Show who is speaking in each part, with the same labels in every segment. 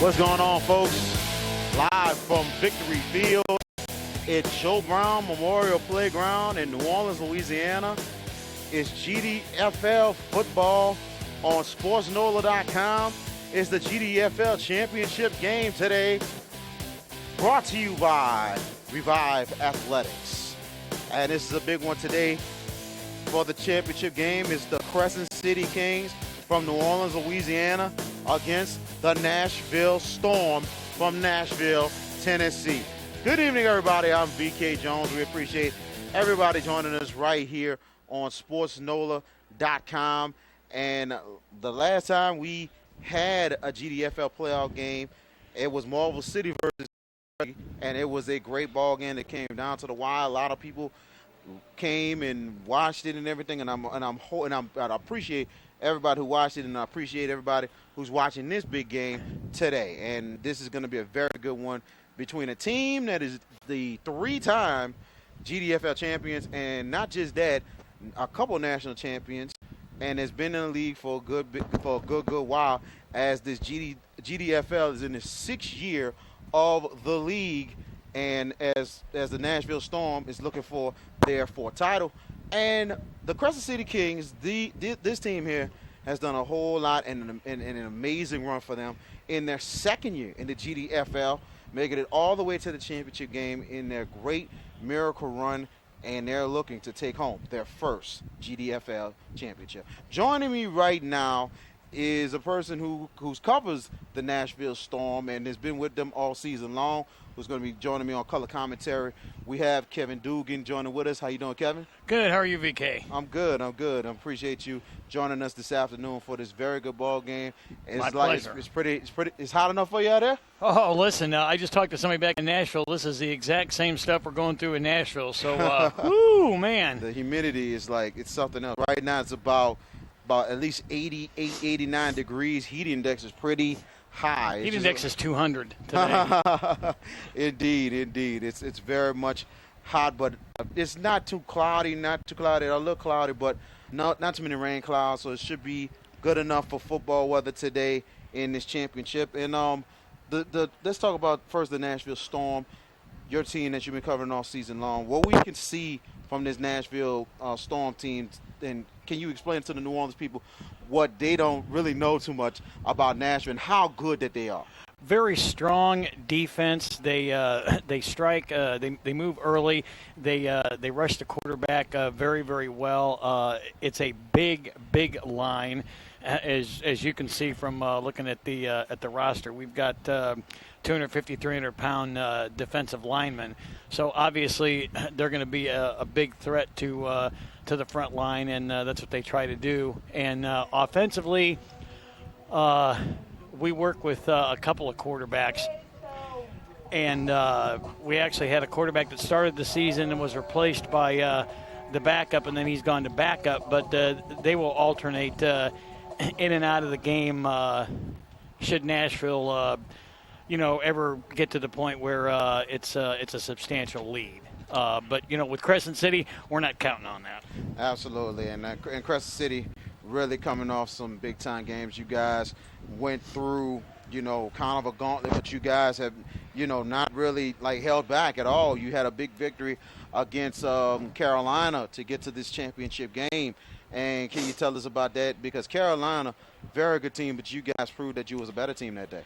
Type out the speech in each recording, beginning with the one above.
Speaker 1: What's going on, folks? Live from Victory Field at Joe Brown Memorial Playground in New Orleans, Louisiana. It's GDFL football on SportsNola.com. It's the GDFL championship game today, brought to you by Revive Athletics. And this is a big one today for the championship game. It's the Crescent City Kings from New Orleans, Louisiana, against the Nashville Storm from Nashville, Tennessee. Good evening, everybody. I'm VK Jones. We appreciate everybody joining us right here on SportsNola.com. And the last time we had a GDFL playoff game, it was Marvel City versus, and it was a great ball game that came down to the wire. A lot of people came and watched it and everything, and I appreciate everybody who watched it, and I appreciate everybody who's watching this big game today. And this is going to be a very good one between a team that is the three-time GDFL champions, and not just that, a couple national champions, and has been in the league for a good while, as this GDFL is in the sixth year of the league, and as the Nashville Storm is looking for their fourth title. And the Crescent City Kings, this team here, has done a whole lot and an amazing run for them in their second year in the GDFL, making it all the way to the championship game in their great miracle run, and they're looking to take home their first GDFL championship. Joining me right now is a person who covers the Nashville Storm and has been with them all season long, who's going to be joining me on color commentary. We have Kevin Dugan joining with us. How you doing, Kevin?
Speaker 2: Good. How are you, VK?
Speaker 1: I'm good. I appreciate you joining us this afternoon for this very good ball game.
Speaker 2: My pleasure.
Speaker 1: It's hot enough for you out there?
Speaker 2: Oh, listen, I just talked to somebody back in Nashville. This is the exact same stuff we're going through in Nashville. So, whoo, man.
Speaker 1: The humidity is it's something else. Right now it's about at least 88, 89 degrees. Heat index is pretty high.
Speaker 2: Heat index is 200 today.
Speaker 1: Indeed. It's very much hot, but it's not too cloudy, a little cloudy, but not too many rain clouds, so it should be good enough for football weather today in this championship. And let's talk about first the Nashville Storm, your team that you've been covering all season long. What we can see from this Nashville Storm team, and can you explain to the New Orleans people what they don't really know too much about Nashville and how good that they are?
Speaker 2: Very strong defense. They strike. They move early. They rush the quarterback very, very well. It's a big line, as you can see from looking at the roster. We've got 250, 300-pound defensive linemen. So obviously they're going to be a big threat to the front line, and that's what they try to do. And offensively, we work with a couple of quarterbacks, and we actually had a quarterback that started the season and was replaced by the backup, and then he's gone to backup. But they will alternate in and out of the game should Nashville, ever get to the point where it's a substantial lead. But with Crescent City, we're not counting on that.
Speaker 1: Absolutely, and Crescent City really coming off some big-time games. You guys went through, kind of a gauntlet, but you guys have, not really, held back at all. You had a big victory against Carolina to get to this championship game. And can you tell us about that? Because Carolina, very good team, but you guys proved that you was a better team that day.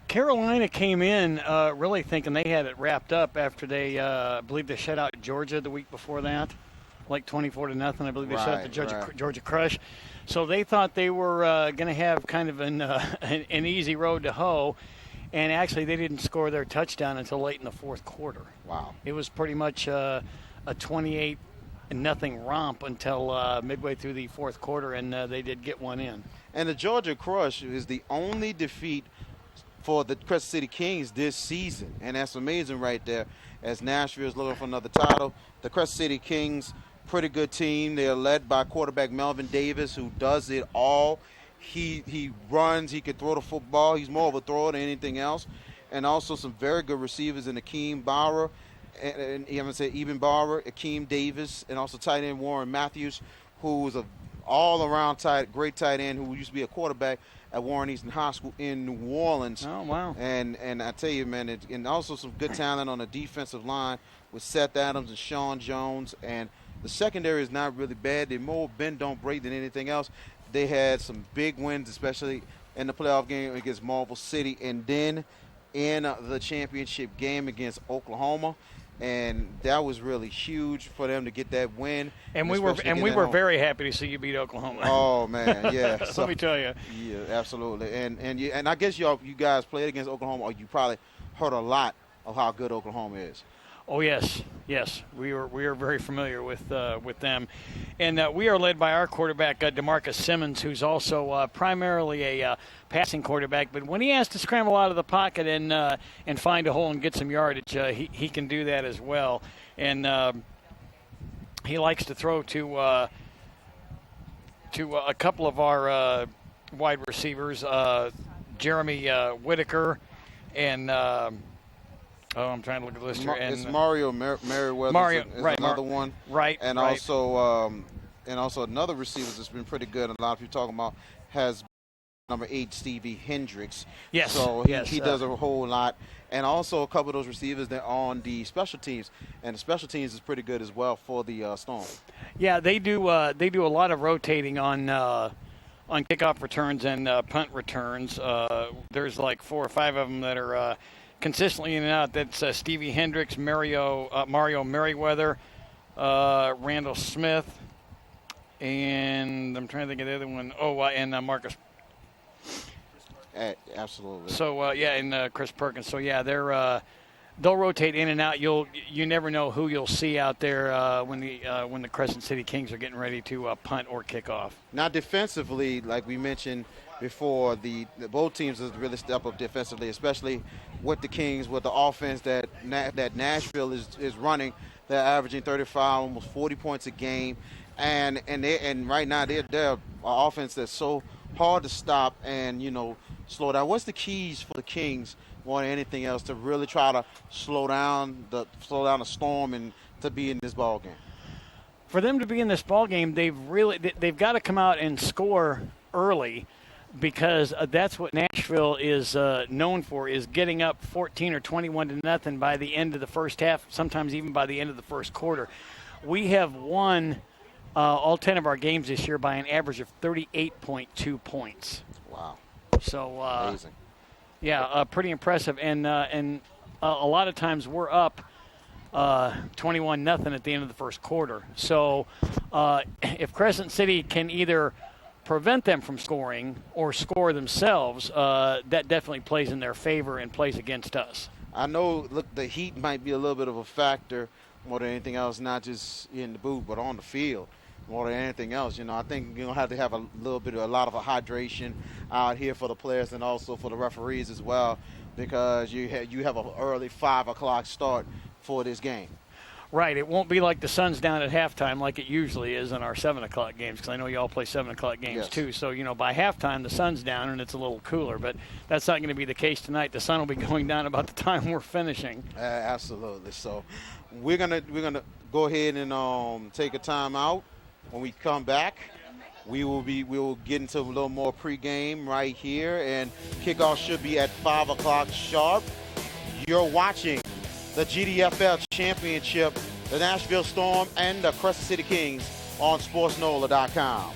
Speaker 2: Carolina came in really thinking they had it wrapped up after they, I believe they shut out Georgia the week before that. like 24-0. I believe they shut out the
Speaker 1: Right.
Speaker 2: Georgia Crush. So they thought they were going to have kind of an easy road to hoe. And actually, they didn't score their touchdown until late in the fourth quarter.
Speaker 1: Wow.
Speaker 2: It was pretty much a 28-0 romp until midway through the fourth quarter, and they did get one in.
Speaker 1: And the Georgia Crush is the only defeat for the Crescent City Kings this season, and that's amazing right there. As Nashville is looking for another title, the Crescent City Kings, pretty good team. They are led by quarterback Melvin Davis, who does it all. He runs, he can throw the football. He's more of a thrower than anything else. And also some very good receivers in Akeem Bauer, and I'm going to say Eben Bauer, Akeem Davis, and also tight end Warren Matthews, who is a all-around great tight end who used to be a quarterback at Warren Easton High School in New Orleans.
Speaker 2: Oh, wow.
Speaker 1: And I tell you, man, and also some good talent on the defensive line with Seth Adams and Sean Jones. And the secondary is not really bad. They're more bend, don't break than anything else. They had some big wins, especially in the playoff game against Marvel City, and then in the championship game against Oklahoma. And that was really huge for them to get that win.
Speaker 2: And we were very happy to see you beat Oklahoma.
Speaker 1: Oh man, yeah. So,
Speaker 2: let me tell you.
Speaker 1: Yeah, absolutely. And I guess you guys played against Oklahoma, or you probably heard a lot of how good Oklahoma is.
Speaker 2: Oh yes, we are very familiar with them, and we are led by our quarterback DeMarcus Simmons, who's also primarily a passing quarterback. But when he has to scramble out of the pocket and find a hole and get some yardage, he can do that as well. And he likes to throw to a couple of our wide receivers, Jeremy Whitaker and. I'm trying to look at the list here.
Speaker 1: It's Mario Merriweather is another one.
Speaker 2: Right.
Speaker 1: And also another receiver that's been pretty good. And a lot of people talking about has number 8 Stevie Hendricks.
Speaker 2: Yes.
Speaker 1: So he does a whole lot. And also a couple of those receivers that are on the special teams, and the special teams is pretty good as well for the Storm. Yeah,
Speaker 2: they do a lot of rotating on kickoff returns and punt returns. There's like 4 or 5 of them that are consistently in and out. That's Stevie Hendricks, Mario Merriweather, Randall Smith, and I'm trying to think of the other one. And Marcus.
Speaker 1: Absolutely.
Speaker 2: So and Chris Perkins. So they'll rotate in and out. You never know who you'll see out there when the Crescent City Kings are getting ready to punt or kick off.
Speaker 1: Now defensively, like we mentioned before, the both teams has really stepped up defensively, especially with the Kings, with the offense that Nashville is running. They're averaging 35, almost 40 points a game, and right now they're an offense that's so hard to stop and slow down. What's the keys for the Kings more than anything else to really try to slow down the Storm and to be in this ball game?
Speaker 2: For them to be in this ball game, they've got to come out and score early, because that's what Nashville is known for, is getting up 14 or 21-0 by the end of the first half, sometimes even by the end of the first quarter. We have won all 10 of our games this year by an average of 38.2 points.
Speaker 1: Wow.
Speaker 2: So
Speaker 1: amazing.
Speaker 2: Yeah, pretty impressive. And a lot of times we're up 21-0 at the end of the first quarter. So if Crescent City can either prevent them from scoring or score themselves, that definitely plays in their favor and plays against us.
Speaker 1: I know, look, the heat might be a little bit of a factor more than anything else, not just in the booth, but on the field more than anything else. I think you're going to have a lot of a hydration out here for the players and also for the referees as well, because you have an early 5 o'clock start for this game.
Speaker 2: Right. It won't be like the sun's down at halftime like it usually is in our 7 o'clock games, because I know you all play 7 o'clock games
Speaker 1: yes.
Speaker 2: too. So, by halftime the sun's down and it's a little cooler. But that's not going to be the case tonight. The sun will be going down about the time we're finishing.
Speaker 1: Absolutely. So we're gonna go ahead and take a time out. When we come back, we will get into a little more pregame right here, and kickoff should be at 5 o'clock sharp. You're watching the GDFL Championship, the Nashville Storm and the Crescent City Kings on SportsNola.com.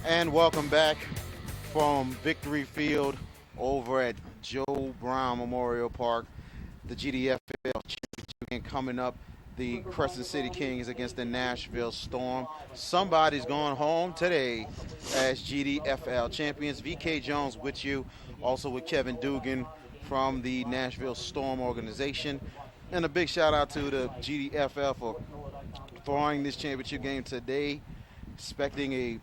Speaker 1: And welcome back from Victory Field over at Joe Brown Memorial Park. The GDFL championship game coming up. The Crescent City Kings against the Nashville Storm. Somebody's going home today as GDFL champions. VK Jones with you, also with Kevin Dugan from the Nashville Storm organization. And a big shout out to the GDFL for throwing this championship game today. Expecting a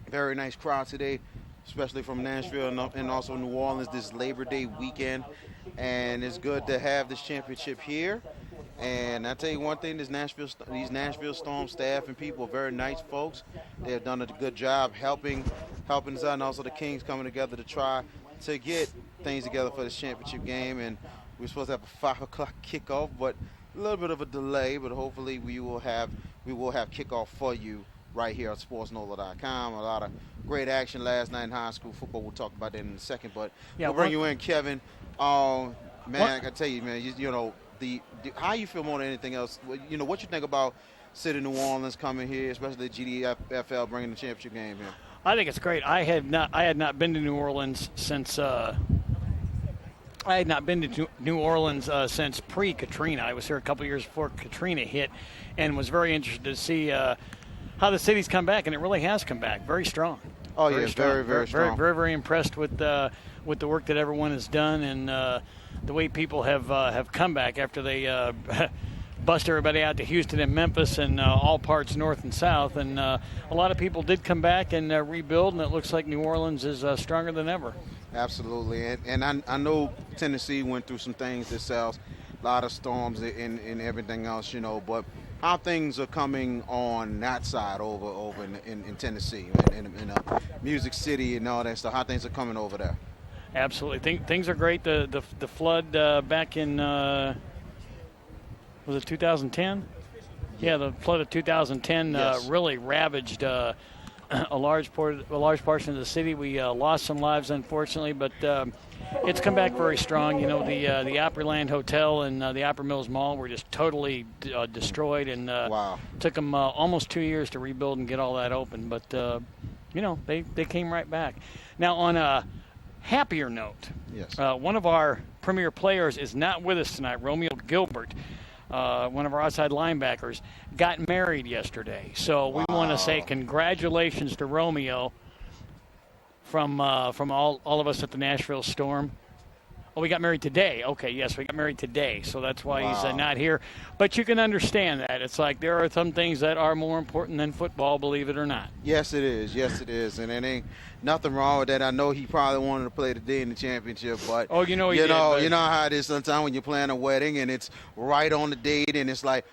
Speaker 1: very nice crowd today, especially from Nashville and also New Orleans this Labor Day weekend. And it's good to have this championship here. And I tell you one thing, these Nashville Storm staff and people are very nice folks. They have done a good job helping us out, and also the Kings coming together to try to get things together for this championship game. And we're supposed to have a 5 o'clock kickoff, but a little bit of a delay. But hopefully we will have kickoff for you right here on SportsNola.com. A lot of great action last night in high school football. We'll talk about that in a second. But we'll bring you in, Kevin. Man, I can tell you, man, you know, how you feel more than anything else. You know, what you think about City New Orleans coming here, especially the GDFL bringing the championship game here?
Speaker 2: I think it's great. I had not been to New Orleans since since pre-Katrina. I was here a couple years before Katrina hit, and was very interested to see how the city's come back, and it really has come back very strong.
Speaker 1: Oh, yeah, very strong.
Speaker 2: Very impressed with the work that everyone has done, and the way people have come back after they bust everybody out to Houston and Memphis and all parts north and south. And a lot of people did come back and rebuild, and it looks like New Orleans is stronger than ever.
Speaker 1: Absolutely. And I know Tennessee went through some things themselves, a lot of storms and everything else, you know, but how things are coming on that side over in Tennessee, in Music City and all that stuff, how things are coming over there?
Speaker 2: Absolutely. Things are great. The flood back in, was it 2010? Yeah, the flood of 2010
Speaker 1: yes.
Speaker 2: Really ravaged a large portion of the city. We lost some lives, unfortunately, but it's come back very strong. You know, the Opryland Hotel and the Opera Mills Mall were just totally destroyed, and
Speaker 1: wow.
Speaker 2: Took them almost 2 years to rebuild and get all that open. But, you know, they came right back. Now, on a happier note,
Speaker 1: yes.
Speaker 2: One of our premier players is not with us tonight, Romeo Gilbert. One of our outside linebackers, got married yesterday. So we want to say congratulations to Romeo from all of us at the Nashville Storm. Oh, we got married today. Okay, yes, we got married today. So that's why he's not here. But you can understand that. It's like there are some things that are more important than football, believe it or not.
Speaker 1: Yes, it is. Yes, it is. And it ain't nothing wrong with that. I know he probably wanted to play today in the championship, but
Speaker 2: you know
Speaker 1: you know how it is sometimes when you're planning a wedding and it's right on the date and it's like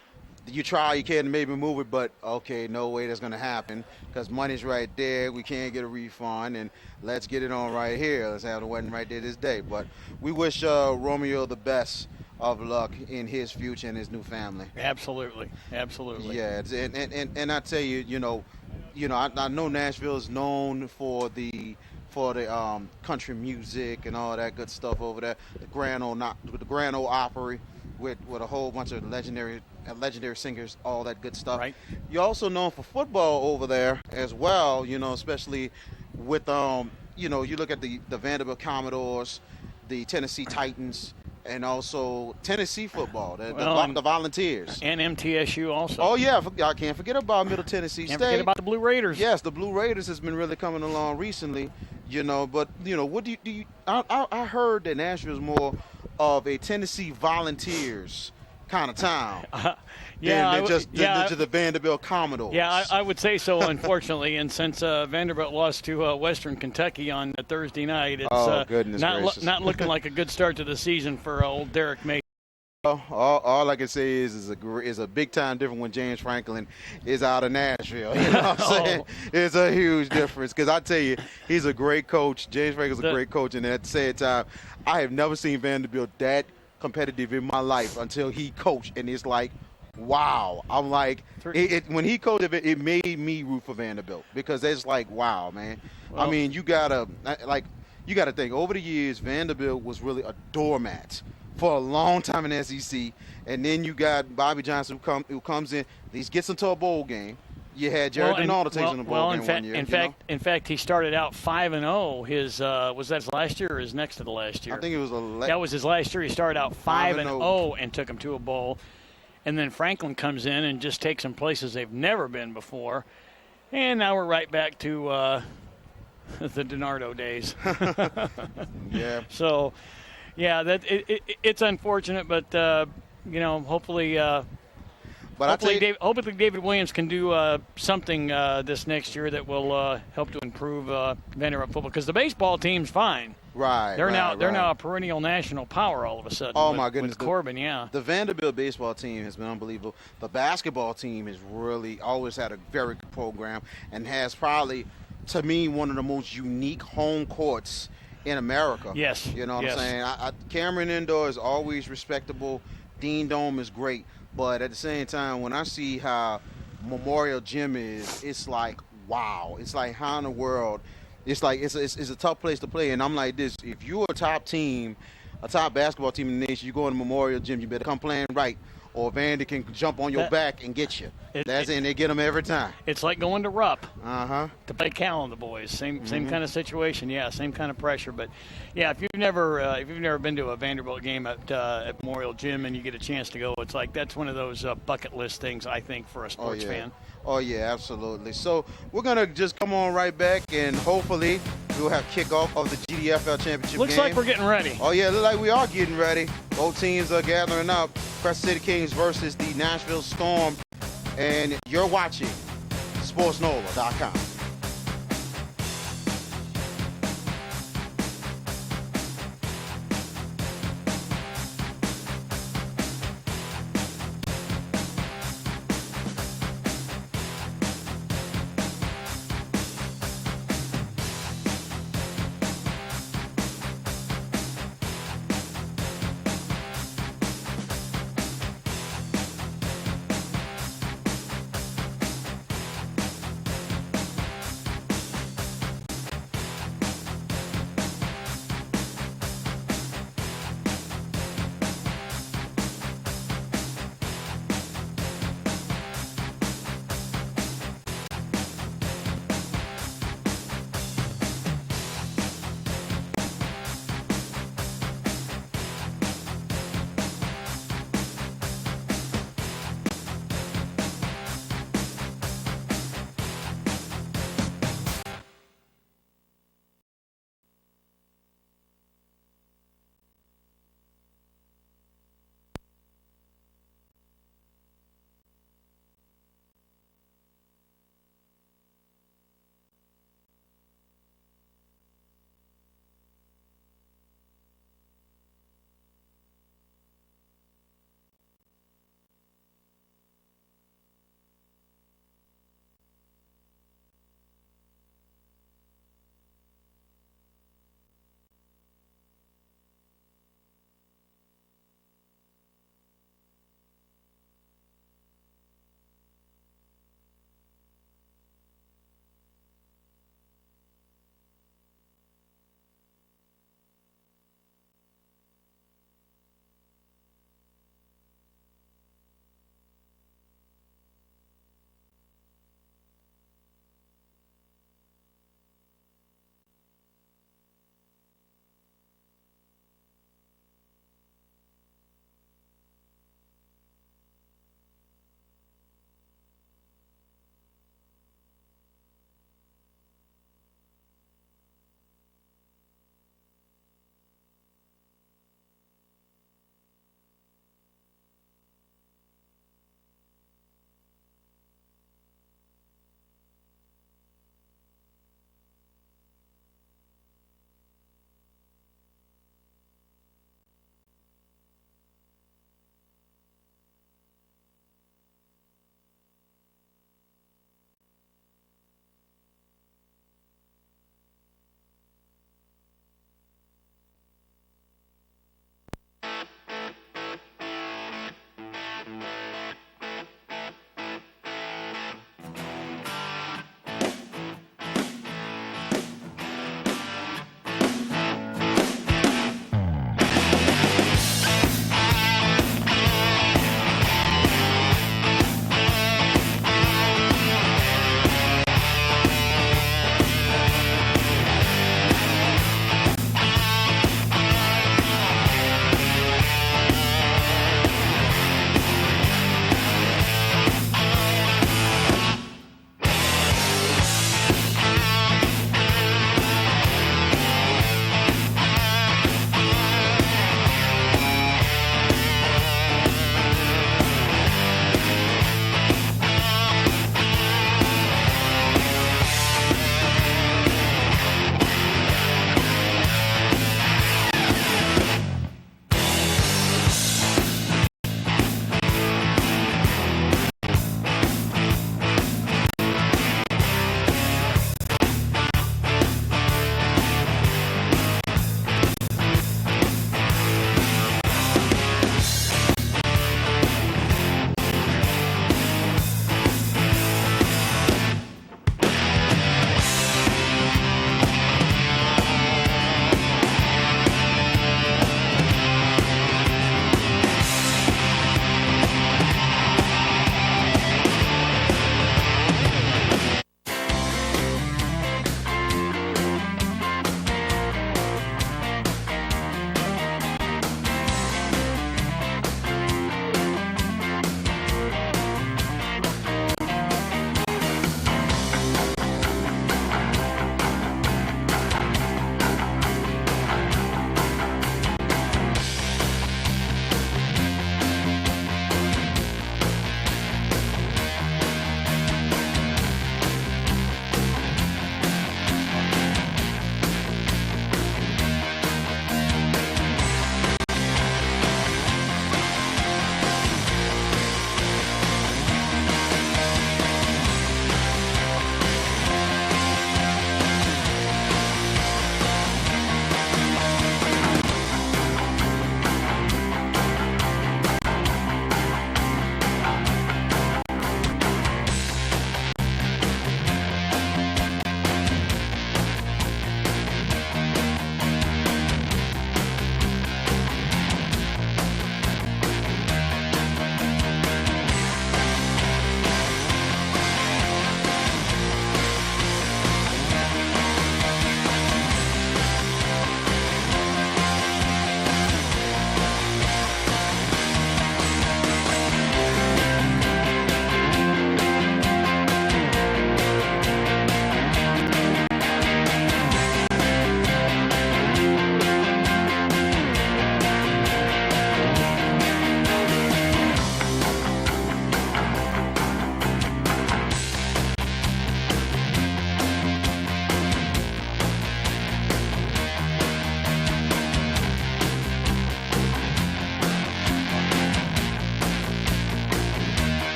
Speaker 1: you try, you can maybe move it, but okay, no way that's going to happen because money's right there. We can't get a refund, and let's get it on right here. Let's have the wedding right there this day. But we wish Romeo the best of luck in his future and his new family.
Speaker 2: Absolutely.
Speaker 1: Yeah, and I tell you, I know Nashville is known for the country music and all that good stuff over there. The Grand Ole Opry with a whole bunch of legendary singers, all that good stuff.
Speaker 2: Right.
Speaker 1: You're also known for football over there as well, you know, especially with you look at the Vanderbilt Commodores, the Tennessee Titans, and also Tennessee football, the Volunteers.
Speaker 2: And MTSU also.
Speaker 1: Oh, yeah, I can't forget about Middle Tennessee State.
Speaker 2: Can't forget about the Blue Raiders.
Speaker 1: Yes, the Blue Raiders has been really coming along recently, you know, but, you know, what do you I heard that Nashville is more of a Tennessee Volunteers kind of town than just the Vanderbilt Commodores.
Speaker 2: Yeah, I would say so, unfortunately. And since Vanderbilt lost to Western Kentucky on Thursday night, it's not looking like a good start to the season for old Derek Mason.
Speaker 1: All I can say is a big time difference when James Franklin is out of Nashville. You know what I'm saying? It's a huge difference because I tell you, he's a great coach. James Franklin's a great coach, and at the same time, I have never seen Vanderbilt that competitive in my life until he coached, and it's like, wow. I'm like, when he coached it made me root for Vanderbilt because it's like, wow, man. Well, I mean, you gotta think over the years, Vanderbilt was really a doormat for a long time in the SEC, and then you got Bobby Johnson who comes in, he gets into a bowl game, You had Jared Denalda takes on the ball game one year.
Speaker 2: In fact, he started out 5-0. His was that his last year or his next to the last year?
Speaker 1: I think it was
Speaker 2: that was his last year. He started out 5-0 and took him to a bowl, and then Franklin comes in and just takes them places they've never been before, and now we're right back to the DiNardo days.
Speaker 1: Yeah.
Speaker 2: So, yeah, it's unfortunate, but hopefully. Hopefully David Williams can do something this next year that will help to improve Vanderbilt football, because the baseball team's fine.
Speaker 1: Right.
Speaker 2: They're now a perennial national power all of a sudden.
Speaker 1: Oh, my goodness.
Speaker 2: With Corbin, yeah.
Speaker 1: The Vanderbilt baseball team has been unbelievable. The basketball team has really always had a very good program and has probably, to me, one of the most unique home courts in America.
Speaker 2: Yes.
Speaker 1: You know what I'm saying? Cameron Indoor is always respectable. Dean Dome is great. But at the same time, when I see how Memorial Gym is, it's like, wow. It's like, how in the world? It's like it's a tough place to play. And I'm like this. If you're a top team, a top basketball team in the nation, you go in the Memorial Gym, you better come playing right, or Vandy can jump on your back and get you. They get them every time.
Speaker 2: It's like going to Rupp
Speaker 1: to
Speaker 2: play Cal and the boys. Same kind of situation. Yeah, same kind of pressure. But yeah, if you've never been to a Vanderbilt game at Memorial Gym and you get a chance to go, it's like that's one of those bucket list things, I think, for a sports fan.
Speaker 1: Oh yeah, absolutely. So we're gonna just come on right back, and hopefully we'll have kickoff of the GDFL championship
Speaker 2: Looks
Speaker 1: game.
Speaker 2: like we're getting ready.
Speaker 1: Oh yeah, look like we are getting ready. Both teams are gathering up. Crescent City Kings versus the Nashville Storm. And you're watching SportsNola.com.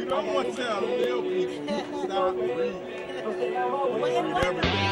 Speaker 3: You don't want to tell the real people stop reading. Read everything.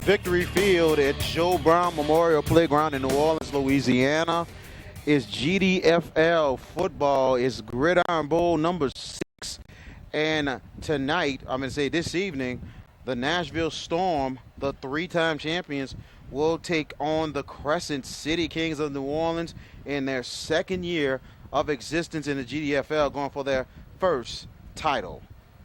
Speaker 1: Victory Field at Joe Brown Memorial Playground in New Orleans, Louisiana. It's GDFL football. It's Gridiron Bowl number 6. And tonight, I'm going to say this evening, the Nashville Storm, the 3-time champions, will take on the Crescent City Kings of New Orleans in their second year of existence in the GDFL, going for their first title.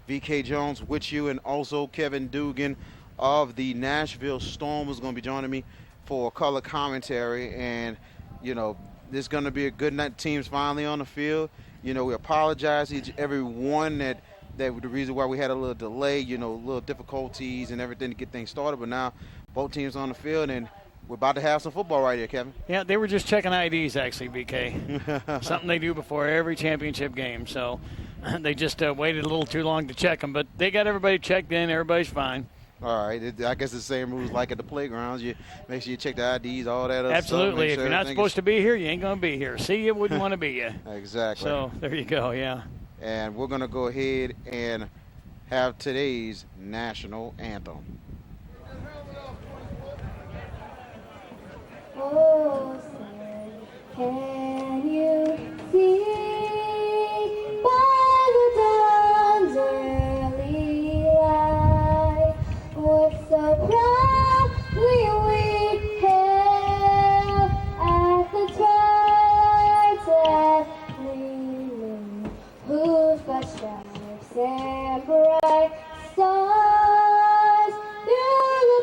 Speaker 1: VK Jones with you, and also Kevin Dugan of the Nashville Storm is going to be joining me for color commentary. And, you know, this is going to be a good night. Teams finally on the field. You know, we apologize to everyone that the reason why we had a little delay, you know, little difficulties and everything to get things started. But now both teams on the field, and we're about to have some football right here, Kevin.
Speaker 2: Yeah, they were just checking IDs, actually, BK. Something they do before every championship game. So they just waited a little too long to check them. But they got everybody checked in. Everybody's fine.
Speaker 1: All right. I guess it's the same rules like at the playgrounds. You make sure you check the IDs, all that other
Speaker 2: Absolutely.
Speaker 1: stuff.
Speaker 2: If you're not supposed to be here, you ain't going to be here. See, you wouldn't want to be you.
Speaker 1: Exactly.
Speaker 2: So there you go, yeah.
Speaker 1: And we're going to go ahead and have today's national anthem.
Speaker 4: Oh, say, can you see by the dawn's early light what so proudly we hailed at the twilight's gleaming, whose bright stripes and bright stars through the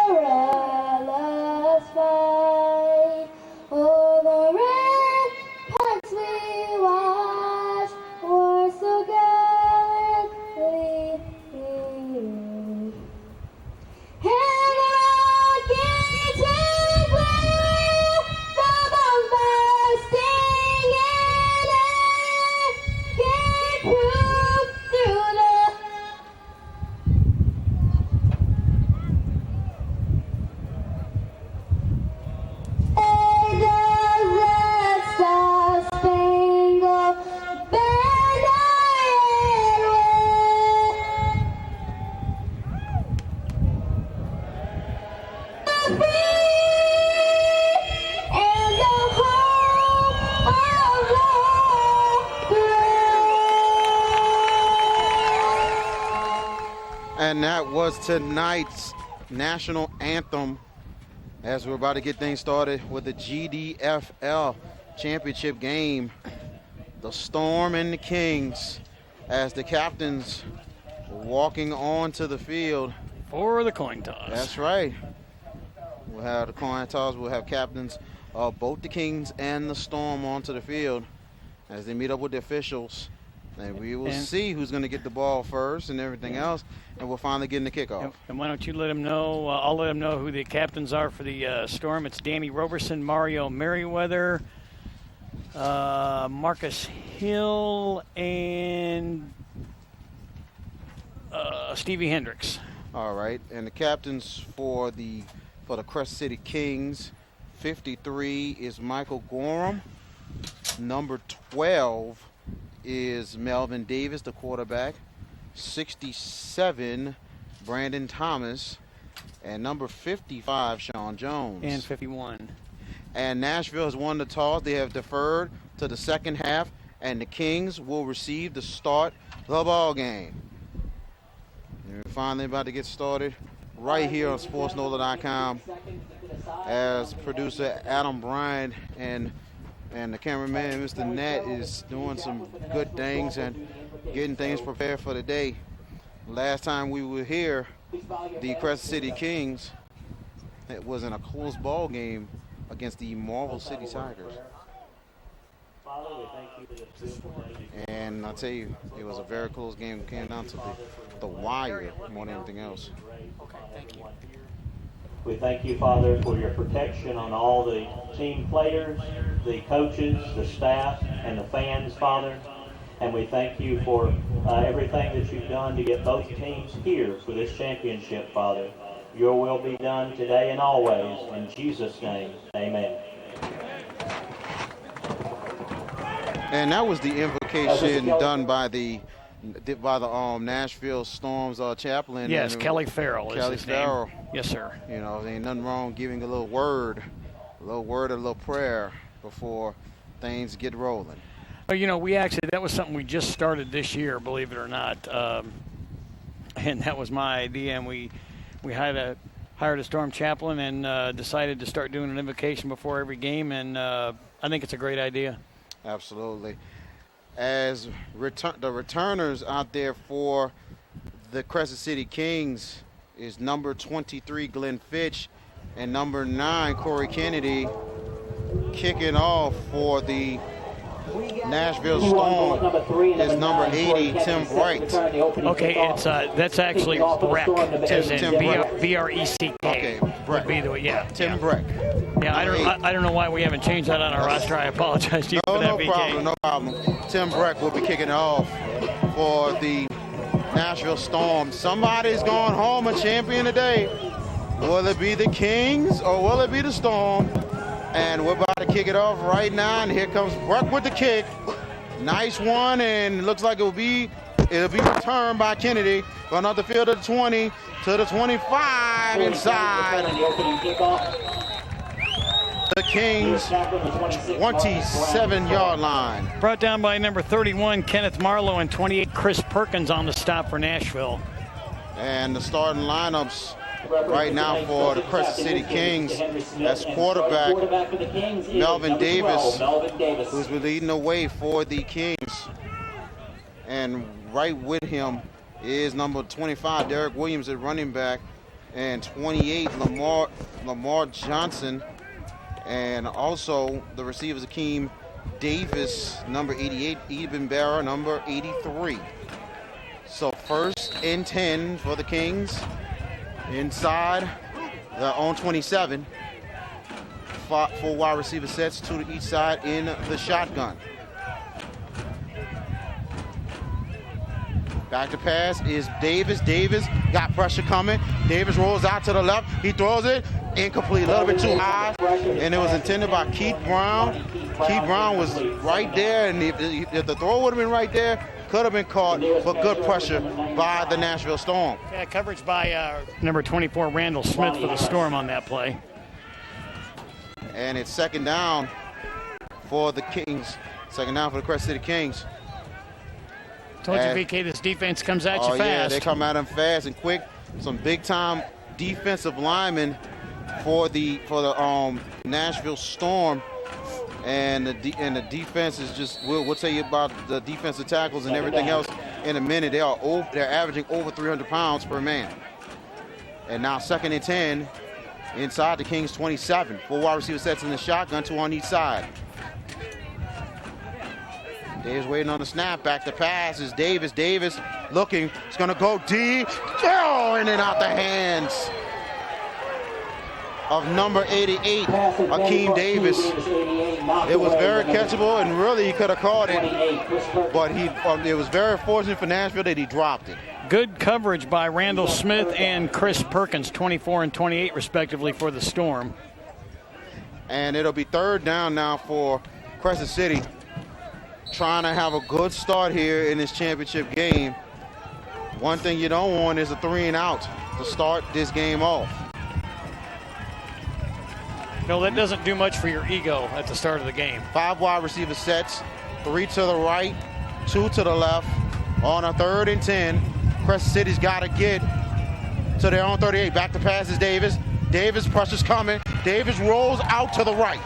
Speaker 4: perilous fight. Oh, the ramparts we watched were so gallantly gleaming. And the rockets will blare, the bombs bursting in air, gave proof through the Star-Spangled Banner and the hope of the brave.
Speaker 1: And that was tonight's national anthem as we're about to get things started with the GDFL championship game. The Storm and the Kings as the captains walking onto the field.
Speaker 2: For the coin toss.
Speaker 1: That's right. We'll have the coin toss. We'll have captains of both the Kings and the Storm onto the field as they meet up with the officials. And we will see who's going to get the ball first and everything else. And we'll finally get in the kickoff.
Speaker 2: And why don't you let them know, I'll let them know who the captains are for the Storm. It's Danny Roberson, Mario Merriweather, Marcus Hill, and Stevie Hendricks.
Speaker 1: All right. And the captains for the Crescent City Kings, 53 is Michael Gorham. Number 12 is Melvin Davis, the quarterback. 67, Brandon Thomas. And number 55, Sean Jones.
Speaker 2: And 51.
Speaker 1: And Nashville has won the toss. They have deferred to the second half, and the Kings will receive the start of the ball game. And we're finally about to get started right here on SportsNola.com as producer Adam Bryant and the cameraman, Mr. Nat, is doing some good things and getting things prepared for the day. Last time we were here, the Crescent City Kings, it was in a close ball game against the Marvel City Tigers. And I'll tell you, it was a very close game. It came down to the wire more than anything else.
Speaker 2: Okay, thank you.
Speaker 5: We thank you, Father, for your protection on all the team players, the coaches, the staff, and the fans, Father. And we thank you for everything that you've done to get both teams here for this championship, Father. Your will be done today and always. In Jesus' name, amen.
Speaker 1: And that was the invocation done by the by the Nashville Storm's chaplain.
Speaker 2: Yes,
Speaker 1: and
Speaker 2: Kelly Farrell is
Speaker 1: Kelly
Speaker 2: his
Speaker 1: Farrell.
Speaker 2: name. Yes, sir.
Speaker 1: You know, there ain't nothing wrong giving a little word, a little prayer before things get rolling.
Speaker 2: Well, you know, that was something we just started this year, believe it or not. And that was my idea, and we hired a storm chaplain and decided to start doing an invocation before every game, and I think it's a great idea.
Speaker 1: Absolutely. As the returners out there for the Crescent City Kings is number 23 Glenn Fitch and number 9 Corey Kennedy. Kicking off for the Nashville Storm is number 80 Tim Bright.
Speaker 2: Okay, that's actually Breck, as in B-R-E-C-K.
Speaker 1: Okay, Breck.
Speaker 2: Would be the
Speaker 1: Tim Breck.
Speaker 2: Yeah, I don't know why we haven't changed that on our roster. I apologize to you for that, BK.
Speaker 1: No problem. Tim Breck will be kicking off for the Nashville Storm. Somebody's going home a champion today. Will it be the Kings or will it be the Storm? And we're about to kick it off right now. And here comes Breck with the kick. Nice one, and it looks like it'll be returned by Kennedy. Going off the field of the 20 to the 25 inside. The Kings 27-yard line.
Speaker 2: Brought down by number 31, Kenneth Marlowe, and 28, Chris Perkins on the stop for Nashville.
Speaker 1: And the starting lineups right now for the Crescent City Kings. That's quarterback Melvin Davis, who's been leading the way for the Kings. And right with him is number 25, Derek Williams at running back, and 28, Lamar Johnson. And also the receivers, Akeem Davis, number 88, Eben Barra, number 83. So 1st and 10 for the Kings. Inside their own 27. 4 wide receiver sets, 2 to each side in the shotgun. Back to pass is Davis. Davis got pressure coming. Davis rolls out to the left. He throws it. Incomplete, a little bit too high. And it was intended by Keith Brown. Keith Brown was right there, and if the throw would have been right there, could have been caught, but good pressure by the Nashville Storm.
Speaker 2: Yeah, coverage by number 24, Randall Smith, for the Storm on that play.
Speaker 1: And it's 2nd down for the Kings. 2nd down for the Crescent City Kings.
Speaker 2: Told you, VK, this defense comes at you fast.
Speaker 1: Yeah, they come at them fast and quick. Some big-time defensive linemen for the Nashville Storm. And the defense is just, we'll tell you about the defensive tackles and everything else in a minute. They're averaging over 300 pounds per man. And now 2nd and 10 inside the Kings 27. 4 wide receiver sets in the shotgun, 2 on each side. Davis waiting on the snap. Back to pass is Davis. Davis looking. It's going to go deep. Oh, in and out the hands of number 88, Akeem Davis. It was very catchable, and really he could have caught it, but it was very fortunate for Nashville that he dropped it.
Speaker 2: Good coverage by Randall Smith and Chris Perkins, 24 and 28 respectively for the Storm.
Speaker 1: And it'll be 3rd down now for Crescent City, trying to have a good start here in this championship game. One thing you don't want is a 3 and out to start this game off.
Speaker 2: No, that doesn't do much for your ego at the start of the game. 5
Speaker 1: wide receiver sets, 3 to the right, 2 to the left. On a 3rd and 10, Crescent City's got to get to their own 38. Back to pass is Davis. Davis, pressure's coming. Davis rolls out to the right.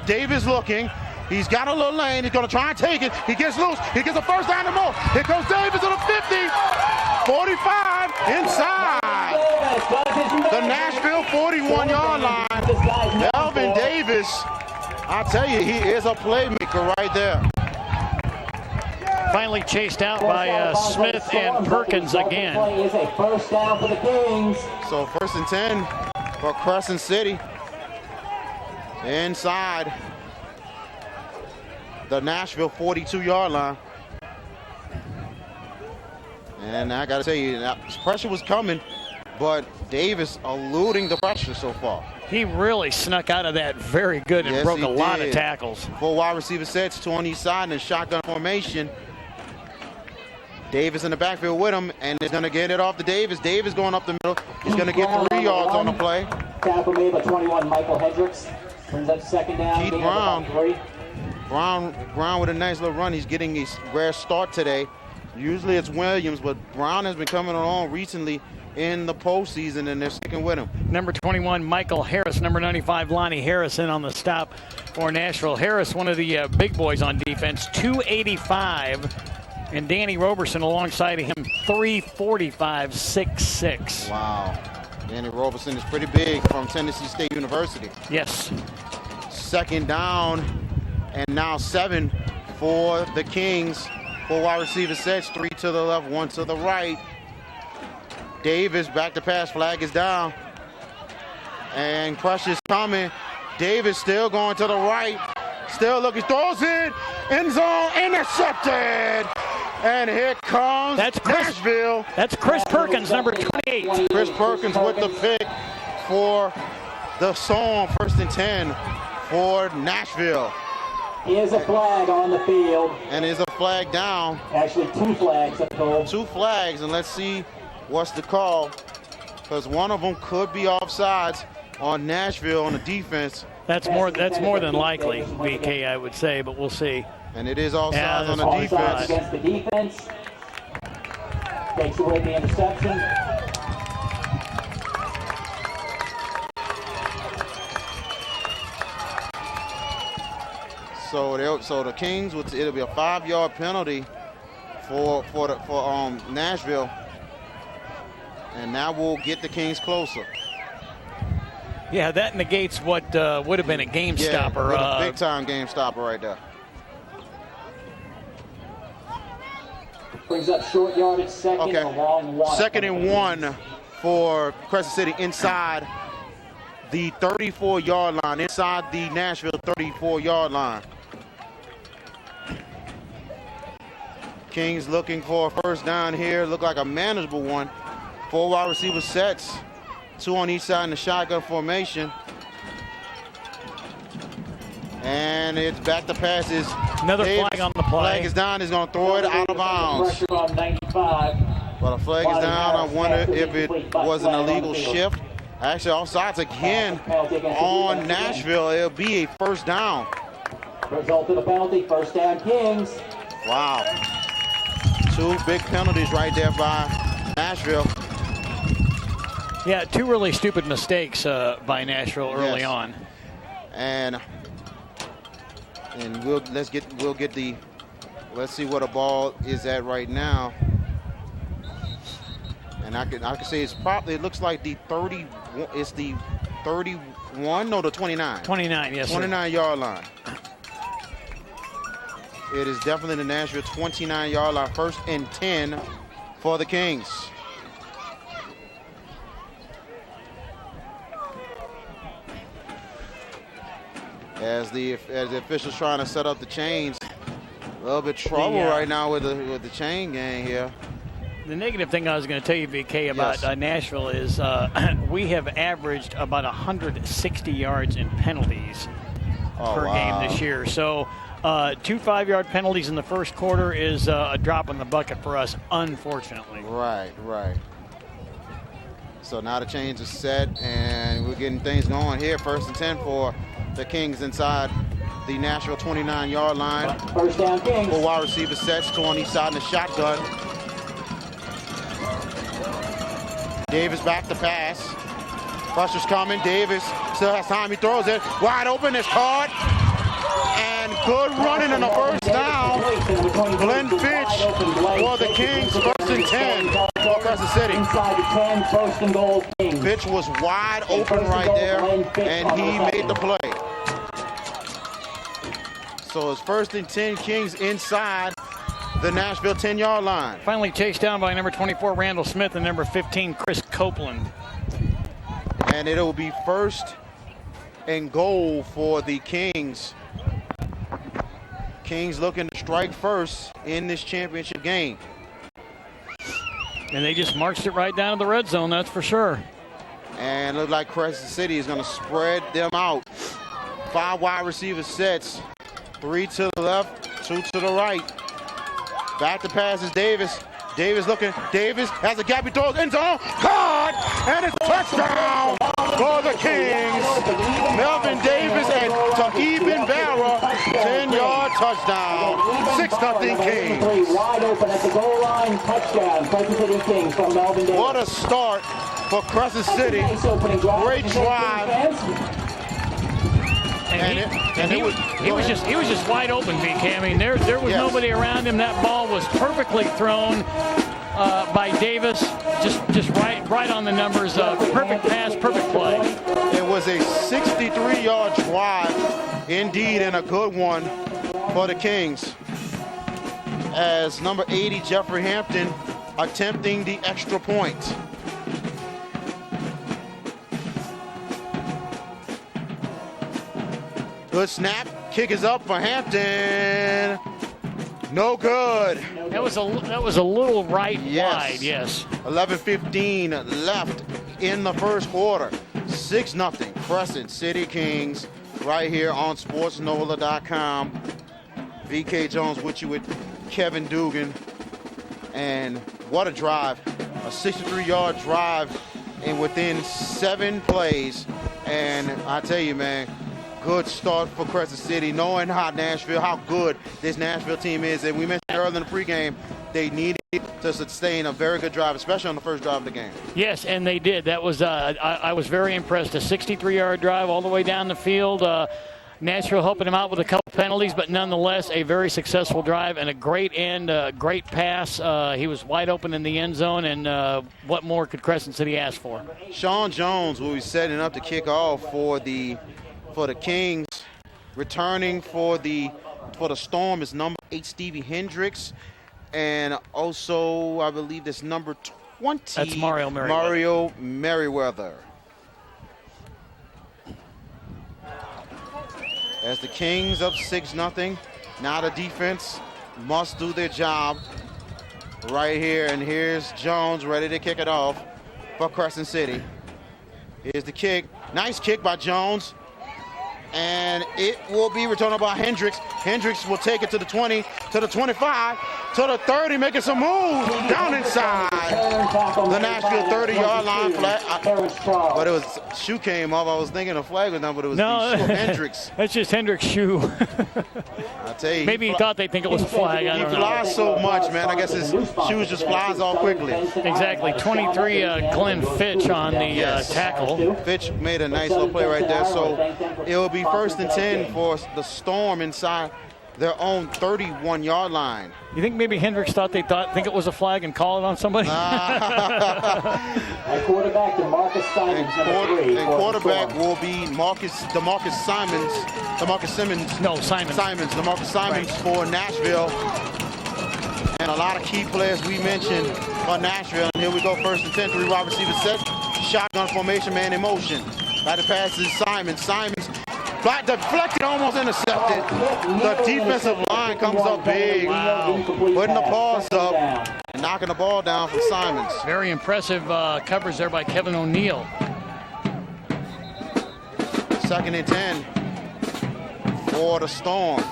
Speaker 1: Davis looking. He's got a little lane. He's going to try and take it. He gets loose. He gets a 1st down and more. Here comes Davis on the 50. 45 inside. The Nashville 41-yard line. Melvin Davis, I tell you, he is a playmaker right there.
Speaker 2: Finally chased out by Smith and Perkins again.
Speaker 5: Is a 1st down for the Kings.
Speaker 1: So 1st and 10 for Crescent City. Inside the Nashville 42-yard line. And I got to tell you, pressure was coming, but Davis eluding the pressure so far.
Speaker 2: He really snuck out of that very good and broke a lot of tackles.
Speaker 1: 4 wide receiver sets, 2 on each side in shotgun formation. Davis in the backfield with him, and is going to get it off to Davis. Davis going up the middle. He's going to get 3 yards on the play.
Speaker 5: Tackle made by 21, Michael Hendricks. Brings up second down.
Speaker 1: Keith Brown with a nice little run. He's getting a rare start today. Usually it's Williams, but Brown has been coming along recently in the postseason, and they're sticking with him.
Speaker 2: Number 21, Michael Harris. Number 95, Lonnie Harrison on the stop for Nashville. Harris, one of the big boys on defense, 285. And Danny Roberson alongside of him, 345, 6'6".
Speaker 1: Wow. Danny Roberson is pretty big from Tennessee State University.
Speaker 2: Yes.
Speaker 1: Second down, and now 7 for the Kings. 4 wide receiver sets, 3 to the left, 1 to the right. Davis back to pass, flag is down. And Crush is coming. Davis still going to the right. Still looking, throws it, end zone, intercepted. And here comes Nashville.
Speaker 2: That's Chris Perkins, number 28.
Speaker 1: Chris Perkins with the pick for the song, 1st and 10 for Nashville.
Speaker 5: Here's a flag on the field.
Speaker 1: And there's a flag down.
Speaker 5: Actually, 2 flags up there.
Speaker 1: 2 flags, and let's see what's the call. Because one of them could be offsides on Nashville on the defense.
Speaker 2: That's more than likely, BK, I would say, but we'll see.
Speaker 1: And it is offsides on the defense.
Speaker 5: Offsides against the defense. Takes away the interception.
Speaker 1: So the Kings, it'll be a 5-yard penalty for Nashville, and that will get the Kings closer.
Speaker 2: Yeah, that negates what would have been a game stopper.
Speaker 1: A big time game stopper right there.
Speaker 5: Brings up short yardage, second and long 1.
Speaker 1: 2nd and 1 for Crescent City inside the 34-yard line, inside the Nashville 34-yard line. Kings looking for a first down here. Look like a manageable one. 4 wide receiver sets, 2 on each side in the shotgun formation. And it's back to passes.
Speaker 2: Another flag on the play.
Speaker 1: Flag is down. He's going to throw it out of bounds.
Speaker 5: Pressure on 95.
Speaker 1: Well, the flag is down. I wonder if it was an illegal shift. Actually, offsides again on Nashville. It'll be a first down.
Speaker 5: Result of the penalty, first down Kings.
Speaker 1: Wow. 2 big penalties right there by Nashville.
Speaker 2: Yeah, 2 really stupid mistakes by Nashville early on.
Speaker 1: And let's see what a ball is at right now. And I can say it looks like the 30. It's the 31. No, the 29.
Speaker 2: 29. Yes.
Speaker 1: 29-yard line. It is definitely the Nashville 29-yard line. 1st and 10 for the Kings. As the officials trying to set up the chains. A little bit trouble right now with the chain gang here.
Speaker 2: The negative thing I was going to tell you, VK, about Nashville is we have averaged about 160 yards in penalties per game this year. So 2 5-yard penalties in the first quarter is a drop in the bucket for us, unfortunately.
Speaker 1: Right. So now the chains are set, and we're getting things going here. 1st and 10 for the Kings inside the Nashville 29-yard line.
Speaker 5: First down Kings.
Speaker 1: 4 wide receiver sets, 2 on each side in the shotgun. Davis back to pass. Pressure's coming. Davis still has time. He throws it. Wide open. It's caught. And good running in the first down. Glenn Fitch for the Kings. 1st and 10 for Crescent City.
Speaker 5: Inside the 10, 1st and goal Kings.
Speaker 1: Fitch was wide open right there, and he made the play. So it's 1st and 10, Kings inside the Nashville 10-yard line.
Speaker 2: Finally chased down by number 24, Randall Smith, and number 15, Chris Copeland.
Speaker 1: And it'll be 1st and goal for the Kings. Kings looking to strike first in this championship game.
Speaker 2: And they just marched it right down to the red zone, that's for sure.
Speaker 1: And look like Crescent City is going to spread them out. 5 wide receiver sets, 3 to the left, 2 to the right. Back to pass is Davis. Davis looking. Davis has a gap. He throws end zone. Caught! And it's touchdown for the Kings. Melvin Davis and Eben Barra. 10-yard touchdown. 6-0 Kings.
Speaker 5: Wide open at the goal line. Touchdown. Crescent City Kings from Melvin Davis.
Speaker 1: What a start for Crescent City. Great drive.
Speaker 2: And he was just wide open, VK. I mean, there was nobody around him. That ball was perfectly thrown by Davis, just right on the numbers. Perfect pass, perfect play.
Speaker 1: It was a 63-yard drive, indeed, and a good one for the Kings. As number 80, Jeffrey Hampton, attempting the extra point. Good snap. Kick is up for Hampton. No good.
Speaker 2: That was a little wide. Yes.
Speaker 1: 11:15 left in the first quarter. 6-0 Crescent City Kings right here on SportsNola.com. VK Jones with you with Kevin Dugan. And what a drive. A 63-yard drive and within 7 plays. And I tell you, man, good start for Crescent City, knowing how good this Nashville team is. And we mentioned earlier in the pregame, they needed to sustain a very good drive, especially on the first drive of the game.
Speaker 2: Yes, and they did. That was I was very impressed. A 63-yard drive all the way down the field. Nashville helping him out with a couple penalties, but nonetheless a very successful drive and a great end, great pass. He was wide open in the end zone, and what more could Crescent City ask for?
Speaker 1: Sean Jones will be setting up to kick off for the Kings. Returning for the Storm is number 8 Stevie Hendricks, and also I believe that's number 20.
Speaker 2: That's Mario
Speaker 1: Merriweather. As the Kings up 6-0, now the defense must do their job right here, and here's Jones ready to kick it off for Crescent City. Here's the kick. Nice kick by Jones. And it will be returned by Hendricks. Hendricks will take it to the 20, to the 25, to the 30, making some moves down inside the Nashville 30-yard line. But it was shoe came off. I was thinking a flag was down, but it was the shoe of Hendricks.
Speaker 2: That's just Hendricks' shoe.
Speaker 1: I tell you,
Speaker 2: maybe he thought they think it was a flag. I don't know.
Speaker 1: He flies so much, man. I guess his shoes just flies off quickly.
Speaker 2: Exactly. 23, Glenn Fitch on the tackle.
Speaker 1: Fitch made a nice little play right there. So it will be 1st and 10 for the Storm inside their own 31-yard line.
Speaker 2: You think maybe Hendricks think it was a flag and call it on somebody?
Speaker 5: Quarterback to Marcus Simons.
Speaker 1: And quarterback will be DeMarcus Simmons.
Speaker 2: No, Simons.
Speaker 1: DeMarcus Simons for Nashville. And a lot of key players we mentioned for Nashville. And here we go, 1st and 10, 3 wide receivers set. Shotgun formation, man in motion. By the pass is Simons. Deflected, almost intercepted. The defensive line comes up big, putting the paws up and knocking the ball down for Simons.
Speaker 2: Very impressive coverage there by Kevin O'Neill.
Speaker 1: 2nd and 10 for the Storm.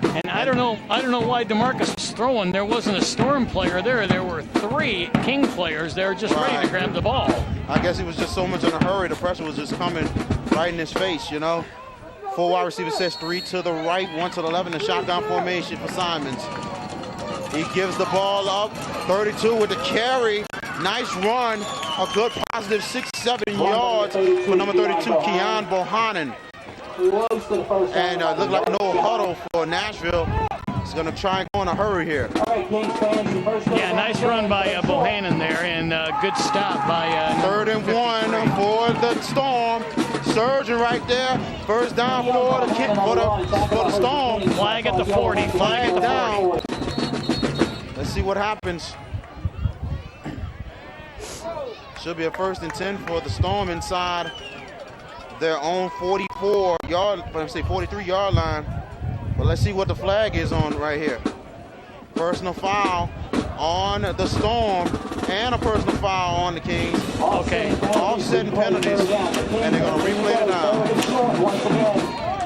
Speaker 2: And I don't know why DeMarcus was throwing. There wasn't a Storm player there. There were 3 King players there just ready to grab the ball.
Speaker 1: I guess he was just so much in a hurry. The pressure was just coming right in his face, you know. 4 wide receiver sets, 3 to the right, 1 to the left in the shotgun formation for Simons. He gives the ball up, 32 with the carry. Nice run, a good positive 6-7 yards for number 32, Keon Bohannon. And looked like an old huddle for Nashville. He's going to try and go in a hurry here.
Speaker 2: Yeah, nice run by Bohannon there, and good stop by
Speaker 1: 3rd and 1 for the Storm. Surging right there. 1st down for the kick for the Storm.
Speaker 2: Flag at the 40. Flag down.
Speaker 1: Let's see what happens. Should be a 1st and 10 for the Storm inside their own 43-yard line. But let's see what the flag is on right here. Personal foul on the Storm and a personal foul on the Kings.
Speaker 2: Okay.
Speaker 1: Offsetting penalties, and they're going to replay it now.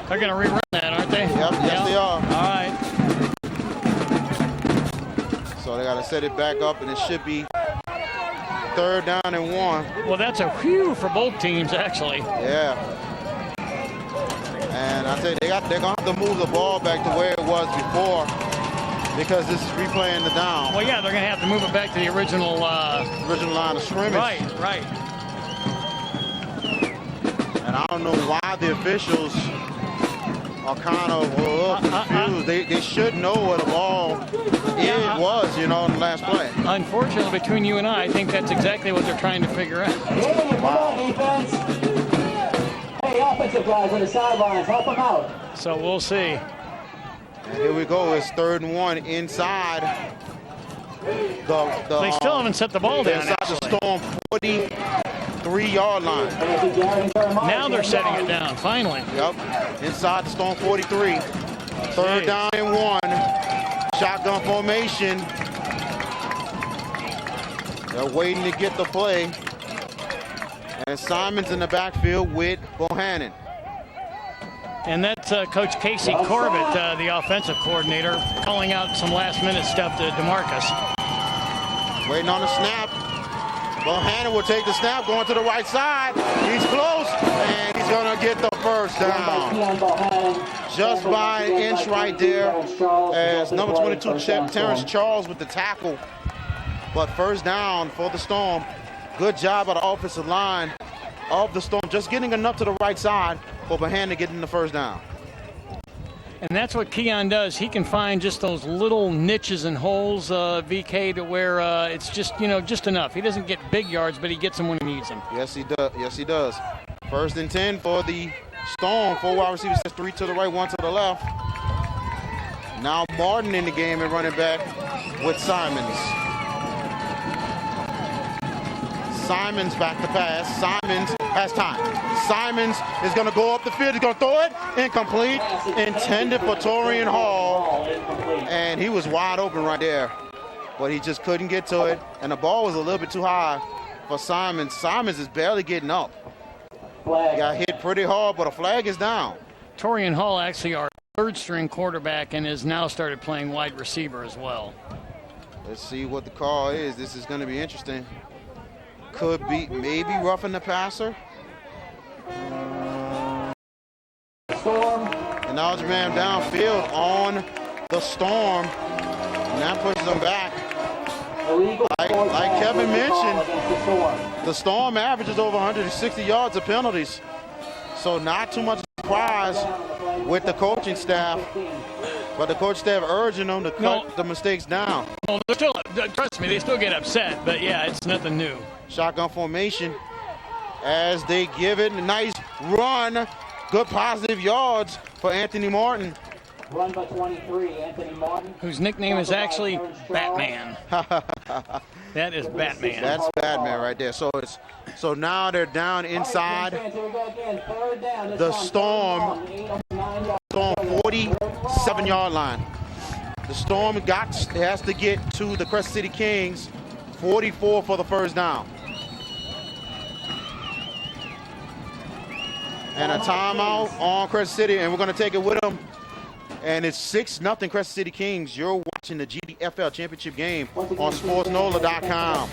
Speaker 2: They're going to rerun that, aren't they?
Speaker 1: Yep, yes they are.
Speaker 2: All right.
Speaker 1: So they got to set it back up, and it should be 3rd down and 1.
Speaker 2: Well, that's a whew for both teams, actually.
Speaker 1: Yeah. And I tell you, they're going to have to move the ball back to where it was before because this is replaying the down.
Speaker 2: Well, yeah, they're going to have to move it back to the original
Speaker 1: line of scrimmage.
Speaker 2: Right.
Speaker 1: And I don't know why the officials are kind of confused. They should know what the ball was, in the last play.
Speaker 2: Unfortunately, between you and I think that's exactly what they're trying to figure out.
Speaker 5: Hey, come on, defense. Hey, offensive guys on the sidelines, help them out.
Speaker 2: So we'll see.
Speaker 1: And here we go. It's 3rd and 1 inside
Speaker 2: They still haven't set the ball down.
Speaker 1: Inside the Storm 43-yard line.
Speaker 2: Now they're setting it down, finally.
Speaker 1: Yep. Inside the Storm 43. 3rd down and 1. Shotgun formation. They're waiting to get the play. And Simon's in the backfield with Bohannon.
Speaker 2: And that's Coach Casey Corbett, the offensive coordinator, calling out some last-minute stuff to DeMarcus.
Speaker 1: Waiting on the snap. Bohannon will take the snap, going to the right side. He's close, and he's going to get the first down. Just by an inch right there as number 22, Terrence Charles with the tackle. But first down for the Storm. Good job by the offensive line of the Storm, just getting enough to the right side for Bohannon getting the first down.
Speaker 2: And that's what Keon does. He can find just those little niches and holes, VK, to where it's just, just enough. He doesn't get big yards, but he gets them when he needs them.
Speaker 1: Yes, he does. Yes, he does. 1st and 10 for the Storm. 4 wide receivers, 3 to the right, 1 to the left. Now Martin in the game and running back with Simons. Simons back to pass. Simons has time. Simons is going to go up the field. He's going to throw it. Incomplete. Intended for Torian Hall. And he was wide open right there. But he just couldn't get to it. And the ball was a little bit too high for Simons. Simons is barely getting up. Got hit pretty hard, but a flag is down.
Speaker 2: Torian Hall actually our 3rd-string quarterback and has now started playing wide receiver as well.
Speaker 1: Let's see what the call is. This is going to be interesting. Could be maybe roughing the passer. Acknowledgement downfield on the Storm. And that pushes them back. Like Kevin mentioned, the Storm averages over 160 yards of penalties. So not too much surprise with the coaching staff. But the coaching staff urging them to cut the mistakes down.
Speaker 2: Well, trust me, they still get upset. But, yeah, it's nothing new.
Speaker 1: Shotgun formation as they give it a nice run. Good positive yards for Anthony Martin.
Speaker 5: Run by 23, Anthony Martin.
Speaker 2: Whose nickname is actually Batman. That is Batman.
Speaker 1: That's Batman right there. So now they're down inside the Storm 47-yard line. The Storm has to get to the Crescent City Kings 44 for the first down. And a timeout on Crescent City, and we're going to take it with them. And it's 6-0 Crescent City Kings. You're watching the GDFL championship game on SportsNola.com.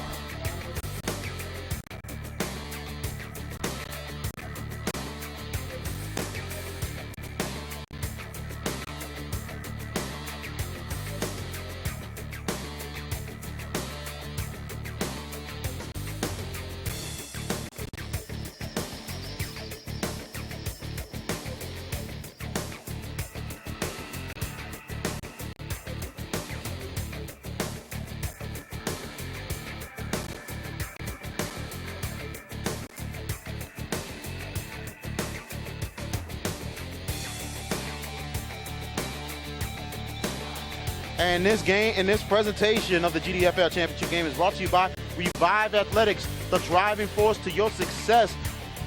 Speaker 1: And this presentation of the GDFL championship game is brought to you by Revive Athletics, the driving force to your success.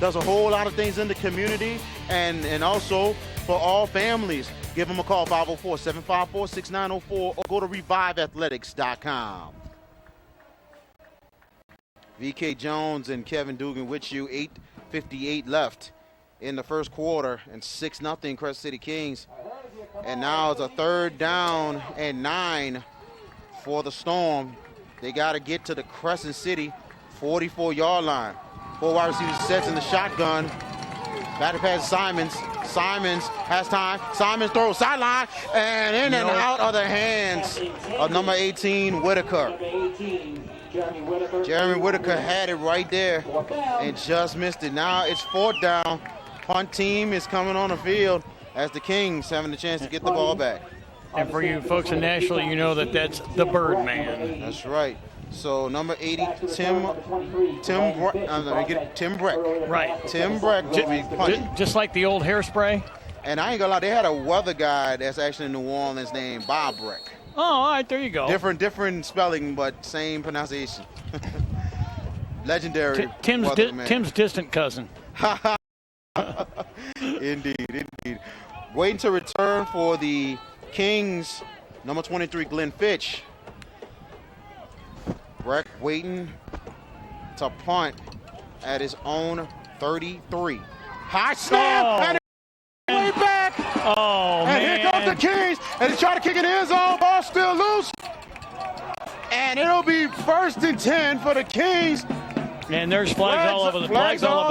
Speaker 1: Does a whole lot of things in the community and also for all families. Give them a call, 504-754-6904, or go to reviveathletics.com. VK Jones and Kevin Dugan with you. 8:58 left in the first quarter, and 6-0 Crescent City Kings. And now it's a 3rd down and 9 for the Storm. They got to get to the Crescent City 44-yard line. 4 wide receivers sets in the shotgun. Back to pass Simons. Simons has time. Simons throws sideline and in and out of the hands of number 18, Whitaker. Jeremy Whitaker had it right there and just missed it. Now it's 4th down. Punt team is coming on the field as the Kings having the chance to get the ball back.
Speaker 2: And for you folks in Nashville, you know that that's the Birdman.
Speaker 1: That's right. So number 80, Tim Breck.
Speaker 2: Right.
Speaker 1: Tim Breck will be punting.
Speaker 2: Just like the old hairspray.
Speaker 1: And I ain't gonna lie, they had a weather guy that's actually in New Orleans named Bob Breck.
Speaker 2: Oh, all right, there you go.
Speaker 1: Different spelling, but same pronunciation. Legendary.
Speaker 2: Tim's distant cousin.
Speaker 1: Indeed. Waiting to return for the Kings, number 23, Glenn Fitch. Breck waiting to punt at his own 33. High snap, and it's way back.
Speaker 2: Oh,
Speaker 1: and
Speaker 2: man.
Speaker 1: Here comes the Kings, and he's trying to kick it in his own. Ball still loose. And it'll be 1st and 10 for the Kings.
Speaker 2: And there's flags all over the place.
Speaker 5: Flags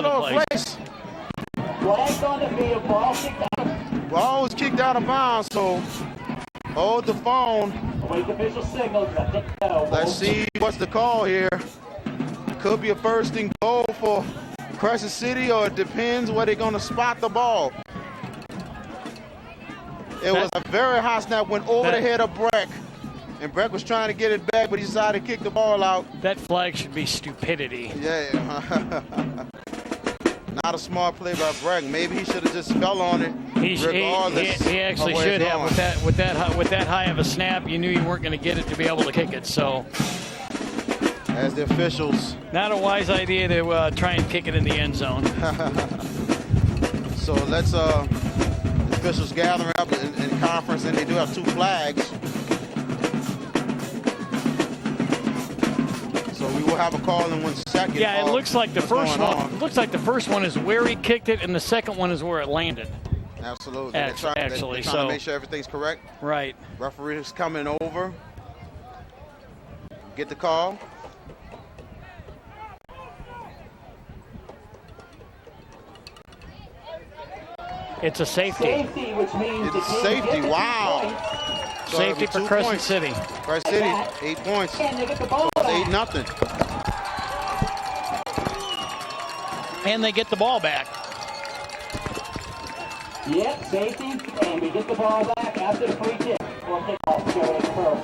Speaker 5: on the field, ball kicked out.
Speaker 1: Ball was kicked out of bounds, so hold the phone.
Speaker 5: Await the official signal.
Speaker 1: Let's see what's the call here. Could be a 1st and goal for Crescent City, or it depends where they're going to spot the ball. It was a very high snap, went over the head of Breck, and Breck was trying to get it back, but he decided to kick the ball out.
Speaker 2: That flag should be stupidity.
Speaker 1: Yeah. Not a smart play by Breck. Maybe he should have just fell on it. Regardless,
Speaker 2: he actually should have. With that high of a snap, you knew you weren't going to get it to be able to kick it. So,
Speaker 1: as the officials,
Speaker 2: not a wise idea to try and kick it in the end zone.
Speaker 1: So let's the officials gathering up in conference, and they do have 2 flags. So we will have a call in 1 second.
Speaker 2: Yeah, it looks like the first one. Looks like the first one is where he kicked it, and the second one is where it landed.
Speaker 1: Absolutely.
Speaker 2: They're trying
Speaker 1: to make sure everything's correct.
Speaker 2: Right.
Speaker 1: Referee is coming over. Get the call.
Speaker 2: It's a safety.
Speaker 5: Safety, which means
Speaker 1: it's safety. Wow.
Speaker 2: So safety for Crescent City.
Speaker 1: Crescent City, 8 points.
Speaker 5: And they get the ball
Speaker 1: so it's 8-0.
Speaker 2: And they get the ball back.
Speaker 5: Yep, safety, and we get the ball back after the free kick. We'll kick off Joey Pearl.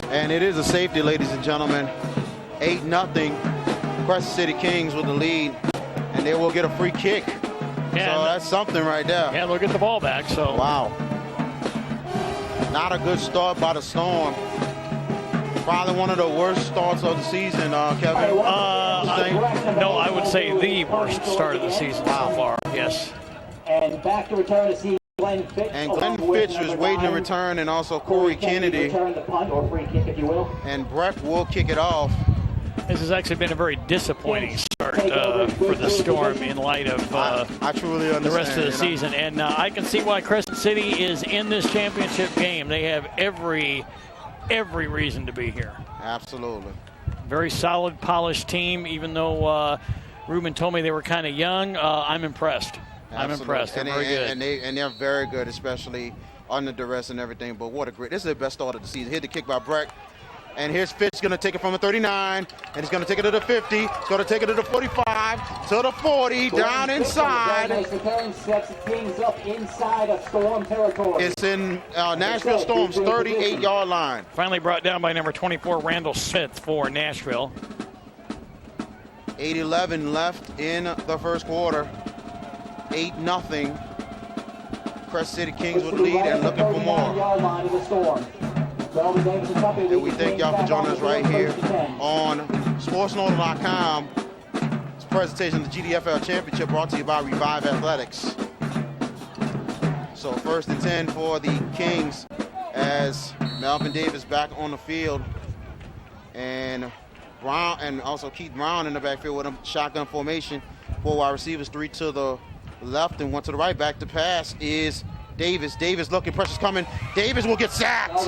Speaker 1: And it is a safety, ladies and gentlemen. 8-0. Crescent City Kings with the lead, and they will get a free kick.
Speaker 2: Yeah,
Speaker 1: so that's something right there.
Speaker 2: Yeah, they'll get the ball back. So
Speaker 1: wow. Not a good start by the Storm. Probably one of the worst starts of the season, Kevin.
Speaker 2: No, I would say the worst start of the season so far. Yes.
Speaker 5: And back to return to see Glenn Fitch.
Speaker 1: And Glenn Fitch was waiting to return, and also Corey Kennedy.
Speaker 5: Return the punt or free kick, if you will.
Speaker 1: And Breck will kick it off.
Speaker 2: This has actually been a very disappointing start for the Storm in light of
Speaker 1: I truly understand
Speaker 2: the rest of the season. And I can see why Crescent City is in this championship game. They have every reason to be here.
Speaker 1: Absolutely.
Speaker 2: Very solid, polished team. Even though Ruben told me they were kind of young, I'm impressed.
Speaker 1: Absolutely.
Speaker 2: I'm impressed. They're very good.
Speaker 1: And they're very good, especially under duress and everything. But what a great! This is the best start of the season. Hit the kick by Breck. And here's Fitch going to take it from the 39, and he's going to take it to the 50. He's going to take it to the 45, to the 40, down inside.
Speaker 5: Kings up inside of Storm territory.
Speaker 1: It's in Nashville Storm's 38-yard line.
Speaker 2: Finally brought down by number 24, Randall Smith for Nashville.
Speaker 1: 8:11 left in the first quarter. 8-0. Crescent City Kings with the lead and looking for more. And we thank y'all for joining us right here on SportsNola.com. It's a presentation of the GDFL Championship brought to you by Revive Athletics. So 1st and 10 for the Kings as Melvin Davis back on the field. And Brown, and also Keith Brown in the backfield with a shotgun formation. 4 wide receivers, 3 to the left and 1 to the right. Back to pass is Davis. Davis looking, pressure's coming. Davis will get sacked.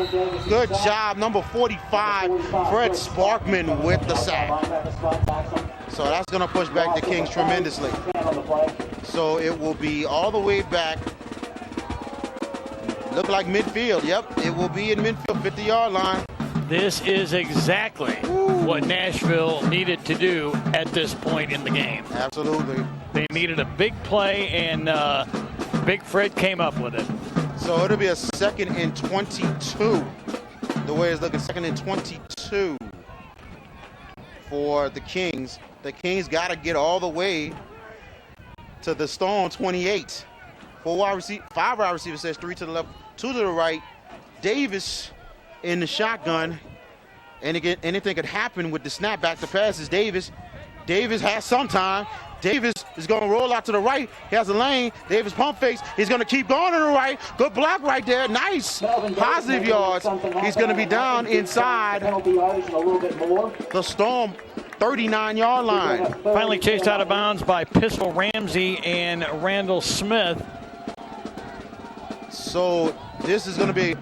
Speaker 1: Good job, number 45, Fred Sparkman with the sack. So that's going to push back the Kings tremendously. So it will be all the way back. Look like midfield. Yep, it will be in midfield, 50-yard line.
Speaker 2: This is exactly what Nashville needed to do at this point in the game.
Speaker 1: Absolutely.
Speaker 2: They needed a big play, and Big Fred came up with it.
Speaker 1: So it'll be a 2nd and 22. The way it's looking, 2nd and 22 for the Kings. The Kings got to get all the way to the Storm 28. 5 wide receivers, says 3 to the left, 2 to the right. Davis in the shotgun, and again, anything could happen with the snap. Back to pass is Davis. Davis has some time. Davis is going to roll out to the right. He has a lane. Davis pump fakes. He's going to keep going to the right. Good block right there. Nice. Positive yards. He's going to be down inside the Storm 39-yard line.
Speaker 2: Finally chased out of bounds by Pistol Ramsey and Randall Smith.
Speaker 1: So this is going to be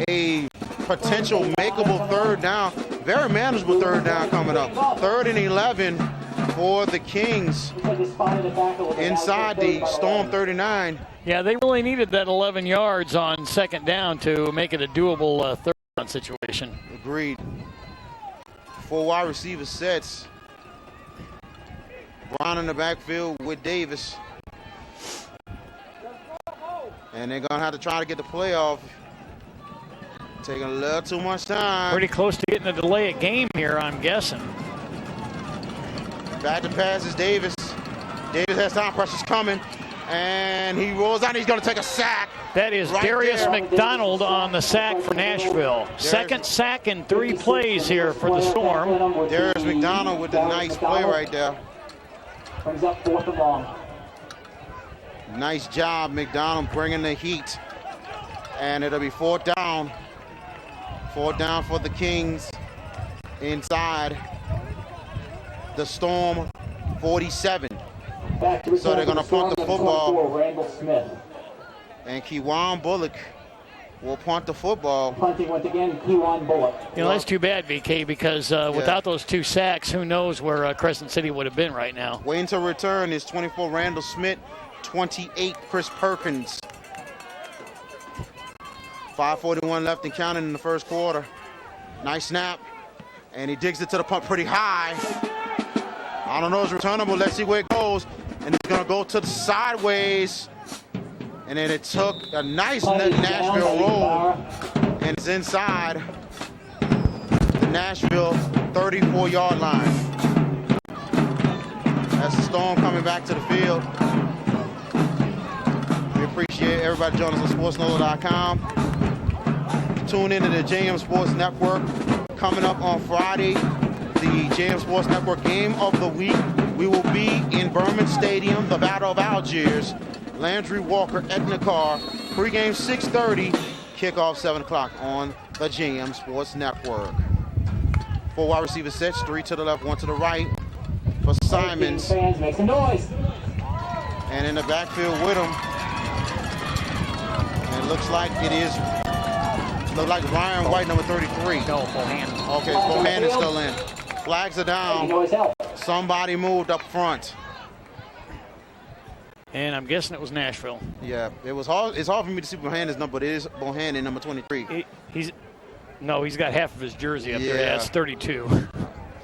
Speaker 1: a potential makeable 3rd down. Very manageable 3rd down coming up. 3rd and 11 for the Kings inside the Storm 39.
Speaker 2: Yeah, they really needed that 11 yards on 2nd down to make it a doable 3rd down situation.
Speaker 1: Agreed. 4 wide receiver sets. Brown in the backfield with Davis. And they're going to have to try to get the play off. Taking a little too much time.
Speaker 2: Pretty close to getting a delay of game here, I'm guessing.
Speaker 1: Back to pass is Davis. Davis has time, pressure's coming. And he rolls out, he's going to take a sack.
Speaker 2: That is
Speaker 1: right
Speaker 2: Darius
Speaker 1: there.
Speaker 2: McDonald on the sack for Nashville. 2nd sack in 3 plays here for the Storm.
Speaker 1: Darius McDonald with the nice play right there.
Speaker 5: Brings up 4th and long.
Speaker 1: Nice job, McDonald bringing the heat. And it'll be 4th down. 4th down for the Kings inside the Storm 47. So they're going to punt the football. And Kewan Bullock will punt the football.
Speaker 5: Punting once again, Kewan Bullock.
Speaker 2: You know, that's too bad, BK, because without those 2 sacks, who knows where Crescent City would have been right now.
Speaker 1: Waiting to return is 24 Randall Smith, 28 Chris Perkins. 5:41 left and counting in the first quarter. Nice snap. And he digs it to the punt pretty high. I don't know, it's returnable. Let's see where it goes. And it's going to go to the sideways. And then it took a nice Nashville roll. And it's inside the Nashville 34-yard line. That's the Storm coming back to the field. We appreciate everybody joining us on SportsNola.com. Tune into the JM Sports Network. Coming up on Friday, the JM Sports Network Game of the Week. We will be in Berman Stadium, the Battle of Algiers. Landry Walker, Edna Carr. Pregame 6:30, kickoff 7 o'clock on the JM Sports Network. 4 wide receiver sets, 3 to the left, 1 to the right for Simons.
Speaker 5: Fans, make some noise.
Speaker 1: And in the backfield with him, and it looks like it is, Ryan White, number 33.
Speaker 2: No, Bohannon.
Speaker 1: Okay, Bohannon's still in. Flags are down. Somebody moved up front.
Speaker 2: And I'm guessing it was Nashville.
Speaker 1: Yeah, it was hard. It's hard for me to see Bohannon's number, but it is Bohannon, number 23.
Speaker 2: He's got half of his jersey up there. Yeah, it's 32.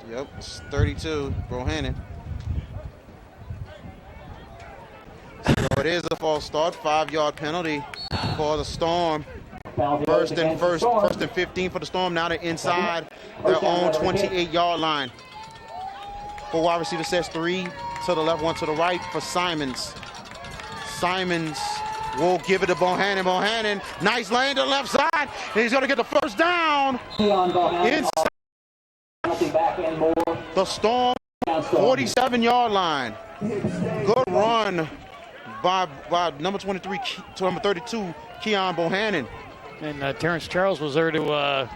Speaker 1: Yep, it's 32, Bohannon. So it is a false start, 5-yard penalty for the Storm. First and 15 for the Storm. Now they're inside their own 28-yard line. For wide receiver sets, 3 to the left, 1 to the right for Simons. Simons will give it to Bohannon. Bohannon, nice lane to the left side. And he's going to get the first down. Inside the Storm 47-yard line. Good run by number 23 to number 32, Keon Bohannon.
Speaker 2: And Terrence Charles was there to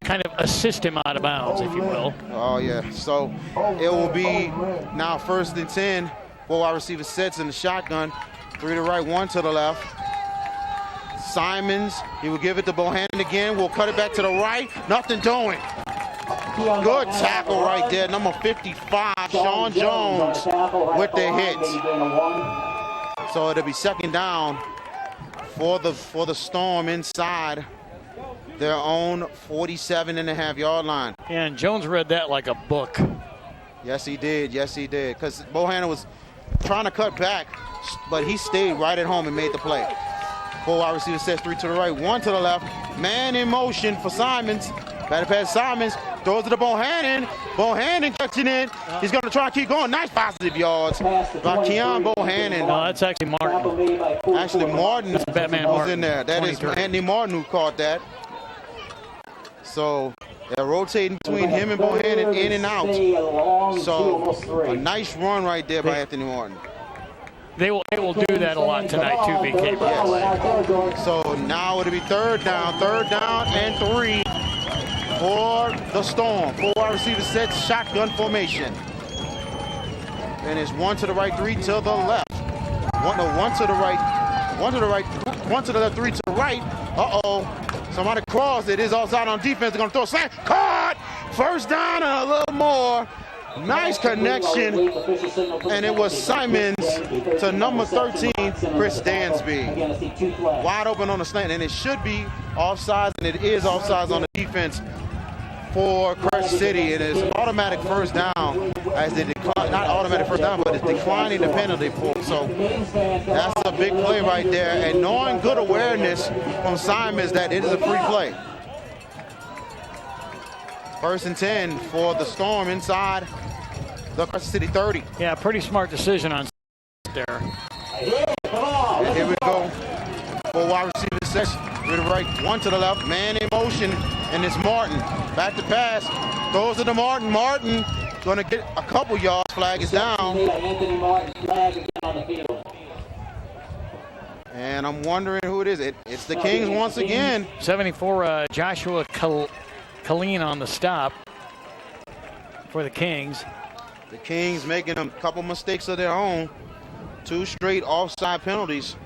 Speaker 2: kind of assist him out of bounds, if you will.
Speaker 1: Oh, yeah. So it will be now 1st and 10 for wide receiver sets in the shotgun. 3 to the right, 1 to the left. Simons, he will give it to Bohannon again. We'll cut it back to the right. Nothing doing. Good tackle right there. Number 55, Sean Jones with the hit. So it'll be 2nd down for the Storm inside their own 47.5-yard line.
Speaker 2: And Jones read that like a book.
Speaker 1: Yes, he did. Yes, he did. Because Bohannon was trying to cut back, but he stayed right at home and made the play. 4 wide receiver sets, 3 to the right, 1 to the left. Man in motion for Simons. Batted pass Simons. Throws it to Bohannon. Bohannon catching it. He's going to try and keep going. Nice positive yards by Keon Bohannon.
Speaker 2: No, that's actually Martin.
Speaker 1: Actually, Martin
Speaker 2: Batman
Speaker 1: was
Speaker 2: Martin,
Speaker 1: in there. That is
Speaker 2: 23.
Speaker 1: Anthony Martin who caught that. So they're rotating between him and Bohannon in and out. So a nice run right there by Anthony Martin.
Speaker 2: They will do that a lot tonight too, BK.
Speaker 1: Yes. So now it'll be 3rd down and 3 for the Storm. 4 wide receiver sets, shotgun formation. And it's 1 to the right, 3 to the left. 1 to the right, 1 to the right, 1 to the left, 3 to the right. Somebody crossed it. Is offside on defense. They're going to throw a slam. Caught! 1st down and a little more. Nice connection. And it was Simons to number 13, Chris Dansby. Wide open on the slant, and it should be offsides, and it is offsides on the defense for Crescent City. It is automatic 1st down as they decline, not automatic 1st down, but it's declining the penalty pool. So that's a big play right there. And knowing good awareness from Simons that it is a free play. 1st and 10 for the Storm inside the Crescent City 30.
Speaker 2: Yeah, pretty smart decision on there.
Speaker 1: And here we go. 4 wide receiver sets, 3 to the right, 1 to the left. Man in motion, and it's Martin. Back to pass, throws it to Martin. Martin going to get a couple yards. Flag is down. And I'm wondering who it is. It's the Kings once again.
Speaker 2: 74, Joshua Colleen on the stop for the Kings.
Speaker 1: The Kings making a couple mistakes of their own. 2 straight offside penalties.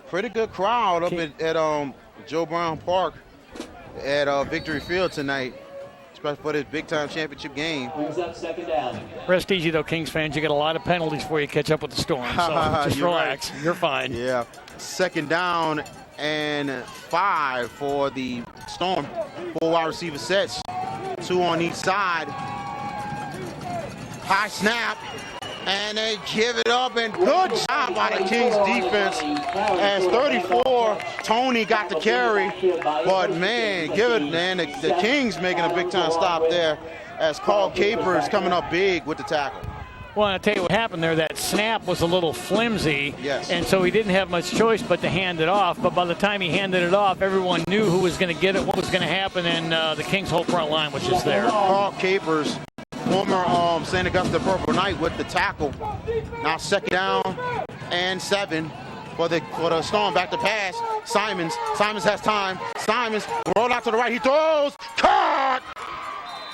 Speaker 1: Pretty good crowd up at Joe Brown Park at Victory Field tonight, especially for this big-time championship game.
Speaker 5: Brings up 2nd down.
Speaker 2: Rest easy, though, Kings fans. You get a lot of penalties before you catch up with the Storm. So just relax.
Speaker 1: Right.
Speaker 2: You're fine.
Speaker 1: Yeah. 2nd down and 5 for the Storm. 4 wide receiver sets, 2 on each side. High snap, and they give it up, and good job by the Kings defense as 34, Tony got the carry, but man, the Kings making a big time stop there as Carl Capers coming up big with the tackle.
Speaker 2: Well, I'll tell you what happened there. That snap was a little flimsy,
Speaker 1: yes,
Speaker 2: and so he didn't have much choice but to hand it off. But by the time he handed it off, everyone knew who was going to get it, what was going to happen, and the Kings' whole front line was just there.
Speaker 1: Carl Capers, former St. Augusta Purple Knight, with the tackle. Now 2nd down and 7 for the Storm. Back to pass. Simons has time. Simons roll out to the right. He throws. Caught.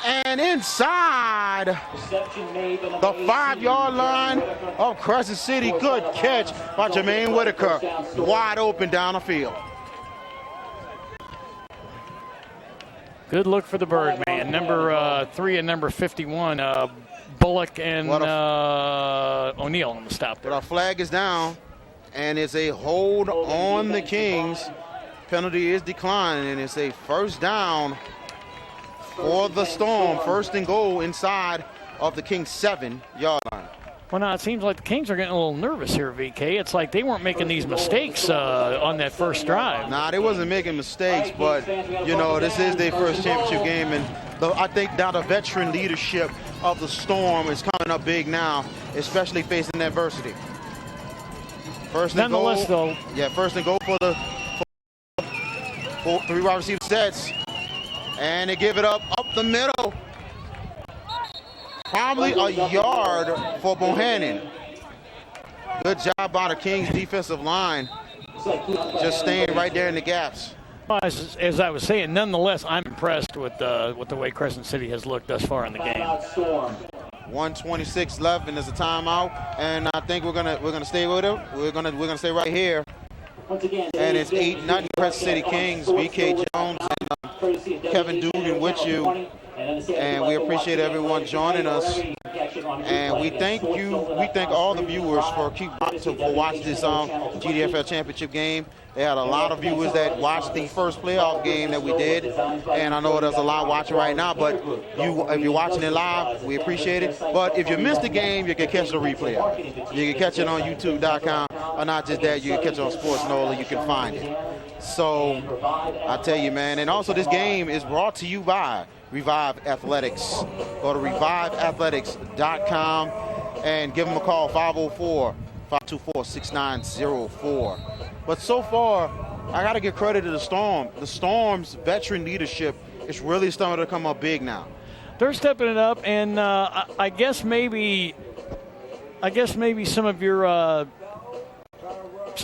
Speaker 1: And inside the 5-yard line of Crescent City. Good catch by Jermaine Whitaker. Wide open down the field.
Speaker 2: Good look for the Birdman. Number 3 and number 51, Bullock and O'Neal on the stop there.
Speaker 1: But our flag is down, and it's a hold on the Kings. Penalty is declined, and it's a 1st down for the Storm. 1st and goal inside of the Kings' 7-yard line.
Speaker 2: Well, now it seems like the Kings are getting a little nervous here, VK. It's like they weren't making these mistakes on that first drive.
Speaker 1: Nah, they wasn't making mistakes, but, you know, this is their first championship game, and I think now the veteran leadership of the Storm is coming up big now, especially facing adversity. First and goal.
Speaker 2: Nonetheless, though.
Speaker 1: Yeah, first and goal for the three wide receiver sets. And they give it up the middle. Probably a yard for Bohannon. Good job by the Kings defensive line. Just staying right there in the gaps.
Speaker 2: As I was saying, nonetheless, I'm impressed with the way Crescent City has looked thus far in the game.
Speaker 1: 1:26 left, and there's a timeout. And I think we're gonna stay with it. We're gonna stay right here. And it's 8-0 Crescent City Kings. BK Jones and Kevin Dugan with you. And we appreciate everyone joining us. And we thank all the viewers for watch this GDFL championship game. They had a lot of viewers that watched the first playoff game that we did, and I know there's a lot watching right now. But if you're watching it live, we appreciate it. But if you missed the game, you can catch the replay. You can catch it on YouTube.com, or not just that, you can catch it on Sports Nola. You can find it. So I tell you, man. And also, this game is brought to you by Revive Athletics. Go to reviveathletics.com and give them a call, 504-524-6904. But so far, I got to give credit to the Storm. The Storm's veteran leadership is really starting to come up big now.
Speaker 2: They're stepping it up, and I guess maybe some of your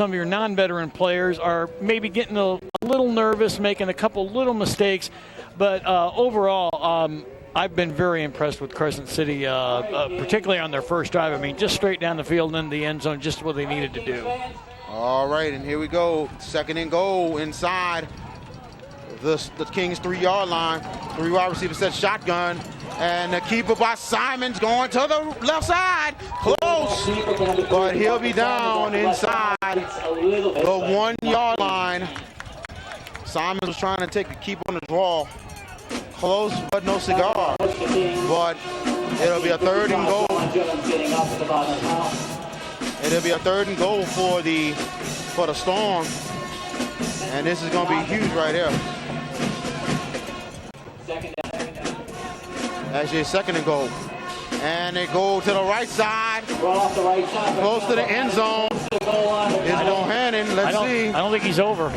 Speaker 2: non-veteran players are maybe getting a little nervous, making a couple little mistakes. But overall, I've been very impressed with Crescent City, particularly on their first drive. I mean, just straight down the field and into the end zone, just what they needed to do.
Speaker 1: All right, and here we go. Second and goal inside the Kings 3-yard line. Three wide receiver set shotgun. And the keeper by Simons going to the left side. Close, but he'll be down inside the 1-yard line. Simons was trying to keep on the draw. Close, but no cigar. But it'll be a third and goal. It'll be a third and goal for the Storm. And this is going to be huge right here. Actually, second and goal. And they go to the right side. Close to the end zone. It's Bohannon. Let's see.
Speaker 2: I don't think he's over.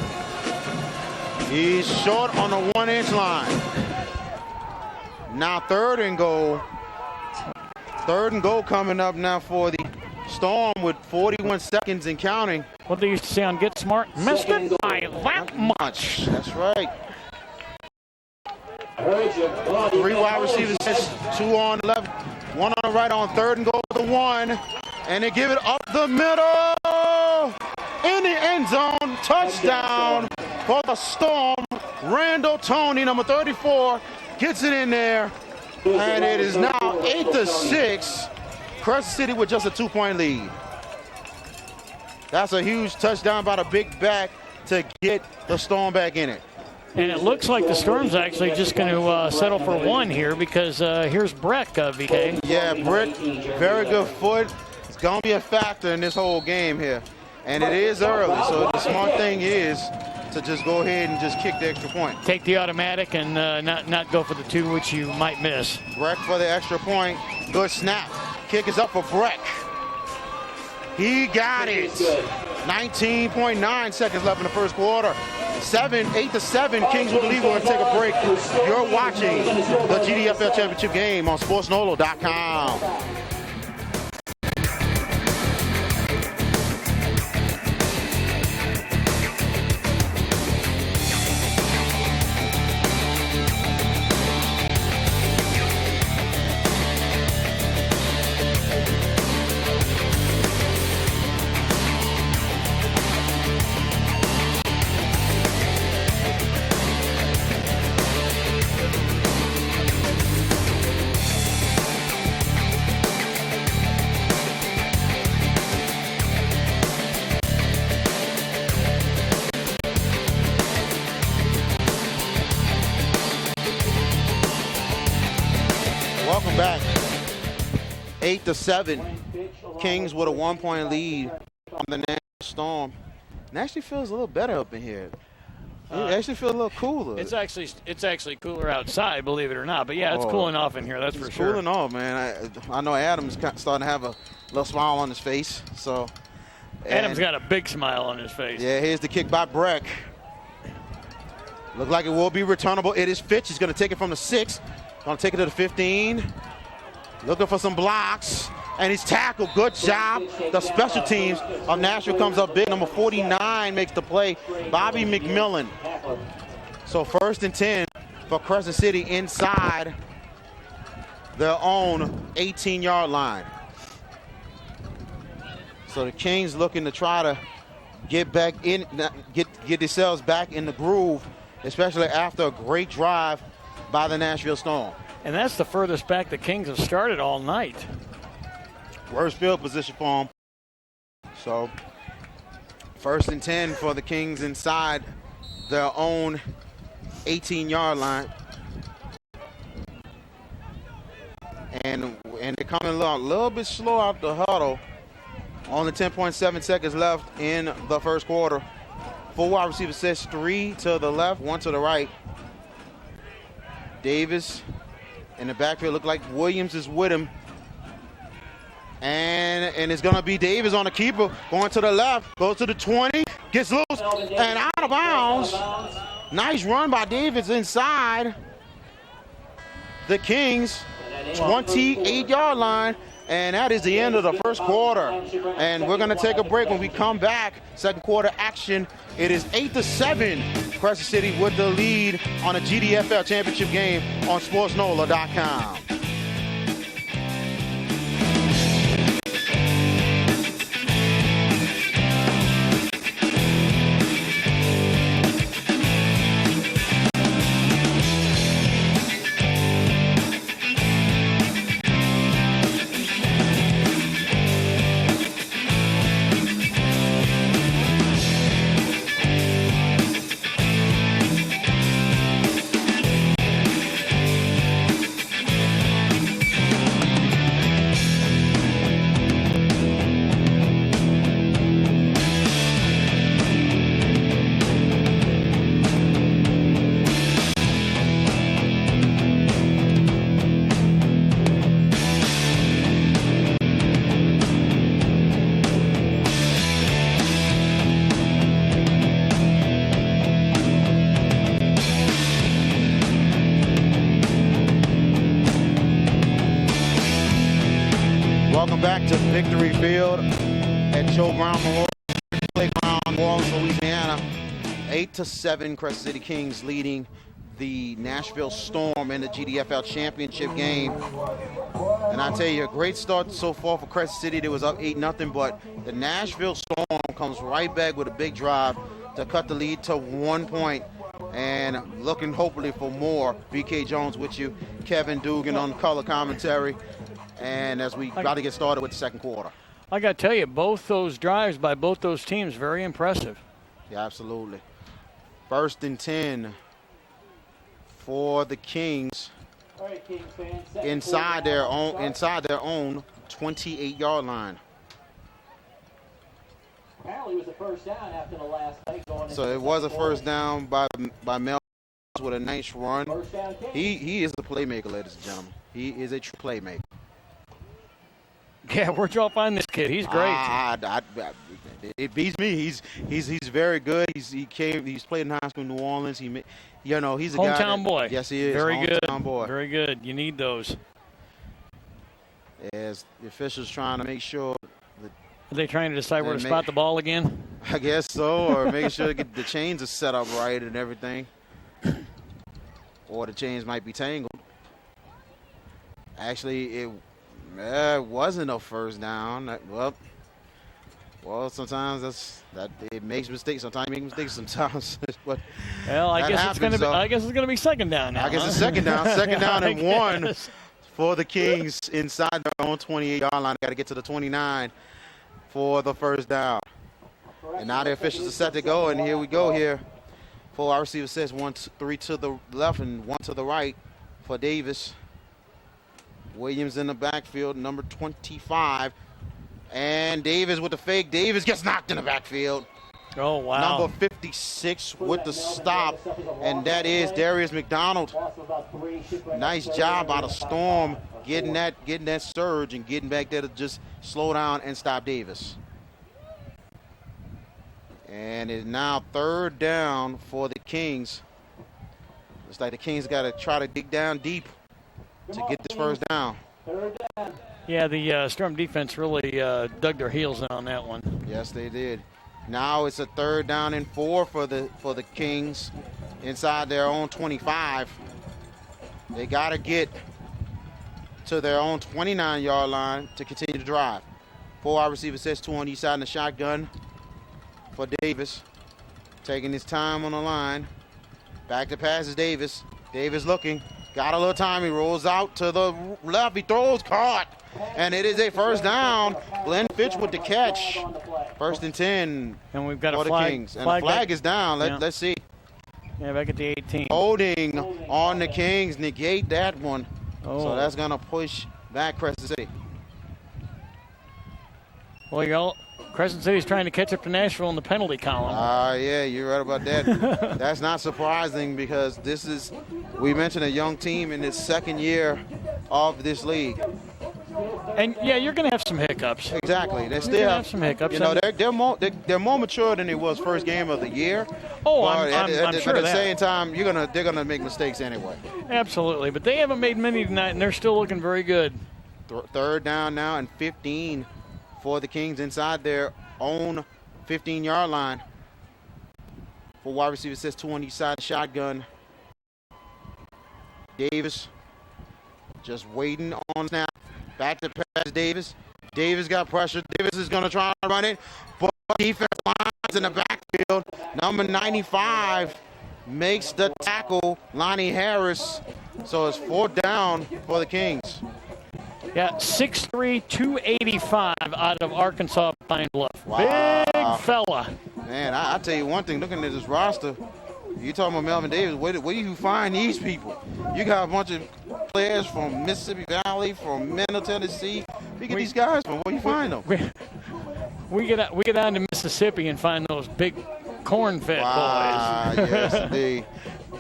Speaker 1: He's short on the 1-inch line. Now third and goal. Third and goal coming up now for the Storm with 41 seconds and counting.
Speaker 2: What they used to say on Get Smart, missed it by that much.
Speaker 1: That's right. Three wide receivers, two on the left, one on the right on third and goal to one. And they give it up the middle in the end zone. Touchdown for the Storm. Randall Toney, number 34, gets it in there. And it is now 8-6. Crescent City with just a 2-point lead. That's a huge touchdown by the big back to get the Storm back in it.
Speaker 2: And it looks like the Storm's actually just going to settle for one here because here's Breck, VK.
Speaker 1: Yeah, Breck, very good foot. It's going to be a factor in this whole game here. And it is early, so the smart thing is to just go ahead and just kick the extra point.
Speaker 2: Take the automatic and not go for the two, which you might miss.
Speaker 1: Breck for the extra point. Good snap. Kick is up for Breck. He got it. 19.9 seconds left in the first quarter. 8-7. Kings with the lead. We're going to take a break. You're watching the GDFL championship game on SportsNolo.com. Welcome back. 8-7. Kings with a 1-point lead on the Nashville Storm. Nashville feels a little better up in here. It actually feels a little cooler.
Speaker 2: It's actually cooler outside, believe it or not. But yeah, it's cooling off in here. That's for sure.
Speaker 1: Cooling off, man. I know Adam's starting to have a little smile on his face. So
Speaker 2: Adam's got a big smile on his face.
Speaker 1: Yeah, here's the kick by Breck. Look like it will be returnable. It is Fitch. He's going to take it from the 6. Going to take it to the 15. Looking for some blocks. And he's tackled. Good job. The special teams of Nashville comes up big. Number 49 makes the play. Bobby McMillan. So 1st and 10 for Crescent City inside their own 18-yard line. So the Kings looking to try to get back in, get themselves back in the groove, especially after a great drive by the Nashville Storm.
Speaker 2: And that's the furthest back the Kings have started all night.
Speaker 1: Worst field position for them. So 1st and 10 for the Kings inside their own 18-yard line. And they're coming a little bit slow out the huddle. Only 10.7 seconds left in the first quarter. 4 wide receiver sets, 3 to the left, 1 to the right. Davis in the backfield. Look like Williams is with him. And it's going to be Davis on the keeper. Going to the left. Goes to the 20. Gets loose. And out of bounds. Nice run by Davis inside the Kings' 28-yard line. And that is the end of the first quarter. And we're going to take a break. When we come back, second quarter action. It is 8-7. Crescent City with the lead on a GDFL championship game on SportsNola.com. Back to Victory Field at Joe Brown Memorial Playground, New Orleans, Louisiana. 8-7, Crescent City Kings leading the Nashville Storm in the GDFL championship game. And I tell you, a great start so far for Crescent City. They was up 8-0, but the Nashville Storm comes right back with a big drive to cut the lead to 1 point. And looking hopefully for more. BK Jones with you, Kevin Dugan on color commentary. And as we about to get started with the second quarter.
Speaker 2: I got to tell you, both those drives by both those teams, very impressive.
Speaker 1: Yeah, absolutely. 1st and 10 for the Kings inside their own 28-yard line.
Speaker 5: Apparently it was a first down after the last play going.
Speaker 1: So it was a first down by Mel with a nice run.
Speaker 5: First down kick.
Speaker 1: He is a playmaker, ladies and gentlemen. He is a true playmaker.
Speaker 2: Yeah, where'd y'all find this kid? He's great.
Speaker 1: It beats me. He's very good. He's played in high school in New Orleans. He's a
Speaker 2: hometown
Speaker 1: guy
Speaker 2: boy.
Speaker 1: Yes, he is.
Speaker 2: Very good.
Speaker 1: Hometown boy.
Speaker 2: Very good. You need those.
Speaker 1: As the officials trying to make sure.
Speaker 2: Are they trying to decide where to spot the ball again?
Speaker 1: I guess so, or making sure the chains are set up right and everything. Or the chains might be tangled. Actually, it wasn't a first down. Well, sometimes it makes mistakes. Sometimes you make mistakes. Sometimes, but
Speaker 2: I guess it's gonna be second down now.
Speaker 1: I guess it's second down. Second down and 1 for the Kings inside their own 28-yard line. Got to get to the 29 for the first down. And now the officials are set to go, and here we go here. 4 wide receiver sets, 3 to the left and 1 to the right for Davis. Williams in the backfield, number 25. And Davis with the fake. Davis gets knocked in the backfield.
Speaker 2: Oh, wow.
Speaker 1: Number 56 with the stop, and that is Darius McDonald. Nice job out of Storm getting that surge and getting back there to just slow down and stop Davis. And it's now 3rd down for the Kings. Looks like the Kings got to try to dig down deep to get this first down.
Speaker 2: Yeah, the Storm defense really dug their heels in on that one.
Speaker 1: Yes, they did. Now it's a 3rd down and 4 for the Kings inside their own 25. They got to get to their own 29-yard line to continue to drive. 4 wide receiver sets, 2 on each side in the shotgun for Davis. Taking his time on the line. Back to pass is Davis. Davis looking. Got a little time. He rolls out to the left. He throws, caught. And it is a first down. Glenn Fitch with the catch. 1st and 10
Speaker 2: and we've got
Speaker 1: for
Speaker 2: a flag,
Speaker 1: the Kings. And the flag is down. Let's see.
Speaker 2: Yeah, back at the 18.
Speaker 1: Holding on the Kings. Negate that one.
Speaker 2: Oh.
Speaker 1: So that's going to push back Crescent City.
Speaker 2: Well, Crescent City's trying to catch up to Nashville in the penalty column.
Speaker 1: Yeah, you're right about that. That's not surprising because we mentioned a young team in its 2nd year of this league.
Speaker 2: And yeah, you're going to have some hiccups.
Speaker 1: Exactly. They still
Speaker 2: have some hiccups.
Speaker 1: You know, they're more mature than it was first game of the year.
Speaker 2: Oh,
Speaker 1: but
Speaker 2: I'm sure
Speaker 1: But
Speaker 2: of
Speaker 1: at the
Speaker 2: that.
Speaker 1: same time, they're gonna make mistakes anyway.
Speaker 2: Absolutely, but they haven't made many tonight, and they're still looking very good.
Speaker 1: 3rd down now and 15 for the Kings inside their own 15-yard line. 4 wide receiver sets, 2 on each side, shotgun. Davis just waiting on snap. Back to pass Davis. Davis got pressure. Davis is going to try to run it, but defense lines in the backfield. Number 95 makes the tackle, Lonnie Harris. So it's 4th down for the Kings.
Speaker 2: Yeah, 6'3", 285 out of Arkansas Pine Bluff.
Speaker 1: Wow.
Speaker 2: Big fella.
Speaker 1: Man, I tell you one thing, looking at this roster, you talking about Melvin Davis, where do you find these people? You got a bunch of players from Mississippi Valley, from Middle Tennessee. Where you get these guys from? Where you find them?
Speaker 2: We get down to Mississippi and find those big corn-fed boys.
Speaker 1: Yes, indeed.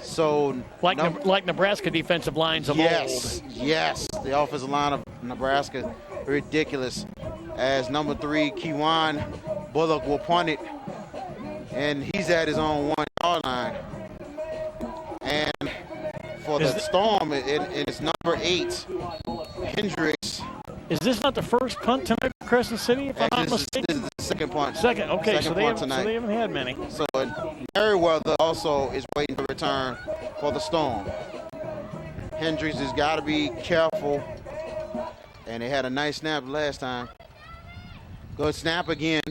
Speaker 1: So
Speaker 2: like Nebraska defensive lines of old.
Speaker 1: Yes, the offensive line of Nebraska, ridiculous. As number 3, Kewan Bullock will punt it, and he's at his own 1-yard line. And for the Storm, it's number 8, Hendricks.
Speaker 2: Is this not the first punt tonight for Crescent City, if I'm not mistaken?
Speaker 1: This is the second punt.
Speaker 2: Second, okay, so they
Speaker 1: punt
Speaker 2: haven't had many.
Speaker 1: So Merriweather also is waiting to return for the Storm. Hendricks has got to be careful, and they had a nice snap last time. Good snap again.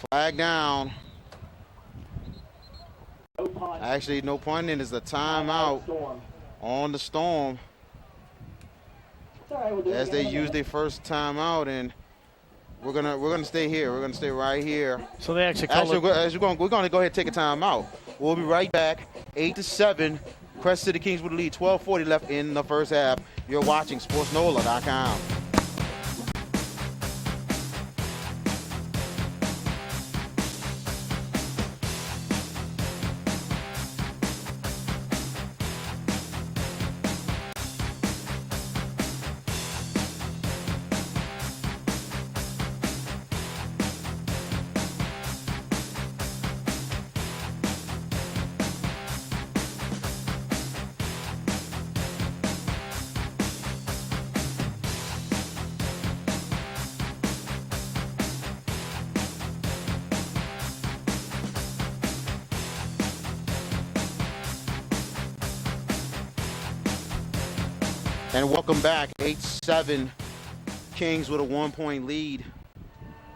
Speaker 1: Flag down. Actually, no punting. Is a timeout on the Storm as they use their first timeout, and we're gonna stay here. We're gonna stay right here.
Speaker 2: So they actually
Speaker 1: we're gonna go ahead and take a timeout. We'll be right back. 8-7. Crescent City Kings with the lead. 12:40 left in the first half. You're watching SportsNOLA.com. And welcome back. 8-7. Kings with a 1-point lead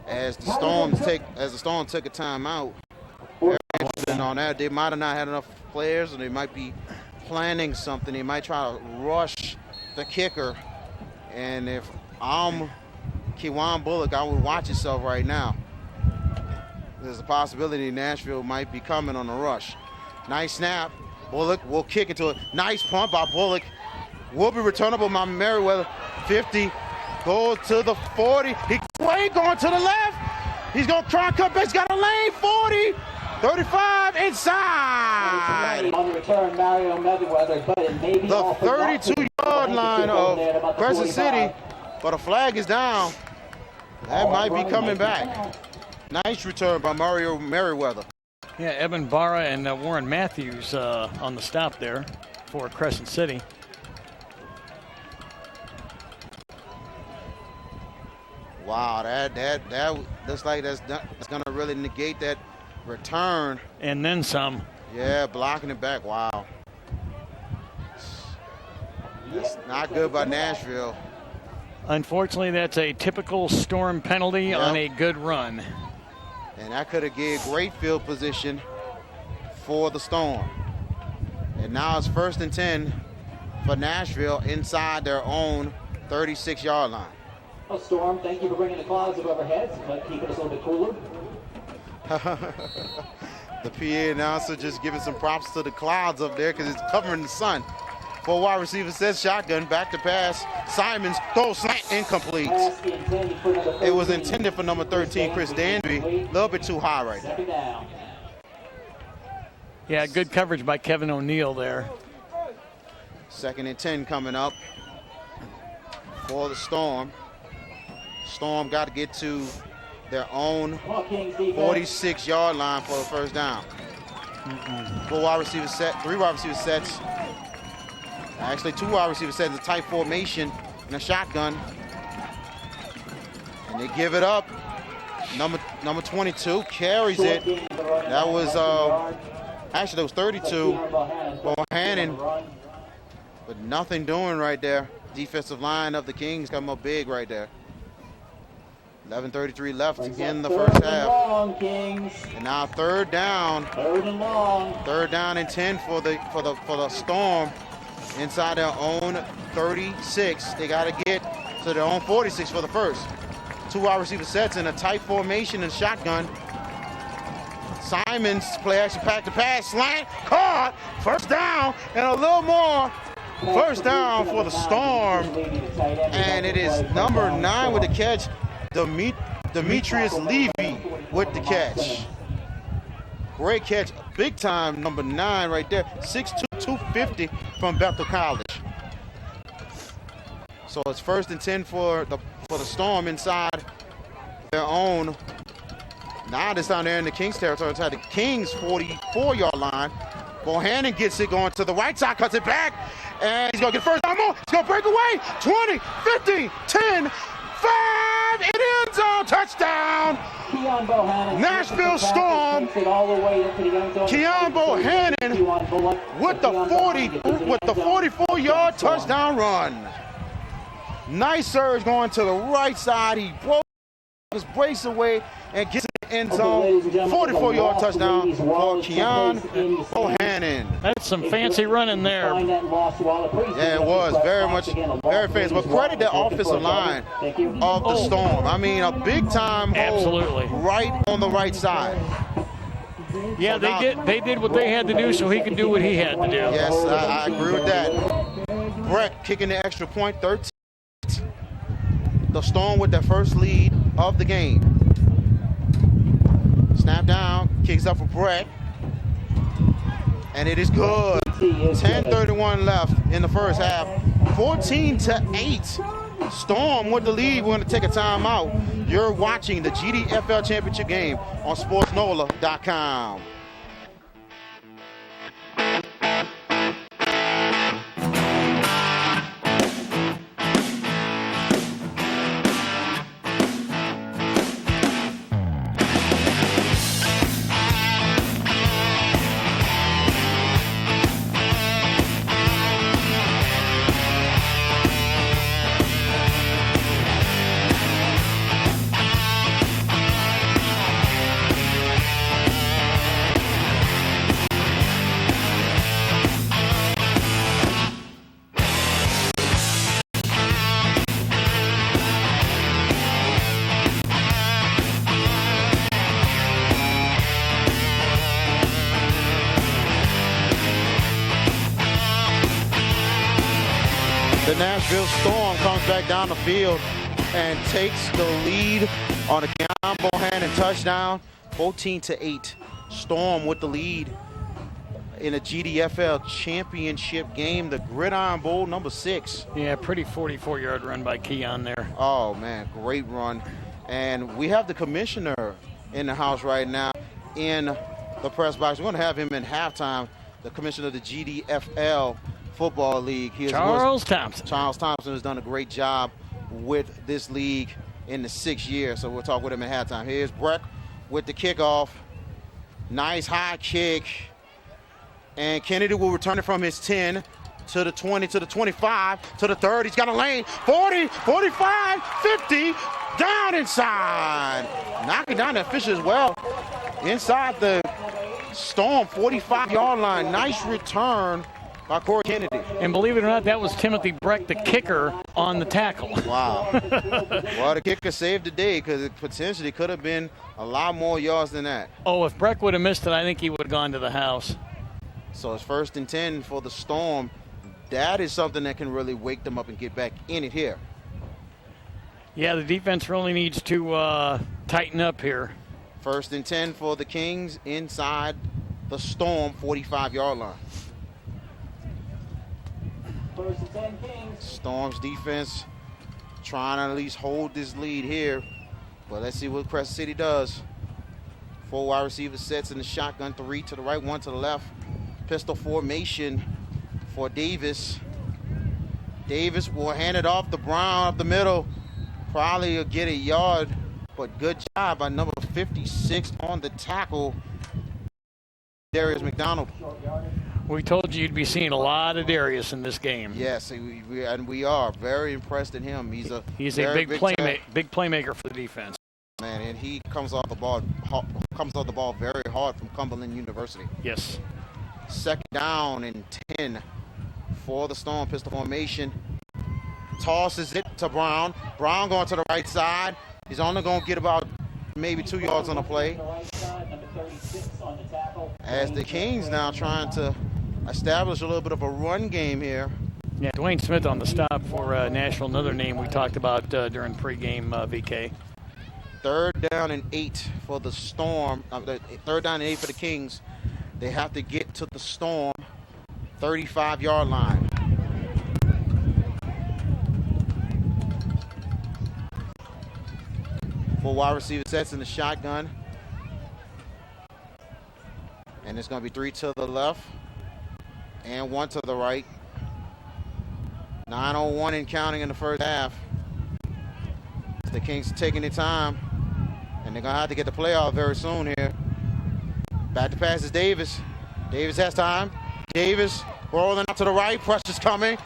Speaker 1: as the Storm took a timeout. Very interesting on that. They might have not had enough players, and they might be planning something. They might try to rush the kicker. And if I'm Kewan Bullock, I would watch yourself right now. There's a possibility Nashville might be coming on the rush. Nice snap. Bullock will kick it to it. Nice punt by Bullock. Will be returnable by Merriweather. 50. Goes to the 40. He's going to the left. He's going to try and cut back. He's got a lane. 40, 35 inside.
Speaker 5: On the return, Mario Mayweather, but it may be
Speaker 1: The
Speaker 5: off the
Speaker 1: 32-yard line of Crescent City, but a flag is down. That might be coming back. Nice return by Mario Merriweather.
Speaker 2: Yeah, Evan Barra and Warren Matthews on the stop there for Crescent City.
Speaker 1: Wow, that looks like that's going to really negate that return.
Speaker 2: And then some.
Speaker 1: Yeah, blocking it back. Wow. That's not good by Nashville.
Speaker 2: Unfortunately, that's a typical Storm penalty on a good run.
Speaker 1: And that could have gave great field position for the Storm. And now it's 1st and 10 for Nashville inside their own 36-yard line.
Speaker 5: Oh, Storm, thank you for bringing the clouds above our heads, but keeping us a little bit cooler.
Speaker 1: The PA announcer just giving some props to the clouds up there because it's covering the sun. For wide receiver says shotgun, back to pass. Simons, throw slant, incomplete. It was intended for number 13, Chris Danby. A little bit too high right there.
Speaker 2: Yeah, good coverage by Kevin O'Neill there.
Speaker 1: 2nd and 10 coming up for the Storm. Storm got to get to their own 46-yard line for the first down. 4 wide receiver set, 3 wide receiver sets. Actually, 2 wide receiver sets, a tight formation and a shotgun. And they give it up. Number 22 carries it. That was actually, that was 32. Bohannon, but nothing doing right there. Defensive line of the Kings come up big right there. 11:33 left in the first half. And now 3rd down. 3rd down and 10 for the Storm inside their own 36. They got to get to their own 46 for the first. 2 wide receiver sets in a tight formation and shotgun. Simons play action pack to pass, slant, caught, 1st down and a little more. 1st down for the Storm, and it is number 9 with the catch. Demetrius Levy with the catch. Great catch, big time number 9 right there. 6'2", 250 from Bethel College. So it's 1st and 10 for the Storm inside their own. Now this time they're in the Kings territory inside the Kings 44-yard line. Bohannon gets it going to the right side, cuts it back, and he's going to get 1st down more. He's going to break away. 20, 15, 10, 5, and end zone, touchdown. Nashville Storm. Keon Bohannon with the 44-yard touchdown run. Nice surge going to the right side. He broke his brace away and gets in the end zone. 44-yard touchdown for Keon Bohannon.
Speaker 2: That's some fancy running there.
Speaker 1: Yeah, it was very fancy. But credit the offensive line of the Storm. I mean, a big time hole right on the right side.
Speaker 2: Yeah, they did what they had to do so he could do what he had to do.
Speaker 1: Yes, I agree with that. Brett kicking the extra point, 13. The Storm with their first lead of the game. Snap down, kicks up for Brett. And it is good. 10:31 left in the first half. 14-8. Storm with the lead. We're going to take a timeout. You're watching the GDFL Championship game on SportsNola.com. The Nashville Storm comes back down the field and takes the lead on a combo hand and touchdown. 14-8. Storm with the lead in a GDFL championship game, the Gridiron Bowl number 6.
Speaker 2: Yeah, pretty 44-yard run by Keon there.
Speaker 1: Oh, man, great run. And we have the commissioner in the house right now in the press box. We're going to have him in halftime, the commissioner of the GDFL Football League.
Speaker 2: Charles Thompson.
Speaker 1: Charles Thompson has done a great job with this league in the 6th year, so we'll talk with him at halftime. Here's Breck with the kickoff. Nice high kick. And Kennedy will return it from his 10 to the 20, to the 25, to the 30. He's got a lane. 40, 45, 50. Down inside. Knocking down that fish as well. Inside the Storm 45-yard line. Nice return by Corey Kennedy.
Speaker 2: And believe it or not, that was Timothy Breck, the kicker, on the tackle.
Speaker 1: Wow. Well, the kicker saved the day because it potentially could have been a lot more yards than that.
Speaker 2: Oh, if Breck would have missed it, I think he would have gone to the house.
Speaker 1: So it's 1st and 10 for the Storm. That is something that can really wake them up and get back in it here.
Speaker 2: Yeah, the defense really needs to tighten up here.
Speaker 1: 1st and 10 for the Kings inside the Storm 45-yard line.
Speaker 5: 1st and 10 Kings.
Speaker 1: Storm's defense trying to at least hold this lead here. But let's see what Crescent City does. 4 wide receiver sets in the shotgun, 3 to the right, 1 to the left. Pistol formation for Davis. Davis will hand it off to Brown up the middle. Probably will get a yard, but good job by number 56 on the tackle, Darius McDonald.
Speaker 2: We told you you'd be seeing a lot of Darius in this game.
Speaker 1: Yes, and we are very impressed in him. He's a
Speaker 2: big playmaker for the defense.
Speaker 1: Man, and he comes off the ball very hard from Cumberland University.
Speaker 2: Yes.
Speaker 1: 2nd down and 10 for the Storm. Pistol formation. Tosses it to Brown. Brown going to the right side. He's only going to get about maybe 2 yards on the play. As the Kings now trying to establish a little bit of a run game here.
Speaker 2: Yeah, Dwayne Smith on the stop for Nashville, another name we talked about during pregame, VK.
Speaker 1: 3rd down and 8 for the Storm. 3rd down and 8 for the Kings. They have to get to the Storm 35-yard line. Four wide receiver sets in the shotgun. And it's going to be 3 to the left and 1 to the right. 9:01 and counting in the first half. The Kings are taking their time, and they're going to have to get the play off very soon here. Back to pass is Davis. Davis has time. Davis rolling out to the right. Pressure's coming.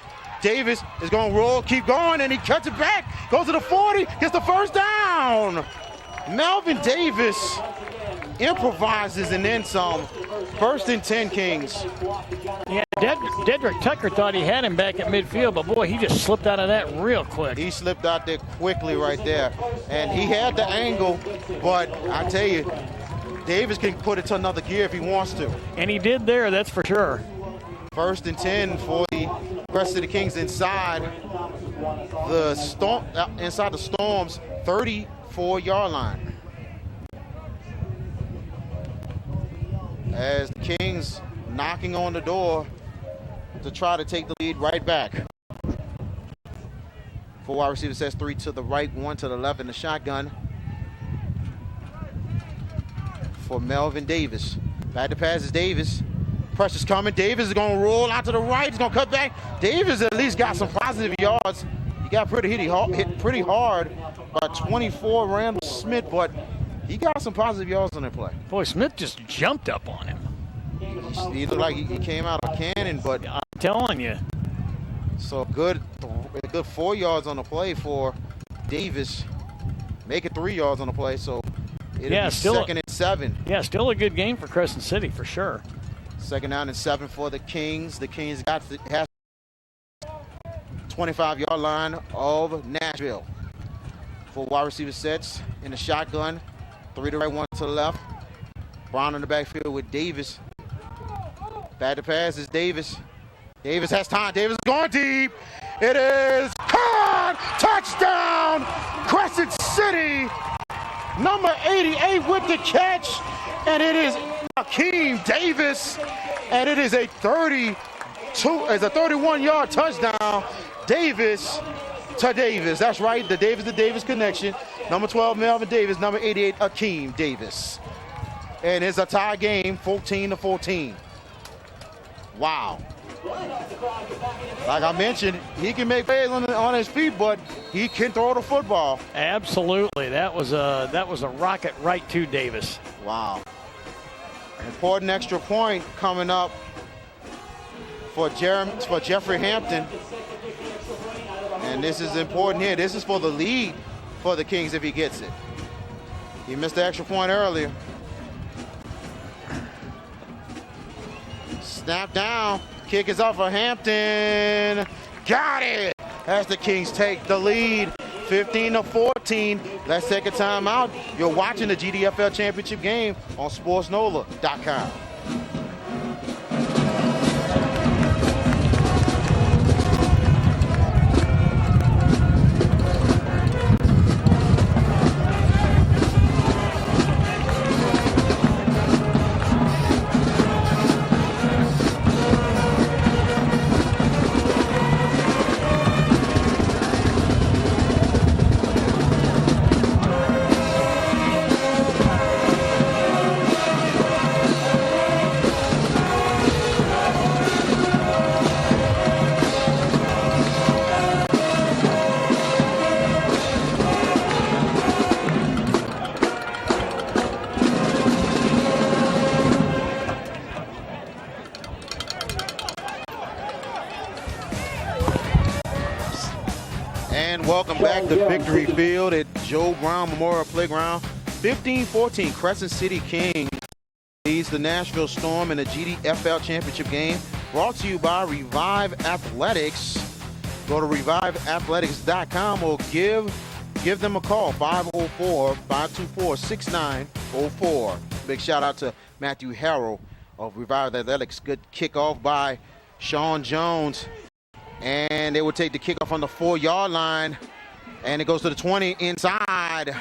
Speaker 1: Davis is going to roll, keep going, and he cuts it back. Goes to the 40, gets the first down. Melvin Davis improvises and then some. 1st and 10 Kings.
Speaker 2: Yeah, Dedrick Tucker thought he had him back at midfield, but boy, he just slipped out of that real quick.
Speaker 1: He slipped out there quickly right there. And he had the angle, but I tell you, Davis can put it to another gear if he wants to.
Speaker 2: And he did there, that's for sure.
Speaker 1: 1st and 10 for the rest of the Kings inside the Storm's 34-yard line. As the Kings knocking on the door to try to take the lead right back. 4 wide receiver sets, 3 to the right, 1 to the left in the shotgun for Melvin Davis. Back to pass is Davis. Pressure's coming. Davis is going to roll out to the right. He's going to cut back. Davis at least got some positive yards. He got hit pretty hard by 24 Randall Smith, but he got some positive yards on that play.
Speaker 2: Boy, Smith just jumped up on him.
Speaker 1: He looked like he came out of a cannon, but
Speaker 2: I'm telling you.
Speaker 1: So good 4 yards on the play for Davis. Make it 3 yards on the play, so it'll be 2nd and 7.
Speaker 2: Yeah, still a good game for Crescent City for sure.
Speaker 1: 2nd down and 7 for the Kings. The Kings has 25-yard line of Nashville. 4 wide receiver sets in the shotgun. 3 to the right, 1 to the left. Brown in the backfield with Davis. Back to pass is Davis. Davis has time. Davis is going deep. It is caught. Touchdown, City. Number 88 with the catch, and it is Akeem Davis, and it is a 31-yard touchdown. Davis to Davis. That's right, the Davis to Davis connection. Number 12, Melvin Davis. Number 88, Akeem Davis. And it's a tie game, 14-14. Wow. Like I mentioned, he can make plays on his feet, but he can throw the football.
Speaker 2: Absolutely. That was a rocket right to Davis.
Speaker 1: Wow. An important extra point coming up for Jeffrey Hampton. And this is important here. This is for the lead for the Kings if he gets it. He missed the extra point earlier. Snap down. Kick is off for Hampton. Got it. As the Kings take the lead, 15-14. Let's take a timeout. You're watching the GDFL championship game on SportsNola.com. Welcome back to Victory Field at Joe Brown Memorial Playground. 15-14, Crescent City King leads the Nashville Storm in the GDFL championship game. Brought to you by Revive Athletics. Go to reviveathletics.com or give them a call, 504-524-6904. Big shout out to Matthew Harrell of Revive Athletics. Good kickoff by Sean Jones. And they will take the kickoff on the 4-yard line. And it goes to the 20 inside.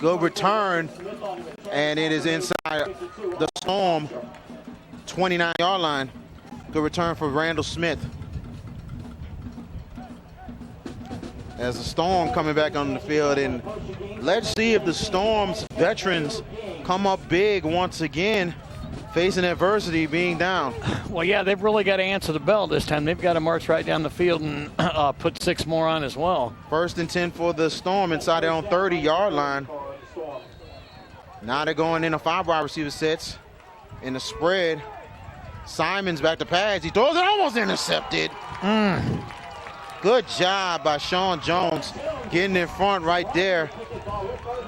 Speaker 1: Good return. And it is inside the Storm 29-yard line. Good return for Randall Smith. As the Storm coming back on the field. And let's see if the Storm's veterans come up big once again, facing adversity, being down.
Speaker 2: Well, yeah, they've really got to answer the bell this time. They've got to march right down the field and put 6 more on as well. 1st
Speaker 1: and 10 for the Storm inside their own 30-yard line. Now they're going in a 5 wide receiver sets in the spread. Simons back to pass. He throws it, almost intercepted. Good job by Sean Jones getting in front right there.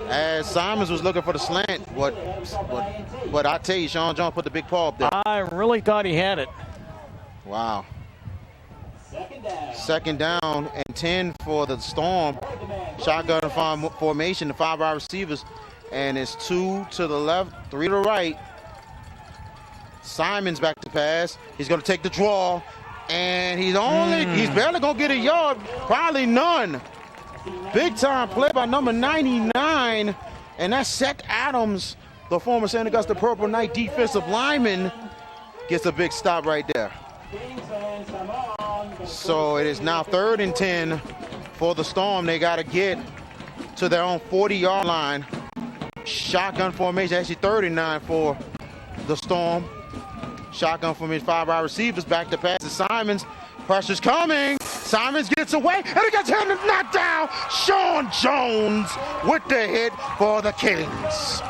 Speaker 1: As Simons was looking for the slant, but I tell you, Sean Jones put the big paw up there.
Speaker 2: I really thought he had it.
Speaker 1: Wow. 2nd down and 10 for the Storm. Shotgun formation, the 5 wide receivers, and it's 2 to the left, 3 to the right. Simons back to pass. He's going to take the draw, and he's barely going to get a yard, probably none. Big time play by number 99, and that's Seth Adams, the former St. Augusta Purple Knight defensive lineman, gets a big stop right there. So it is now 3rd and 10 for the Storm. They got to get to their own 40-yard line. Shotgun formation, actually 39 for the Storm. Shotgun formation, 5 wide receivers, back to pass to Simons. Pressure's coming. Simons gets away, and he gets hit and knocked down. Sean Jones with the hit for the Kings.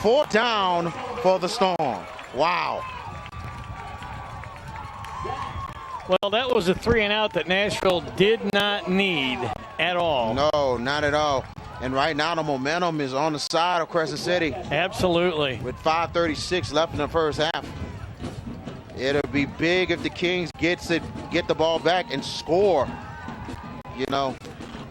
Speaker 1: 4th down for the Storm. Wow.
Speaker 2: Well, that was a 3-and-out that Nashville did not need at all.
Speaker 1: No, not at all. And right now the momentum is on the side of Crescent City.
Speaker 2: Absolutely.
Speaker 1: With 5:36 left in the first half. It'll be big if the Kings get the ball back and score. You know.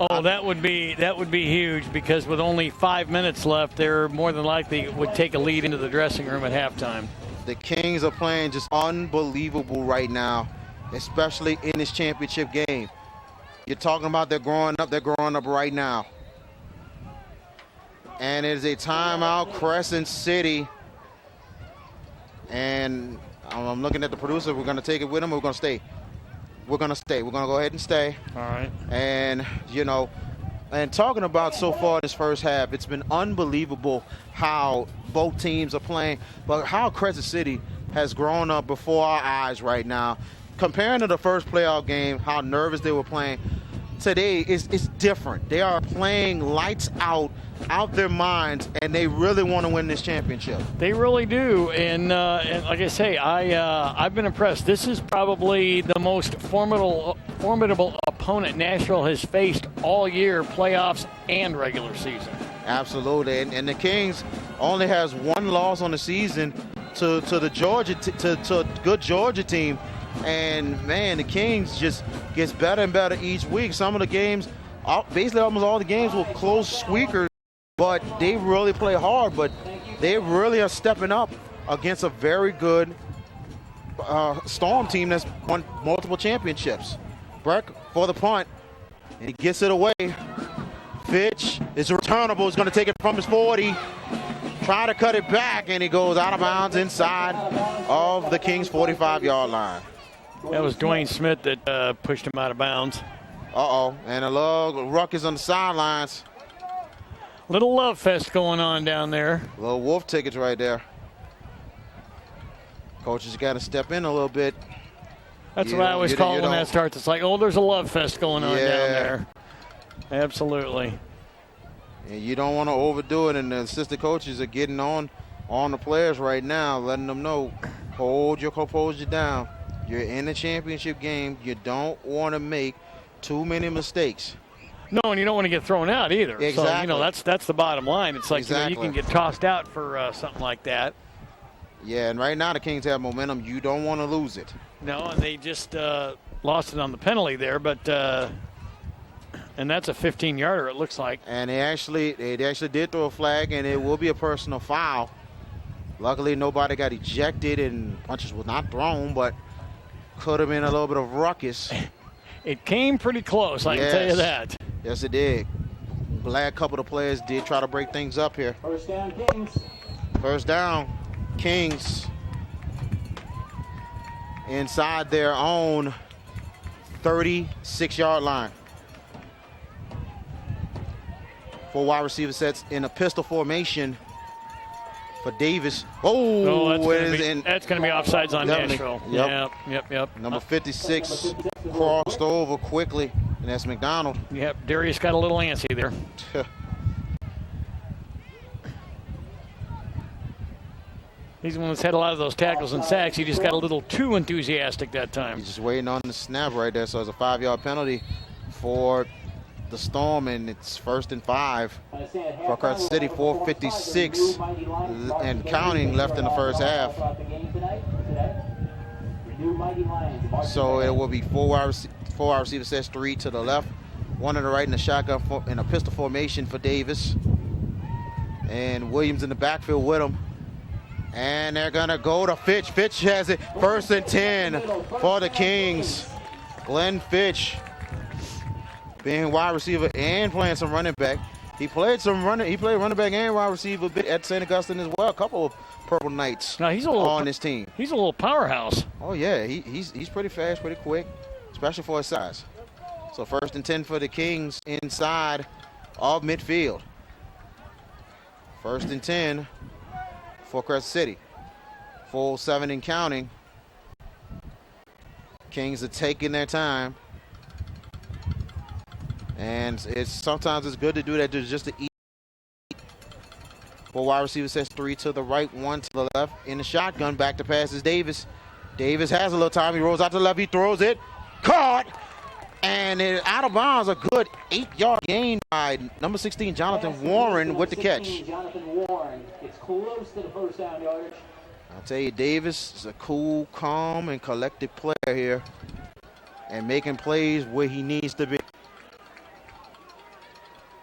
Speaker 2: Oh, that would be huge, because with only 5 minutes left, they're more than likely would take a lead into the dressing room at halftime.
Speaker 1: The Kings are playing just unbelievable right now, especially in this championship game. You're talking about they're growing up. They're growing up right now. And it is a timeout, Crescent City. And I'm looking at the producer. We're going to take it with him, or we're going to stay? We're going to stay. We're going to go ahead and stay.
Speaker 2: All right.
Speaker 1: And, and talking about so far this first half, it's been unbelievable how both teams are playing, but how Crescent City has grown up before our eyes right now. Comparing to the first playoff game, how nervous they were playing, today is different. They are playing lights out their minds, and they really want to win this championship.
Speaker 2: They really do, and like I say, I've been impressed. This is probably the most formidable opponent Nashville has faced all year, playoffs and regular season.
Speaker 1: Absolutely, and the Kings only has one loss on the season to the Georgia to a good Georgia team. And, man, the Kings just gets better and better each week. Some of the games, basically almost all the games were close squeakers, but they really play hard. But they really are stepping up against a very good Storm team that's won multiple championships. Breck for the punt, and he gets it away. Fitch is returnable. He's going to take it from his 40. Try to cut it back, and he goes out of bounds inside of the Kings' 45-yard line.
Speaker 2: That was Dwayne Smith that pushed him out of bounds.
Speaker 1: And a little ruckus on the sidelines.
Speaker 2: Little love fest going on down there.
Speaker 1: Little wolf tickets right there. Coaches got to step in a little bit.
Speaker 2: That's what I always call it when that starts. It's like, oh, there's a love fest going on down there. Absolutely.
Speaker 1: And you don't want to overdo it, and the assistant coaches are getting on the players right now, letting them know, hold your composure down. You're in a championship game. You don't want to make too many mistakes.
Speaker 2: No, and you don't want to get thrown out either.
Speaker 1: Exactly.
Speaker 2: So, that's the bottom line. It's like
Speaker 1: exactly.
Speaker 2: You can get tossed out for something like that.
Speaker 1: Yeah, and right now the Kings have momentum. You don't want to lose it.
Speaker 2: No, and they just lost it on the penalty there, but and that's a 15-yarder, it looks like.
Speaker 1: And they actually did throw a flag, and it will be a personal foul. Luckily, nobody got ejected, and punches were not thrown, but could have been a little bit of ruckus.
Speaker 2: It came pretty close, I can tell you that.
Speaker 1: Yes, it did. Glad a couple of players did try to break things up here.
Speaker 5: First down, Kings.
Speaker 1: First down, Kings. Inside their own 36-yard line. 4 wide receiver sets in a pistol formation for Davis.
Speaker 2: That's going to be offsides on Nashville. Yep.
Speaker 1: Number 56 crossed over quickly, and that's McDonald.
Speaker 2: Yep, Darius got a little antsy there. He's the one that's had a lot of those tackles and sacks. He just got a little too enthusiastic that time.
Speaker 1: He's just waiting on the snap right there, so it's a 5-yard penalty for the Storm, and it's 1st and 5 for Crescent City. 4:56 and counting left in the first half. So it will be 4 wide receiver sets, 3 to the left, 1 to the right in the shotgun in a pistol formation for Davis, and Williams in the backfield with him. And they're gonna go to Fitch. Fitch has it. 1st and 10 for the Kings. Glenn Fitch, being wide receiver and playing some running back. He played running back and wide receiver a bit at St. Augustine as well. A couple of Purple Knights on this team.
Speaker 2: He's a little powerhouse.
Speaker 1: Oh yeah, he's pretty fast, pretty quick, especially for his size. So 1st and 10 for the Kings inside of midfield. 1st and 10 for Crescent City. Full 7 and counting. Kings are taking their time. And sometimes it's good to do that just to eat. 4 wide receiver sets, 3 to the right, 1 to the left. In the shotgun, back to pass is Davis. Davis has a little time. He rolls out to the left. He throws it. Caught. And it out of bounds. A good 8-yard gain by number 16, Jonathan Warren, with the catch.
Speaker 5: Jonathan Warren. It's close to the first down yardage.
Speaker 1: I'll tell you, Davis is a cool, calm, and collected player here, and making plays where he needs to be.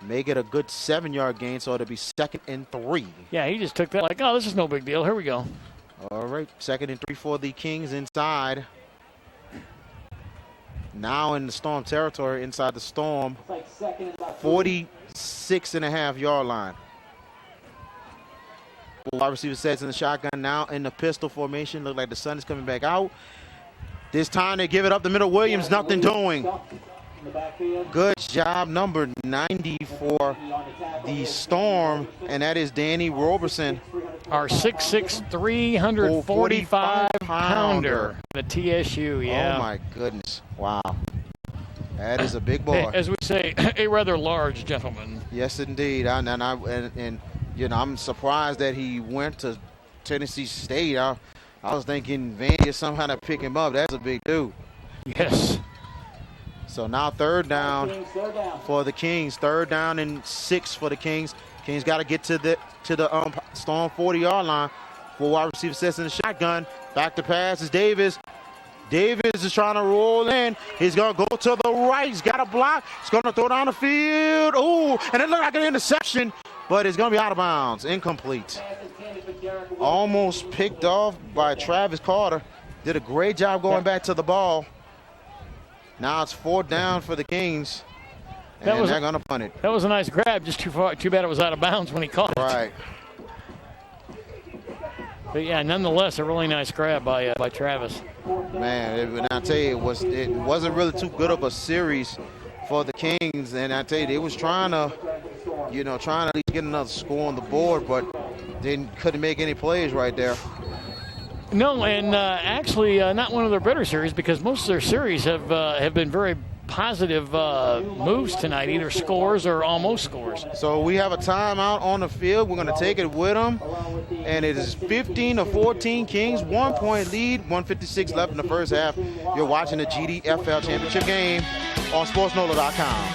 Speaker 1: Make it a good 7-yard gain, so it'll be 2nd and 3.
Speaker 2: Yeah, he just took that like, oh, this is no big deal. Here we go.
Speaker 1: All right, 2nd and 3 for the Kings inside. now in the Storm territory inside the Storm 46.5-yard line. Wide receiver sets in the shotgun, now in the pistol formation. Look like the sun is coming back out. This time they give it up the middle. Williams, nothing doing. Good job, number 90 for the Storm, and that is Danny Roberson.
Speaker 2: Our 6'6", 345-pounder. The TSU, yeah.
Speaker 1: Oh, my goodness. Wow. That is a big boy.
Speaker 2: As we say, a rather large gentleman.
Speaker 1: Yes, indeed. And you know, I'm surprised that he went to Tennessee State. I was thinking Vandy is somehow to pick him up. That's a big dude.
Speaker 2: Yes.
Speaker 1: So now third down for the Kings. 3rd down and 6 for the Kings. Kings got to get to the Storm 40-yard line. 4 wide receiver sets in the shotgun. Back to pass is Davis. Davis is trying to roll in. He's going to go to the right. He's got a block. He's going to throw down the field. Ooh, and it looked like an interception, but it's going to be out of bounds. Incomplete. Almost picked off by Travis Carter. Did a great job going back to the ball. Now it's 4th down for the Kings, and they're going to punt it.
Speaker 2: That was a nice grab. Just too bad it was out of bounds when he caught it.
Speaker 1: Right.
Speaker 2: But yeah, nonetheless, a really nice grab by Travis.
Speaker 1: Man, I tell you, it wasn't really too good of a series for the Kings, and I tell you, they was trying to at least get another score on the board, but they couldn't make any plays right there.
Speaker 2: No, and actually not one of their better series, because most of their series have been very positive moves tonight, either scores or almost scores.
Speaker 1: So we have a timeout on the field. We're going to take it with them, and it is 15-14 Kings, 1-point lead, 1:56 left in the first half. You're watching the GDFL championship game on SportsNola.com.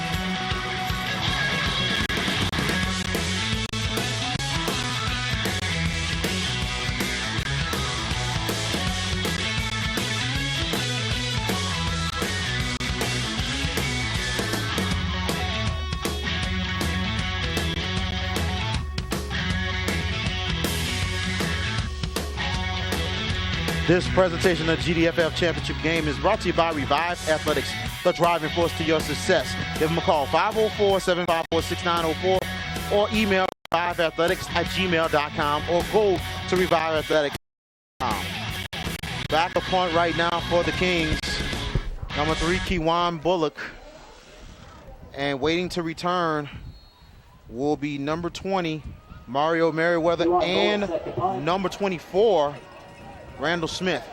Speaker 1: This presentation of the GDFL Championship game is brought to you by Revive Athletics, the driving force to your success. Give them a call, 504-754-6904, or email reviveathletics@gmail.com, or go to reviveathletics.com. Back a punt right now for the Kings. Number 3, Kewan Bullock. And waiting to return will be number 20, Mario Merriweather, and number 24, Randall Smith.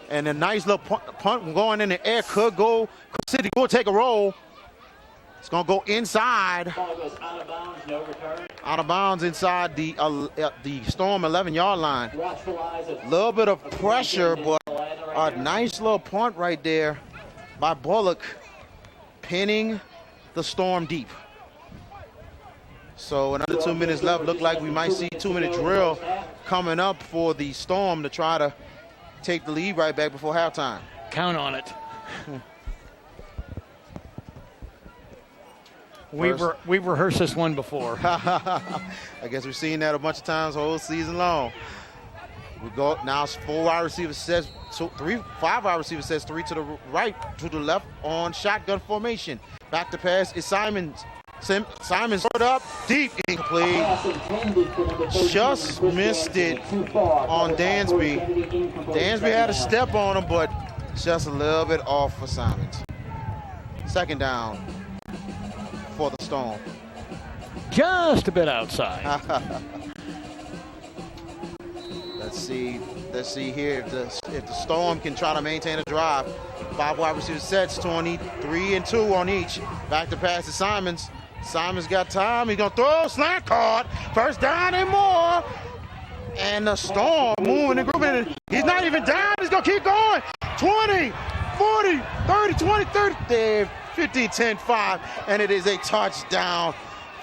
Speaker 1: And a nice little punt going in the air. Could go, City will take a roll. It's going to go inside.
Speaker 5: Ball goes out of bounds, no return.
Speaker 1: Out of bounds inside the Storm 11-yard line. A little bit of pressure, but a nice little punt right there by Bullock, pinning the Storm deep. So another 2 minutes left. Look like we might see 2-minute drill coming up for the Storm to try to take the lead right back before halftime.
Speaker 2: Count on it. We've rehearsed this one before.
Speaker 1: I guess we've seen that a bunch of times all season long. We go now. It's 4 wide receiver sets, 5 wide receiver sets, 3 to the right, 2 to the left on shotgun formation. Back to pass is Simons. Simons put up deep, incomplete. Just missed it on Dansby. Dansby had a step on him, but just a little bit off for Simons. 2nd down for the Storm.
Speaker 2: Just a bit outside.
Speaker 1: Let's see here if the Storm can try to maintain a drive. 5 wide receiver sets, 23 and 2 on each. Back to pass to Simons. Simons got time. He's going to throw. Slant caught. 1st down and more. And the Storm moving and grooving. He's not even down. He's going to keep going. 20, 40, 30, 20, 30, 15, 10, 5. And it is a touchdown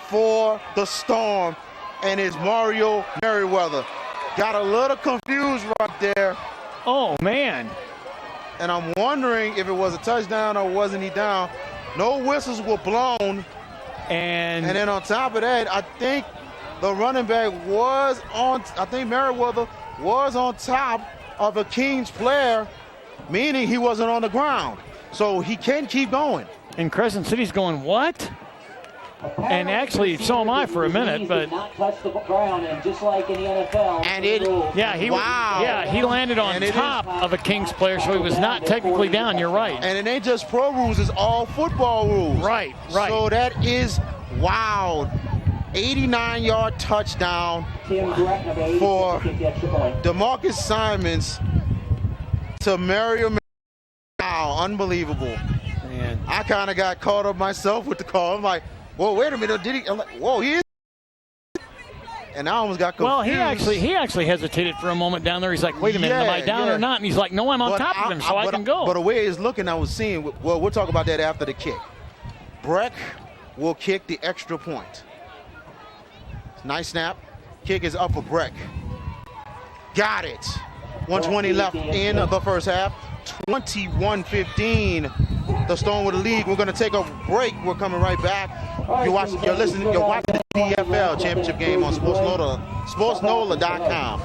Speaker 1: for the Storm. And it's Mario Merriweather. Got a little confused right there.
Speaker 2: Oh, man.
Speaker 1: And I'm wondering if it was a touchdown or wasn't he down. No whistles were blown. And then on top of that, I think the running back was on, I think Merriweather was on top of a Kings player, meaning he wasn't on the ground. So he can keep going.
Speaker 2: And Crescent City's going, what? And actually, so am I for a minute, but
Speaker 5: not touch the ground, and just like in the NFL,
Speaker 1: And it,
Speaker 2: yeah, he
Speaker 1: wow.
Speaker 2: yeah, he landed on
Speaker 1: And it
Speaker 2: top of a Kings player, so he was not technically down. You're right.
Speaker 1: And it ain't just pro rules, it's all football rules.
Speaker 2: Right.
Speaker 1: So that is wild. 89-yard touchdown for DeMarcus Simons to Mario. Wow, unbelievable.
Speaker 2: Man.
Speaker 1: I kind of got caught up myself with the call. I'm like, whoa, wait a minute, did he? I'm like, whoa, he is. And I almost got confused.
Speaker 2: Well, he actually hesitated for a moment down there. He's like, wait a minute, am I down or not? And he's like, no, I'm on top of him, so I can go.
Speaker 1: But the way it's looking, I was seeing, well, we'll talk about that after the kick. Breck will kick the extra point. Nice snap. Kick is up for Breck. Got it. 120 left in the first half. 21-15. The Storm with the lead. We're going to take a break. We're coming right back. You're watching the GDFL championship game on sportsnola.com.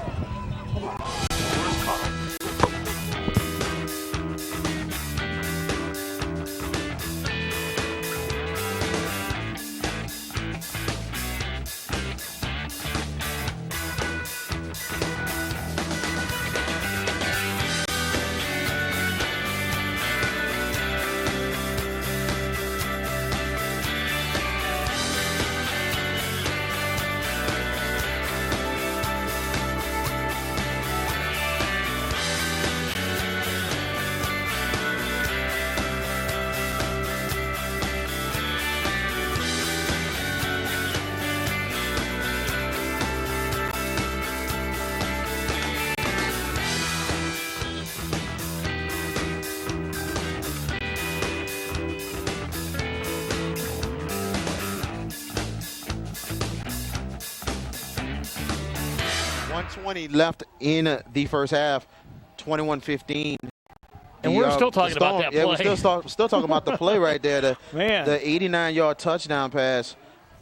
Speaker 1: Left in the first half, 21-15.
Speaker 2: And we're still talking about that play.
Speaker 1: Yeah, we're still talking about the play right there. The 89-yard touchdown pass,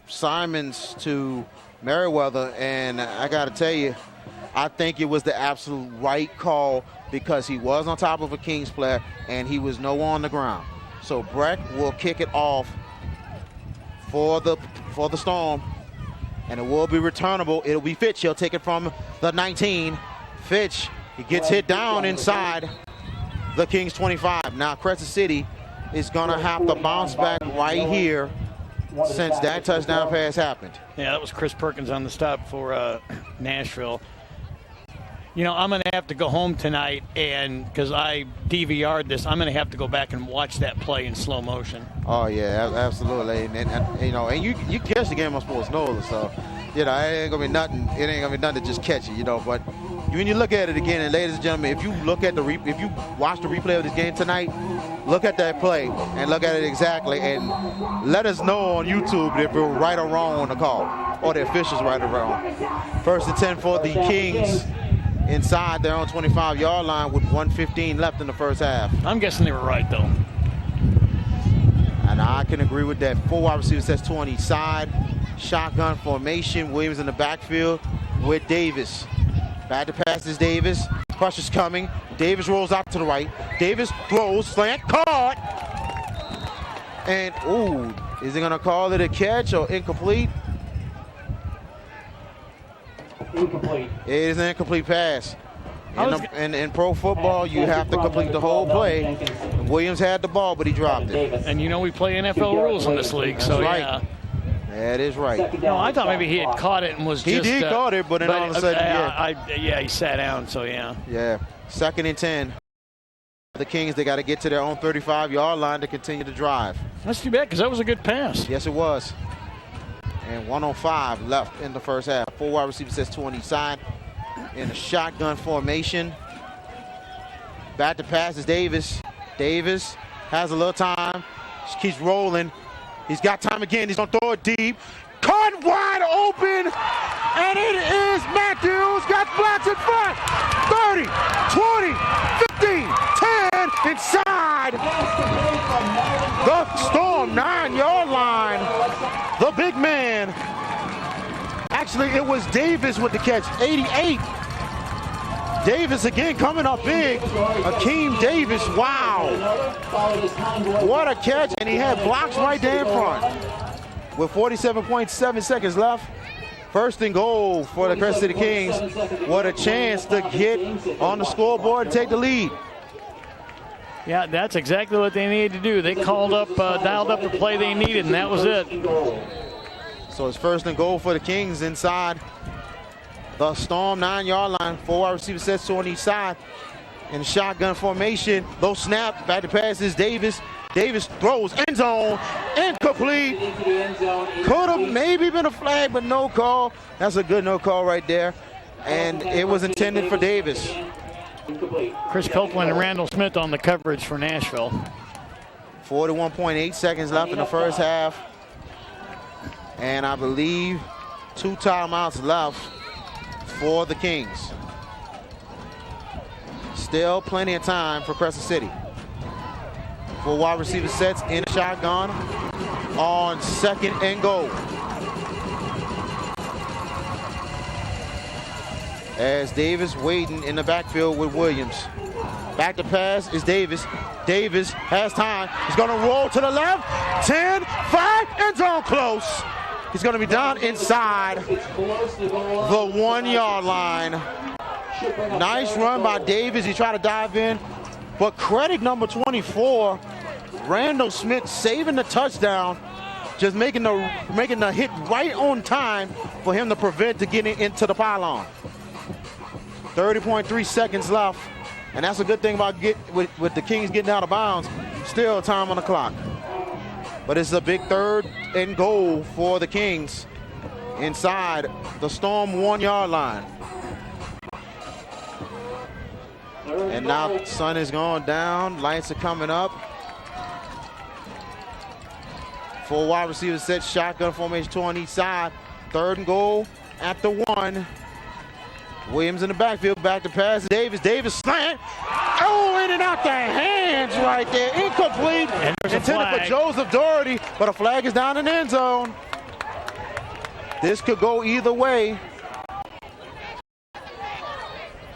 Speaker 1: Simons to Merriweather. And I got to tell you, I think it was the absolute right call because he was on top of a Kings player and he was nowhere on the ground. So Breck will kick it off for the Storm. And it will be returnable. It'll be Fitch. He'll take it from the 19. Fitch, he gets hit down inside the Kings 25. Now Crescent City is going to have to bounce back right here since that touchdown pass happened.
Speaker 2: Yeah, that was Chris Perkins on the stop for Nashville. You know, I'm going to have to go home tonight, and because I DVR'd this, I'm going to have to go back and watch that play in slow motion.
Speaker 1: Oh yeah, absolutely. And you know, and you catch the game on Sports Nola, so you know, it ain't gonna be nothing. It ain't gonna be nothing to just catch it, you know. But when you look at it again, and ladies and gentlemen, if you look at if you watch the replay of this game tonight, look at that play and look at it exactly, and let us know on YouTube if we're right or wrong on the call, or the officials right or wrong. 1st and 10 for the Kings. Inside their own 25-yard line with 1:15 left in the first half.
Speaker 2: I'm guessing they were right, though.
Speaker 1: And I can agree with that. 4 wide receivers, that's 20 side. Shotgun formation. Williams in the backfield with Davis. Back to pass is Davis. Pressure's coming. Davis rolls out to the right. Davis throws, slant, caught. And, ooh, is he going to call it a catch or incomplete?
Speaker 5: Incomplete.
Speaker 1: It is an incomplete pass. In pro football, you have to complete the whole play. Williams had the ball, but he dropped it.
Speaker 2: And you know we play NFL rules in this league, so
Speaker 1: right.
Speaker 2: Yeah.
Speaker 1: That is right.
Speaker 2: No, I thought maybe he had caught it and was
Speaker 1: He did caught it, but then all of a sudden,
Speaker 2: he sat down, so yeah.
Speaker 1: Yeah, 2nd and 10. The Kings, they got to get to their own 35-yard line to continue to drive.
Speaker 2: That's too bad because that was a good pass.
Speaker 1: Yes, it was. And 1:05 left in the first half. 4 wide receivers, says 20 side in a shotgun formation. Back to pass is Davis. Davis has a little time. Just keeps rolling. He's got time again. He's going to throw it deep. Caught wide open. And it is Matthews. Got blocks in front. 30, 20, 15, 10 inside. The Storm 9-yard line. The big man. Actually, it was Davis with the catch. 88. Davis again coming up big. Akeem Davis, wow. What a catch, and he had blocks right there in front. With 47.7 seconds left, first and goal for the Crescent City Kings. What a chance to get on the scoreboard and take the lead.
Speaker 2: Yeah, that's exactly what they needed to do. They called up, dialed up the play they needed, and that was it.
Speaker 1: So it's first and goal for the Kings inside the Storm 9-yard line. 4 wide receiver sets on each side. In shotgun formation, low snap, back to pass is Davis. Davis throws, end zone, incomplete. Could have maybe been a flag, but no call. That's a good no call right there. And it was intended for Davis.
Speaker 2: Chris Copeland and Randall Smith on the coverage for Nashville.
Speaker 1: 41.8 seconds left in the first half. And I believe 2 timeouts left for the Kings. Still plenty of time for Crescent City. 4 wide receiver sets in a shotgun on second and goal. As Davis waiting in the backfield with Williams. Back to pass is Davis. Davis has time. He's going to roll to the left. 10, 5, end zone close. He's going to be down inside the 1-yard line. Nice run by Davis. He tried to dive in. But credit number 24, Randall Smith, saving the touchdown. Just making the hit right on time for him to prevent to getting into the pylon. 30.3 seconds left, and that's a good thing about with the Kings getting out of bounds. Still time on the clock. But it's a big third and goal for the Kings inside the Storm 1-yard line. And now sun is going down, lights are coming up. 4 wide receivers set, shotgun formation, 2 on each side. Third and goal at the 1. Williams in the backfield, back to pass. Davis slant. Oh, in and out the hands right there. Incomplete. Intended for Joseph Doherty, but a flag is down in the end zone. This could go either way.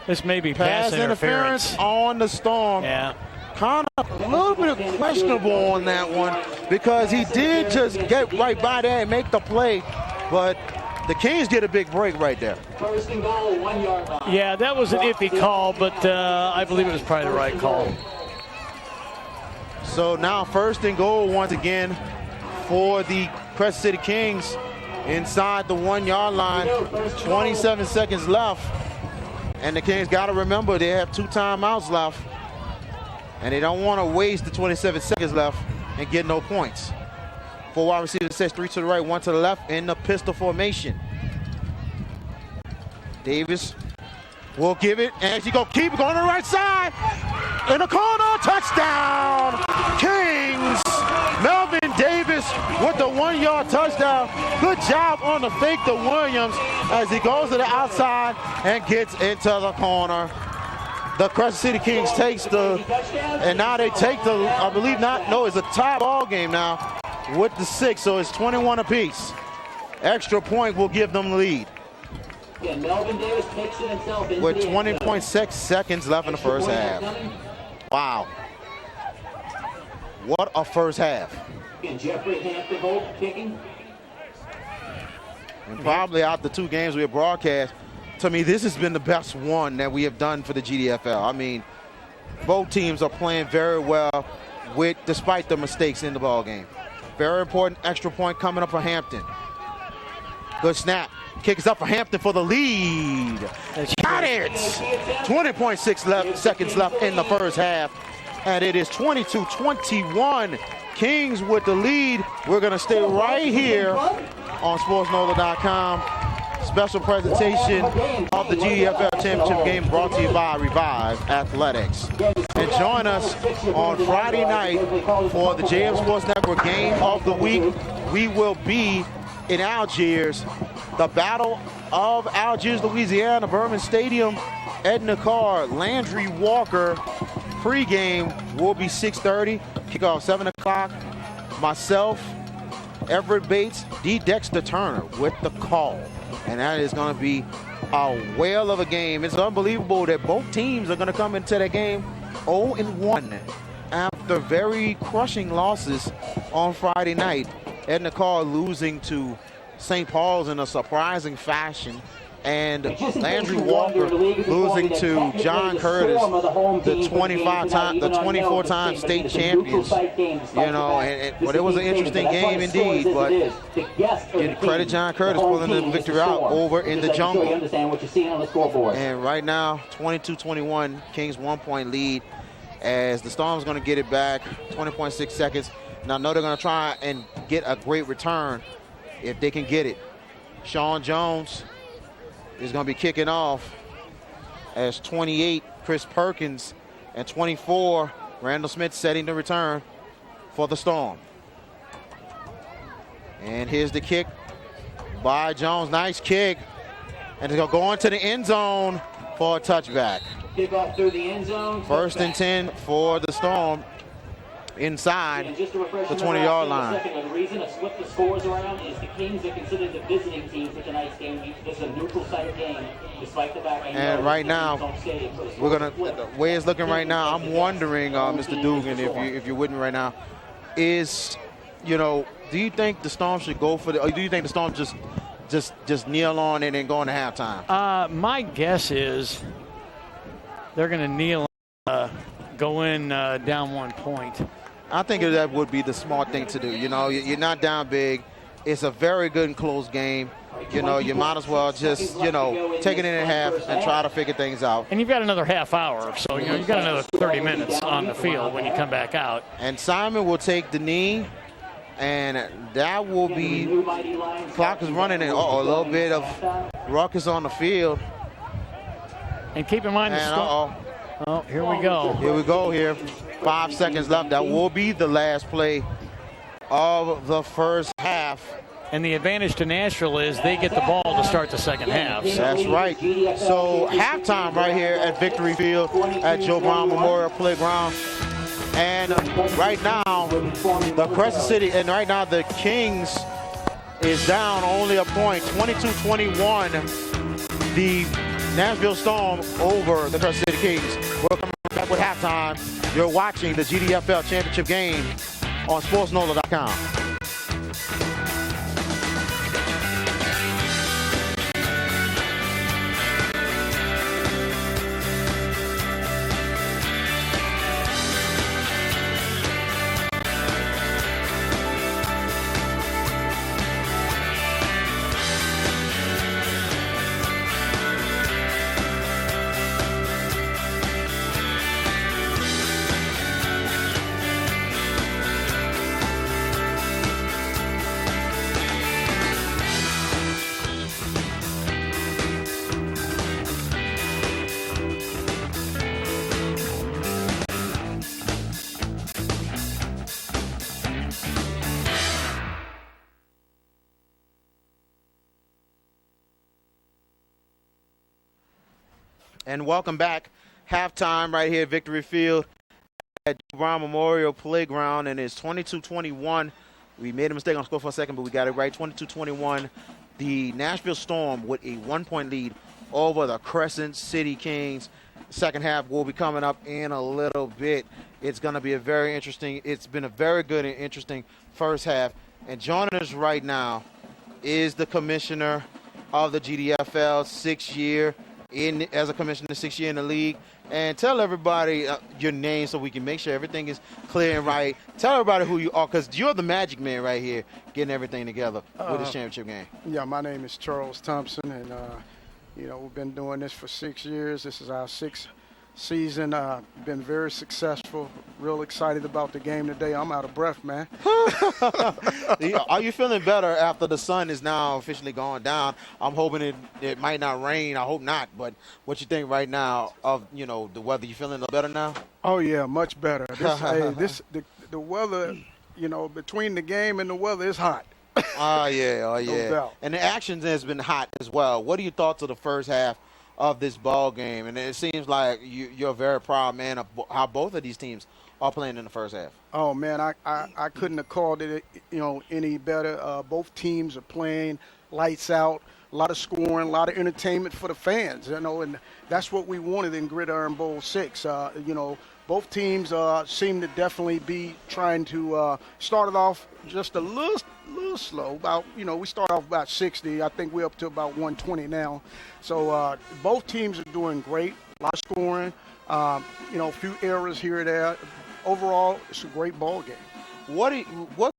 Speaker 2: This may be pass interference
Speaker 1: on the Storm.
Speaker 2: Yeah.
Speaker 1: Kind of a little bit questionable on that one because he did just get right by there and make the play, but the Kings get a big break right there.
Speaker 5: First and goal, 1-yard line.
Speaker 2: Yeah, that was an iffy call, but I believe it was probably the right call.
Speaker 1: So now first and goal once again for the Crescent City Kings inside the 1-yard line. 27 seconds left. And the Kings got to remember they have 2 timeouts left. And they don't want to waste the 27 seconds left and get no points. 4 wide receivers sets, 3 to the right, 1 to the left in the pistol formation. Davis will give it, and he's going to keep it going to the right side. In the corner, touchdown, Kings. Melvin Davis with the 1-yard touchdown. Good job on the fake to Williams as he goes to the outside and gets into the corner. The Crescent City Kings takes and now they take the, I believe not, no, it's a tie ball game now with the 6, so it's 21 apiece. Extra point will give them the lead.
Speaker 5: Yeah, Melvin Davis takes it himself
Speaker 1: with 20.6 seconds left in the first half. Wow. What a first half.
Speaker 5: And Jeffrey Hampton Holt kicking.
Speaker 1: And probably out the 2 games we have broadcast, to me, this has been the best one that we have done for the GDFL. I mean, both teams are playing very well despite the mistakes in the ball game. Very important extra point coming up for Hampton. Good snap. Kick is up for Hampton for the lead. Got it! 20.6 seconds left in the first half. And it is 22-21. Kings with the lead. We're going to stay right here on SportsNola.com. Special presentation of the GDFL Championship game brought to you by Revive Athletics. And join us on Friday night for the JM Sports Network Game of the Week. We will be in Algiers, the Battle of Algiers, Louisiana, Berman Stadium, Edna Carr, Landry Walker. Pregame will be 6:30, kickoff 7 o'clock. Myself, Everett Bates, D. Dexter Turner with the call. And that is going to be a whale of a game. It's unbelievable that both teams are going to come into that game 0-1 after very crushing losses on Friday night. Edna Carr losing to St. Paul's in a surprising fashion, and Landry Walker losing to John Curtis, the 24-time state champions. But it was an interesting game indeed. But give credit John Curtis pulling the victory out over in the jungle. And right now, 22-21, Kings 1-point lead as the Storm's going to get it back. 20.6 seconds. Now I know they're going to try and get a great return if they can get it. Sean Jones is going to be kicking off as 28, Chris Perkins, and 24, Randall Smith setting the return for the Storm. And here's the kick by Jones. Nice kick. And it's going to go into the end zone for a touchback.
Speaker 5: Kick off through the end zone.
Speaker 1: First and 10 for the Storm inside the 20-yard line.
Speaker 5: The reason to flip the scores around is the Kings are considered the visiting team for tonight's game. This is a neutral site game, despite the fact.
Speaker 1: And right now, we're gonna. The way it's looking right now, I'm wondering, Mr. Dugan, if you're with me right now, is, do you think the Storm should go for or do you think the Storm just kneel on and then go into halftime?
Speaker 2: My guess is they're going to kneel, go in down 1 point.
Speaker 1: I think that would be the smart thing to do. You're not down big. It's a very good and close game. You might as well just, take it in at half and try to figure things out.
Speaker 2: And you've got another half hour, so you've got another 30 minutes on the field when you come back out.
Speaker 1: And Simon will take the knee, and that will be, clock is running, and a little bit of ruckus on the field.
Speaker 2: And keep in mind, here we go.
Speaker 1: Here we go here. 5 seconds left. That will be the last play of the first half.
Speaker 2: And the advantage to Nashville is they get the ball to start the second half.
Speaker 1: That's right. So halftime right here at Victory Field at Joe Brown Memorial Playground. And right now, the Crescent City, and right now the Kings is down only a point, 22-21. The Nashville Storm over the Crescent City Kings. We're coming back with halftime. You're watching the GDFL championship game on SportsNola.com. And welcome back. Halftime right here at Victory Field at Brown Memorial Playground, and it's 22-21. We made a mistake on score for a second, but we got it right. 22-21. The Nashville Storm with a 1-point lead over the Crescent City Kings. Second half will be coming up in a little bit. It's going to be it's been a very good and interesting first half. And joining us right now is the commissioner of the GDFL, 6th year as a commissioner, 6th year in the league. And tell everybody your name so we can make sure everything is clear and right. Tell everybody who you are, because you're the magic man right here getting everything together with this championship game.
Speaker 6: Yeah, my name is Charles Thompson, and, we've been doing this for 6 years. This is our 6th season. Been very successful. Real excited about the game today. I'm out of breath, man.
Speaker 1: Are you feeling better after the sun is now officially going down? I'm hoping it might not rain. I hope not. But what you think right now of the weather? You feeling a little better now?
Speaker 6: Oh yeah, much better. The weather, between the game and the weather, is hot.
Speaker 1: Oh yeah.
Speaker 6: No doubt.
Speaker 1: And the action has been hot as well. What are your thoughts of the first half of this ball game? And it seems like you're a very proud man of how both of these teams are playing in the first half?
Speaker 6: Oh man, I couldn't have called it any better. Both teams are playing lights out, a lot of scoring, a lot of entertainment for the fans. And that's what we wanted in Gridiron Bowl 6. Both teams seem to definitely be trying to start it off just a little slow. We start off about 60. I think we're up to about 120 now. So both teams are doing great. A lot of scoring. A few errors here and there. Overall, it's a great ball game.
Speaker 1: What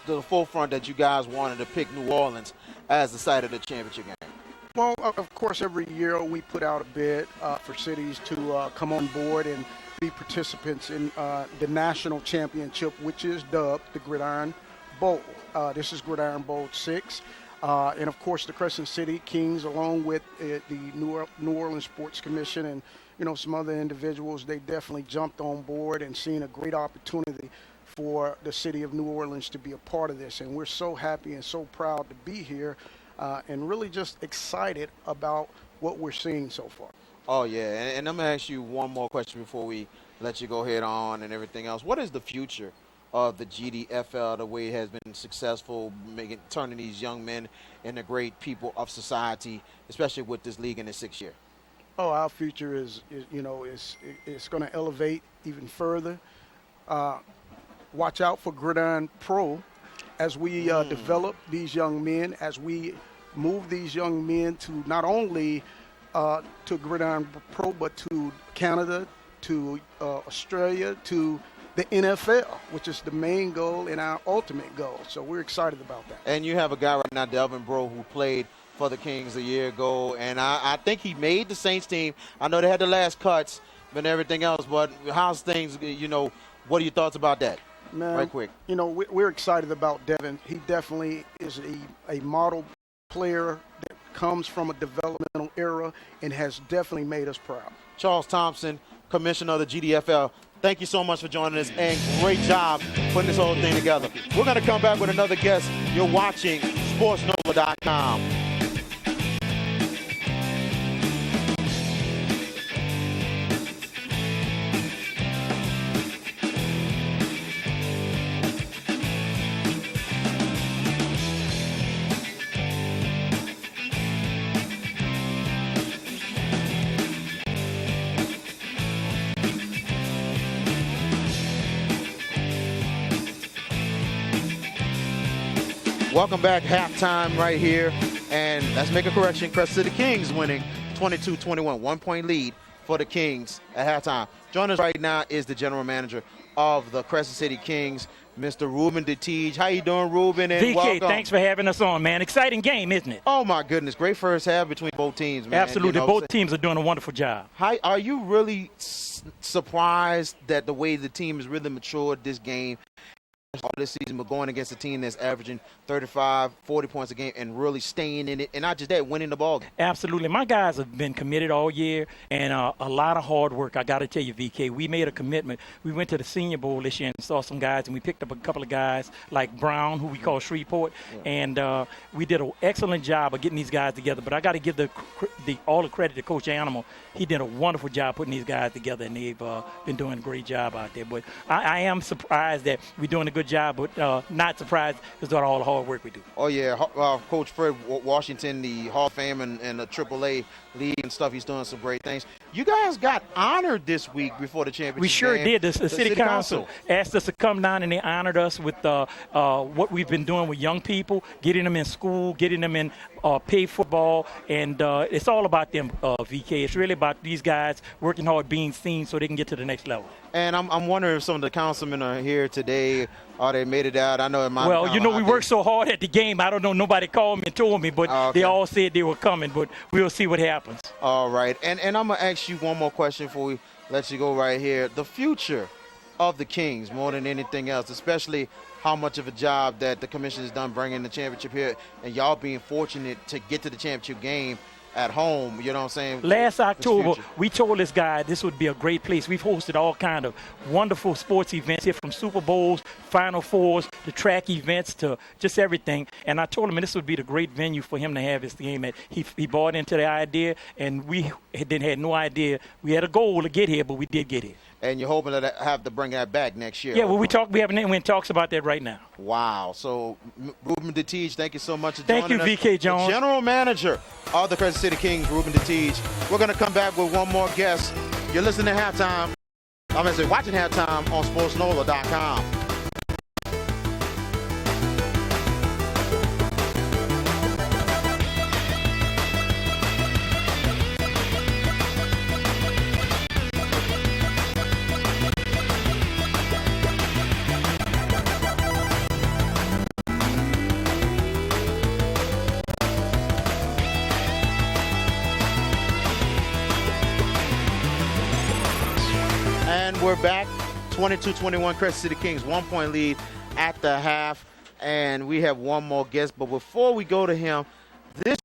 Speaker 1: the forefront that you guys wanted to pick New Orleans as the site of the championship game?
Speaker 6: Well, of course, every year we put out a bid for cities to come on board and be participants in the national championship, which is dubbed the Gridiron Bowl. This is Gridiron Bowl 6. And, of course, the Crescent City Kings, along with the New Orleans Sports Commission and, some other individuals, they definitely jumped on board and seen a great opportunity for the city of New Orleans to be a part of this. And we're so happy and so proud to be here and really just excited about what we're seeing so far.
Speaker 1: Oh, yeah. And I'm going to ask you one more question before we let you go head on and everything else. What is the future of the GDFL, the way it has been successful, turning these young men into great people of society, especially with this league in its 6th year?
Speaker 6: Oh, our future is going to elevate even further. Watch out for Gridiron Pro as we develop these young men, as we move these young men to not only to Gridiron Pro, but to Canada, to Australia, to the NFL, which is the main goal and our ultimate goal. So we're excited about that.
Speaker 1: And you have a guy right now, Delvin Bro, who played for the Kings a year ago, and I think he made the Saints team. I know they had the last cuts and everything else, but how's things, what are your thoughts about that?
Speaker 6: Man,
Speaker 1: right quick.
Speaker 6: We're excited about Devin. He definitely is a model player that comes from a developmental era and has definitely made us proud.
Speaker 1: Charles Thompson, Commissioner of the GDFL, thank you so much for joining us, and great job putting this whole thing together. We're going to come back with another guest. You're watching SportsNova.com. Welcome back, halftime right here, and let's make a correction. Crescent City Kings winning 22-21, 1-point lead for the Kings at halftime. Joining us right now is the general manager of the Crescent City Kings, Mr. Ruben DeTiege. How you doing, Ruben? And
Speaker 7: VK,
Speaker 1: welcome.
Speaker 7: Thanks for having us on, man. Exciting game, isn't it?
Speaker 1: Oh, my goodness. Great first half between both teams, man.
Speaker 7: Absolutely. Both teams are doing a wonderful job.
Speaker 1: Are you really surprised that the way the team has really matured this game all this season, but going against a team that's averaging 35, 40 points a game and really staying in it, and not just that, winning the ball game?
Speaker 7: Absolutely. My guys have been committed all year, and a lot of hard work. I got to tell you, VK, we made a commitment. We went to the Senior Bowl this year and saw some guys, and we picked up a couple of guys like Brown, who we call Shreveport, and we did an excellent job of getting these guys together. But I got to give all the credit to Coach Animal. He did a wonderful job putting these guys together, and they've been doing a great job out there. But I am surprised that we're doing a good job, but not surprised because of all the hard work we do.
Speaker 1: Oh, yeah. Coach Fred Washington, the Hall of Fame and the AAA league and stuff, he's doing some great things. You guys got honored this week before the championship
Speaker 7: We sure
Speaker 1: game.
Speaker 7: did. The city council asked us to come down, and they honored us with what we've been doing with young people, getting them in school, getting them in paid football, and it's all about them, VK. It's really about these guys working hard, being seen so they can get to the next level.
Speaker 1: And I'm wondering if some of the councilmen are here today, or they made it out. I know it might.
Speaker 7: Well, we worked so hard at the game. I don't know. Nobody called me and told me, but they all said they were coming. But we'll see what happens.
Speaker 1: All right. And I'm going to ask you one more question before we let you go right here. The future of the Kings, more than anything else, especially how much of a job that the commission has done bringing the championship here, and y'all being fortunate to get to the championship game at home, you know what I'm saying?
Speaker 7: Last October, we told this guy this would be a great place. We've hosted all kind of wonderful sports events here, from Super Bowls, Final Fours, to track events, to just everything. And I told him this would be the great venue for him to have his game at. He bought into the idea, and we had no idea. We had a goal to get here, but we did get here.
Speaker 1: and you're hoping to have to bring that back next year.
Speaker 7: Yeah, well, we have in talks about that right now.
Speaker 1: Wow. So, Ruben DeTiege, thank you so much for
Speaker 7: Thank
Speaker 1: joining us.
Speaker 7: you, VK Jones.
Speaker 1: The general manager of the Crescent City Kings, Ruben DeTiege. We're going to come back with one more guest. You're listening to Halftime. I'm going to say watching Halftime on SportsNola.com. And we're back, 22-21, Crescent City Kings, 1-point lead at the half. And we have one more guest. But before we go to him, this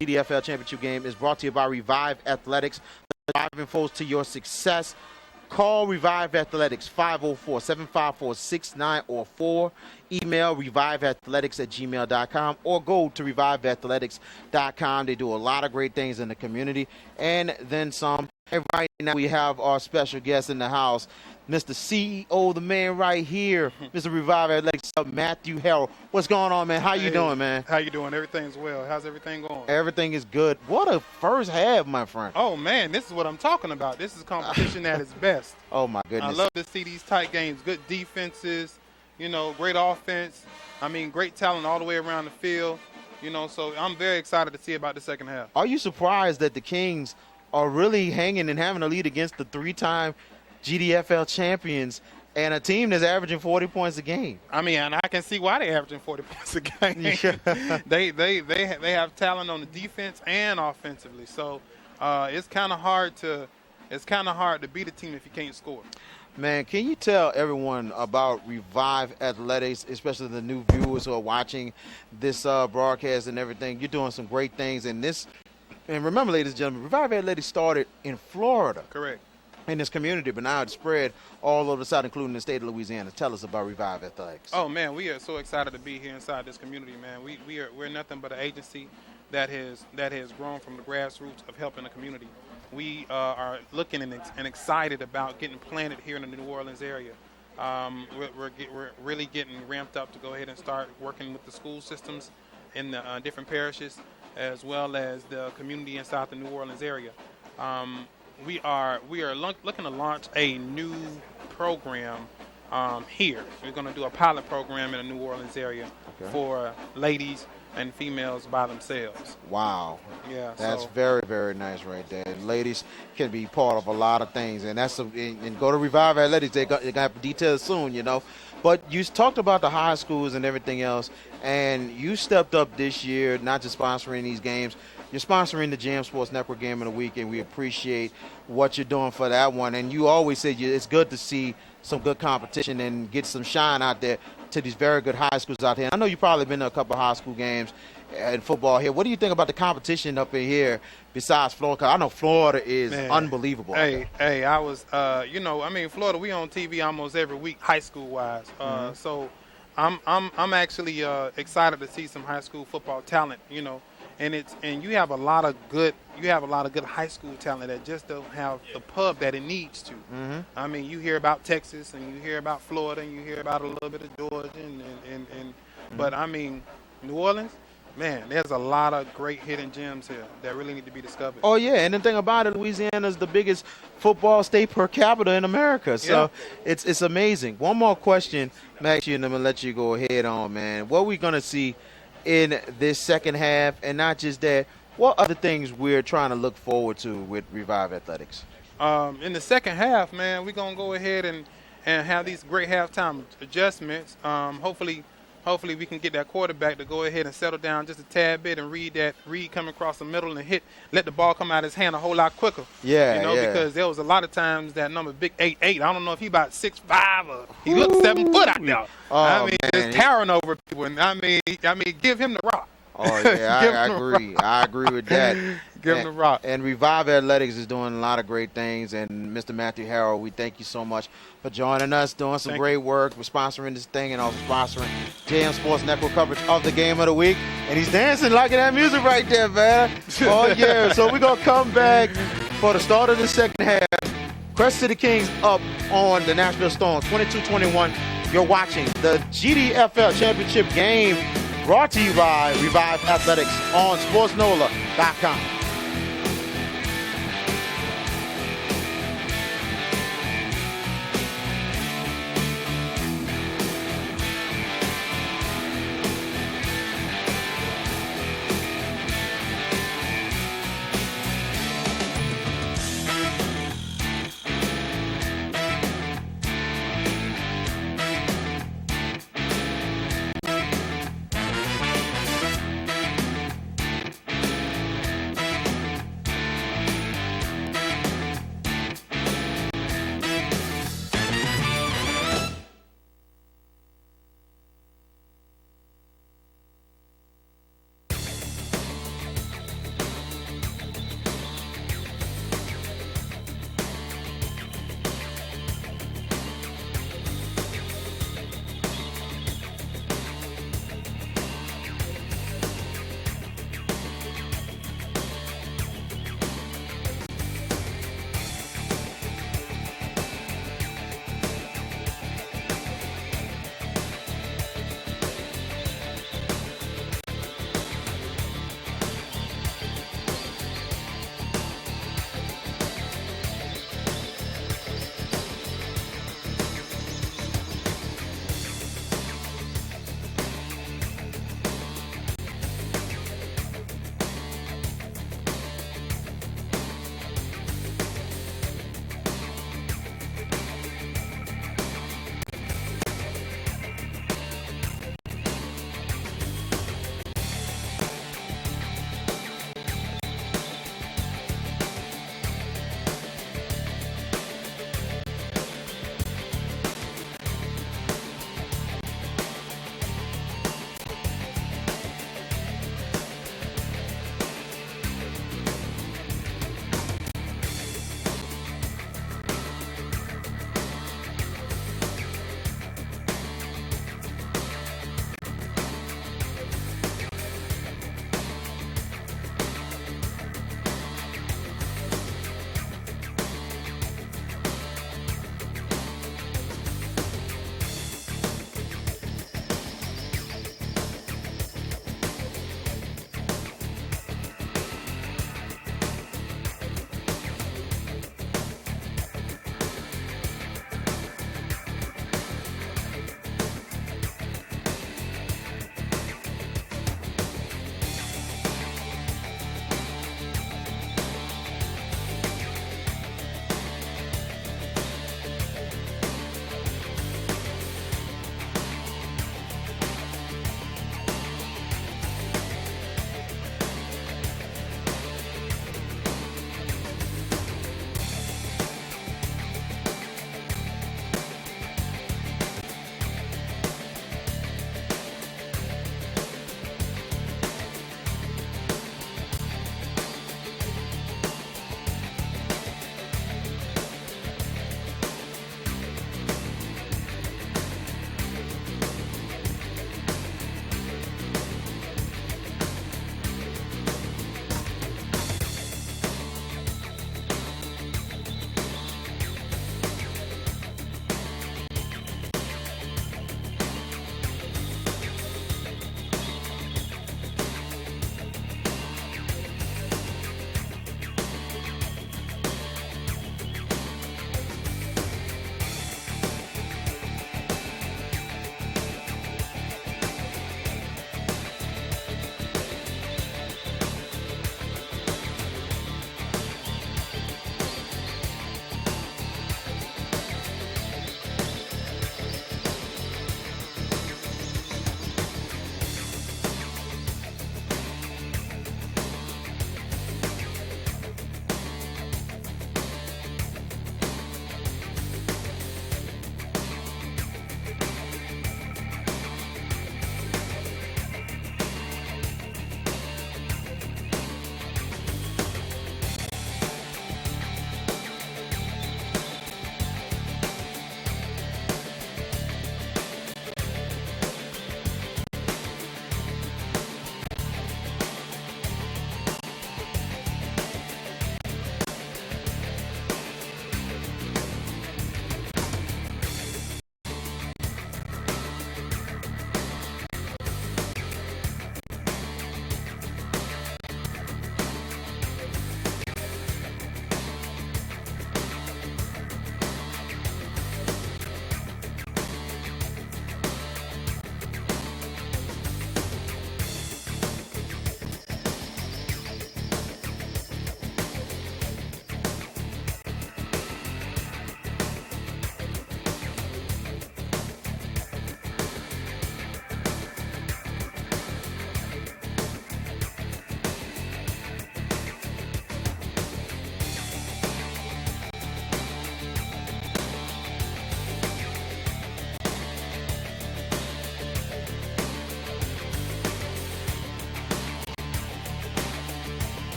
Speaker 1: GDFL championship game is brought to you by Revive Athletics, driving folks to your success. Call Revive Athletics, 504-754-6904. Email reviveathletics@gmail.com or go to reviveathletics.com. They do a lot of great things in the community and then some. And right now we have our special guest in the house, Mr. CEO, the man right here, Mr. Revive Athletics, Matthew Harrell. What's going on, man? How you doing, man?
Speaker 8: How you doing? Everything's well. How's everything going?
Speaker 1: Everything is good. What a first half, my friend.
Speaker 8: Oh, man, this is what I'm talking about. This is competition at its best.
Speaker 1: Oh, my goodness.
Speaker 8: I love to see these tight games, good defenses, great offense. I mean, great talent all the way around the field. So I'm very excited to see about the second half.
Speaker 1: Are you surprised that the Kings are really hanging and having a lead against the three-time GDFL champions and a team that's averaging 40 points a game?
Speaker 8: I mean, and I can see why they're averaging 40 points a game. they have talent on the defense and offensively. So it's kind of hard to beat a team if you can't score.
Speaker 1: Man, can you tell everyone about Revive Athletics, especially the new viewers who are watching this broadcast and everything? You're doing some great things in this. And remember, ladies and gentlemen, Revive Athletics started in Florida.
Speaker 8: Correct.
Speaker 1: In this community, but now it's spread all over the South, including the state of Louisiana. Tell us about Revive Athletics.
Speaker 8: Oh, man, we are so excited to be here inside this community, man. We're nothing but an agency that has grown from the grassroots of helping the community. We are looking and excited about getting planted here in the New Orleans area. We're really getting ramped up to go ahead and start working with the school systems in the different parishes, as well as the community inside the New Orleans area. We are looking to launch a new program here. We're going to do a pilot program in the New Orleans area for ladies and females by themselves.
Speaker 1: Wow.
Speaker 8: Yeah.
Speaker 1: That's very, very nice right there. And ladies can be part of a lot of things. And and go to Revive Athletics. They're going to have details soon, But you talked about the high schools and everything else. And you stepped up this year, not just sponsoring these games. You're sponsoring the Jam Sports Network Game of the Week, and we appreciate what you're doing for that one. And you always say it's good to see some good competition and get some shine out there to these very good high schools out here. I know you've probably been to a couple of high school games in football here. What do you think about the competition up in here besides Florida? 'Cause I know Florida is unbelievable.
Speaker 8: Hey, I was, Florida, we on TV almost every week, high school-wise. So I'm actually excited to see some high school football talent, And you have a lot of good high school talent that just don't have the pub that it needs to.
Speaker 1: Mm-hmm.
Speaker 8: I mean, you hear about Texas and you hear about Florida and you hear about a little bit of Georgia but I mean, New Orleans, man, there's a lot of great hidden gems here that really need to be discovered.
Speaker 1: Oh yeah, and the thing about it, Louisiana is the biggest football state per capita in America, so it's amazing. One more question, Max, and I'm gonna let you go ahead on, man. What are we gonna see in this second half, and not just that, what other things we're trying to look forward to with Revive Athletics?
Speaker 8: In the second half, man, we're going to go ahead and have these great halftime adjustments. Hopefully we can get that quarterback to go ahead and settle down just a tad bit and read come across the middle and let the ball come out of his hand a whole lot quicker. Because there was a lot of times that number big 8'8". I don't know if he about 6'5" or he looks 7 foot out there. Just towering over people. And I mean, give him the rock.
Speaker 1: Oh yeah, I agree. I agree with that.
Speaker 8: Give him the rock.
Speaker 1: And Revive Athletics is doing a lot of great things. And Mr. Matthew Harrell, we thank you so much for joining us, doing some great work, for sponsoring this thing, and also sponsoring JM Sports Network coverage of the Game of the Week. And he's dancing, liking that music right there, man. Oh yeah. So we're gonna come back for the start of the second half. Crescent City Kings up on the Nashville Storm, 22-21. You're watching the GDFL Championship game brought to you by Revive Athletics on SportsNola.com.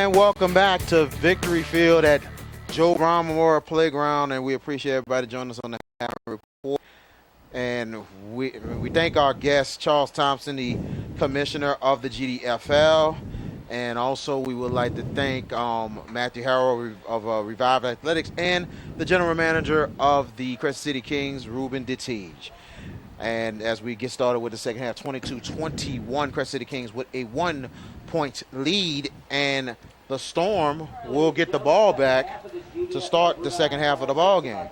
Speaker 1: And welcome back to Victory Field at Joe Brown Memorial Playground, and we appreciate everybody joining us on the halftime report. And we thank our guest, Charles Thompson, the commissioner of the GDFL. And also we would like to thank Matthew Harrell of Revive Athletics and the general manager of the Crescent City Kings, Ruben Dittige. And as we get started with the second half, 22-21, Crescent City Kings with a 1-point lead, and the Storm will get the ball back to start the second half of the ball game.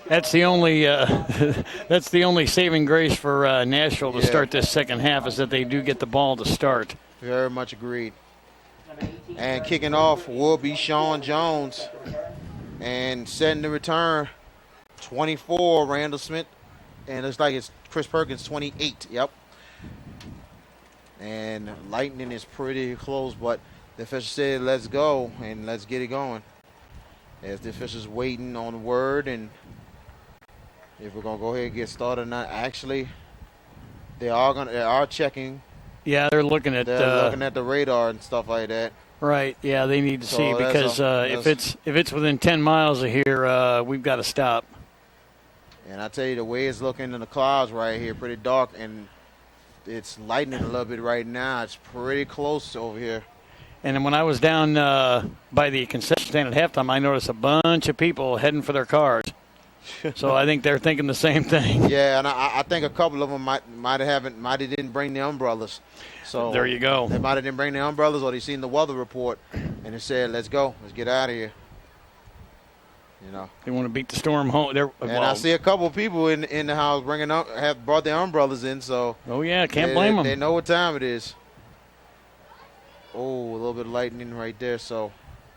Speaker 2: That's the only that's the only saving grace for Nashville to start this second half, is that they do get the ball to start.
Speaker 1: Very much agreed. And kicking off will be Sean Jones, and setting the return, 24, Randall Smith. And it looks like it's Chris Perkins, 28. Yep. And Lightning is pretty close, but the official said, let's go, and let's get it going. As the officials waiting on the word, and if we're going to go ahead and get started or not. Actually, they are checking.
Speaker 2: Yeah, they're looking at
Speaker 1: the radar and stuff like that.
Speaker 2: Right. Yeah, they need to see, because if it's within 10 miles of here, we've got to stop.
Speaker 1: And I tell you, the way it's looking in the clouds right here, pretty dark, and it's lightning a little bit right now. It's pretty close over here.
Speaker 2: And then when I was down by the concession stand at halftime, I noticed a bunch of people heading for their cars. So I think they're thinking the same thing.
Speaker 1: Yeah, and I think a couple of them might have didn't bring the umbrellas. So
Speaker 2: there you go.
Speaker 1: They might have didn't bring the umbrellas, or they seen the weather report and it said, "Let's go, let's get out of here." You know,
Speaker 2: they want to beat the storm home.
Speaker 1: I see a couple of people in the house have brought their umbrellas in. So
Speaker 2: can't blame them.
Speaker 1: They know what time it is. Oh, a little bit of lightning right there. So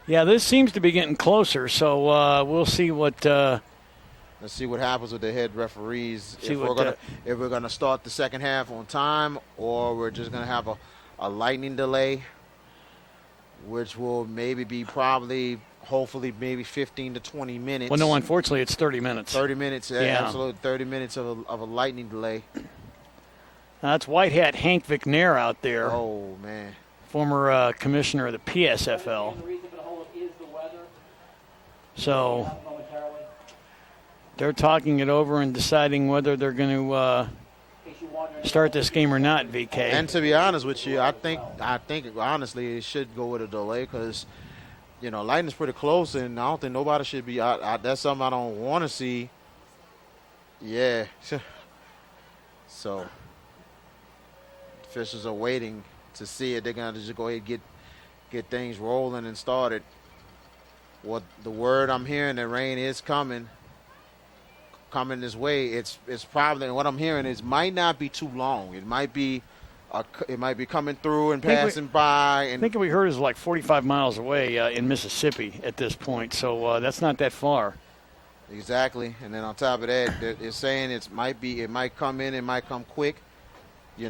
Speaker 2: yeah, this seems to be getting closer. So we'll see what.
Speaker 1: Let's see what happens with the head referees. If we're gonna start the second half on time, or we're just gonna have a lightning delay, which will hopefully maybe 15 to 20 minutes.
Speaker 2: Well, no, unfortunately, it's 30 minutes.
Speaker 1: 30 minutes, absolutely 30 minutes of a lightning delay.
Speaker 2: That's White Hat Hank McNair out there.
Speaker 1: Oh, man.
Speaker 2: Former commissioner of the PSFL. So they're talking it over and deciding whether they're going to start this game or not, VK.
Speaker 1: And to be honest with you, I think honestly it should go with a delay, because lightning's pretty close, and I don't think nobody should be out. That's something I don't want to see. Yeah. So officials are waiting to see it. They're gonna just go ahead and get things rolling and started. What the word I'm hearing, that rain is coming this way. It's probably, what I'm hearing is, might not be too long. It might be coming through and passing by. And
Speaker 2: I think we heard is like 45 miles away in Mississippi at this point, so that's not that far.
Speaker 1: Exactly. And then on top of that, it's saying it might come in, it might come quick.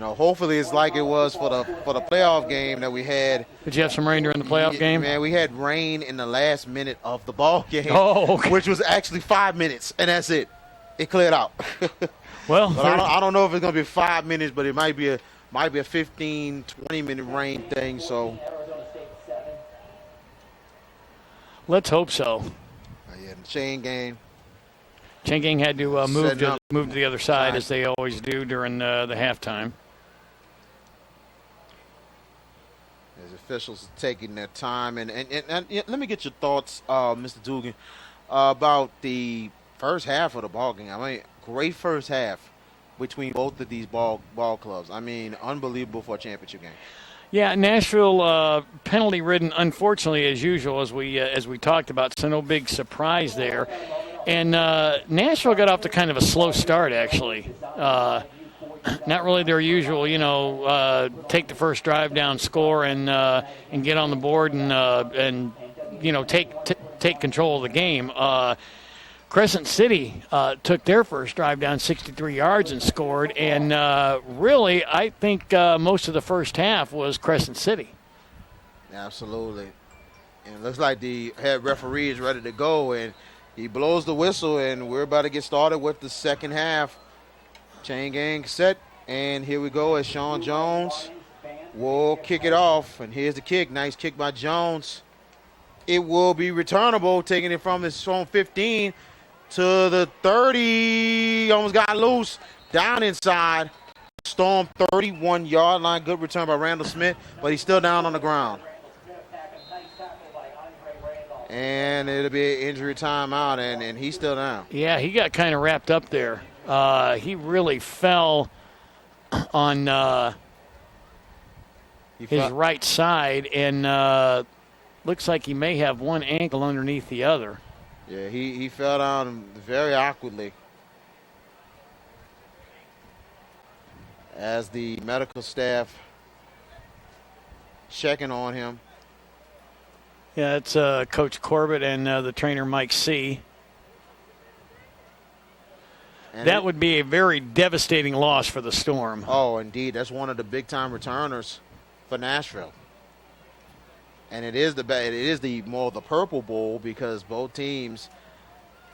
Speaker 1: Hopefully it's like it was for the playoff game that we had.
Speaker 2: Did you have some rain during the playoff game?
Speaker 1: Man, we had rain in the last minute of the ball game.
Speaker 2: Oh, okay.
Speaker 1: Which was actually 5 minutes, and that's it. It cleared out.
Speaker 2: Well,
Speaker 1: I don't know if it's going to be 5 minutes, but it might be a 15, 20-minute rain thing. So
Speaker 2: let's hope so.
Speaker 1: Yeah, the chain gang
Speaker 2: had to move to the other side, as they always do during the halftime.
Speaker 1: As officials are taking their time, and let me get your thoughts, Mr. Dugan, about the first half of the ball game. I mean, great first half between both of these ball clubs. I mean, unbelievable for a championship game.
Speaker 2: Yeah, Nashville penalty-ridden, unfortunately, as usual, as we talked about. So no big surprise there. And Nashville got off to kind of a slow start, actually. Not really their usual, take the first drive down, score, and get on the board and take control of the game. Crescent City took their first drive down 63 yards and scored. And really, I think most of the first half was Crescent City.
Speaker 1: Absolutely. And it looks like the head referee is ready to go, and he blows the whistle, and we're about to get started with the second half. Chain gang set, and here we go as Sean Jones will kick it off. And here's the kick. Nice kick by Jones. It will be returnable, taking it from his own 15 to the 30. Almost got loose. Down inside. Storm 31-yard line. Good return by Randall Smith, but he's still down on the ground. And it'll be an injury timeout, and he's still down.
Speaker 2: Yeah, he got kind of wrapped up there. He really fell on his right side, and looks like he may have one ankle underneath the other.
Speaker 1: Yeah, he fell down very awkwardly as the medical staff checking on him.
Speaker 2: Yeah, it's Coach Corbett and the trainer Mike C.
Speaker 1: And
Speaker 2: that would be a very devastating loss for the Storm.
Speaker 1: Oh, indeed. That's one of the big-time returners for Nashville. And it is the more the Purple Bowl because both teams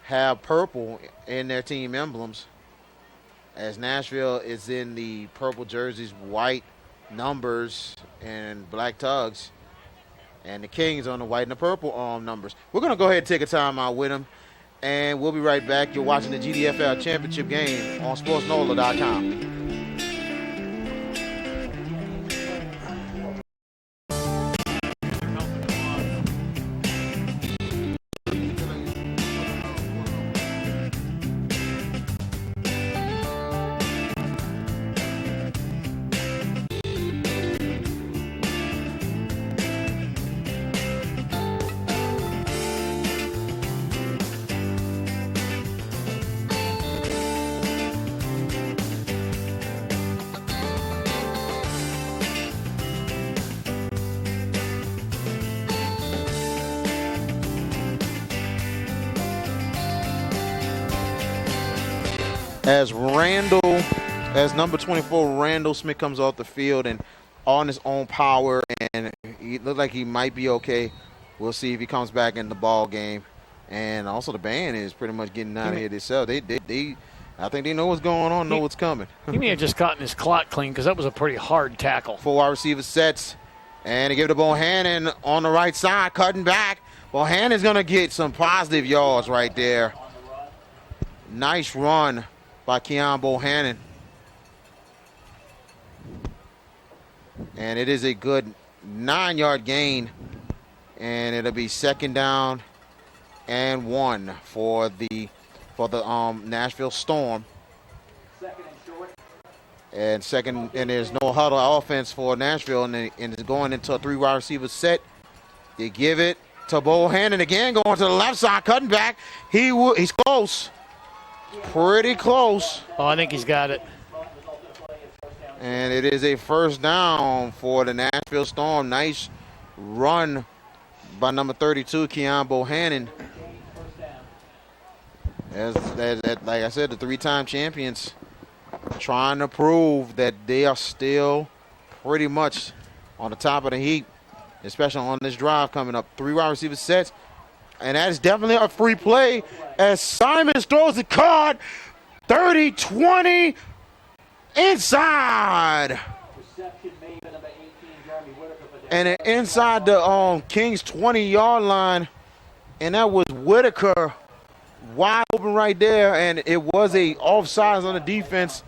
Speaker 1: have purple in their team emblems. As Nashville is in the purple jerseys, white numbers, and black tugs. And the Kings on the white and the purple numbers. We're going to go ahead and take a timeout with them. And we'll be right back. You're watching the GDFL championship game on SportsNola.com. As number 24, Randall Smith comes off the field and on his own power, and he looked like he might be okay. We'll see if he comes back in the ball game. And also the band is pretty much getting out of here themselves. I think they know what's going on, know what's coming.
Speaker 2: He may have just gotten his clock clean because that was a pretty hard tackle.
Speaker 1: 4 wide receiver sets, and they give it to Bohannon on the right side, cutting back. Bohannon's going to get some positive yards right there. Nice run by Keon Bohannon. And it is a good 9-yard gain. And it'll be 2nd down and 1 for the Nashville Storm. And there's no huddle offense for Nashville, and it's going into a 3 wide receiver set. They give it to Bohannon again, going to the left side, cutting back. He's close. Pretty close.
Speaker 2: Oh, I think he's got it.
Speaker 1: And it is a 1st down for the Nashville Storm. Nice run by number 32, Keon Bohannon. As like I said, the 3-time champions trying to prove that they are still pretty much on the top of the heap, especially on this drive coming up. 3 wide receiver sets. And that is definitely a free play as Simons throws the card. 30-20 inside. And inside the Kings 20-yard line. And that was Whitaker wide open right there. And it was a offsides on the defense.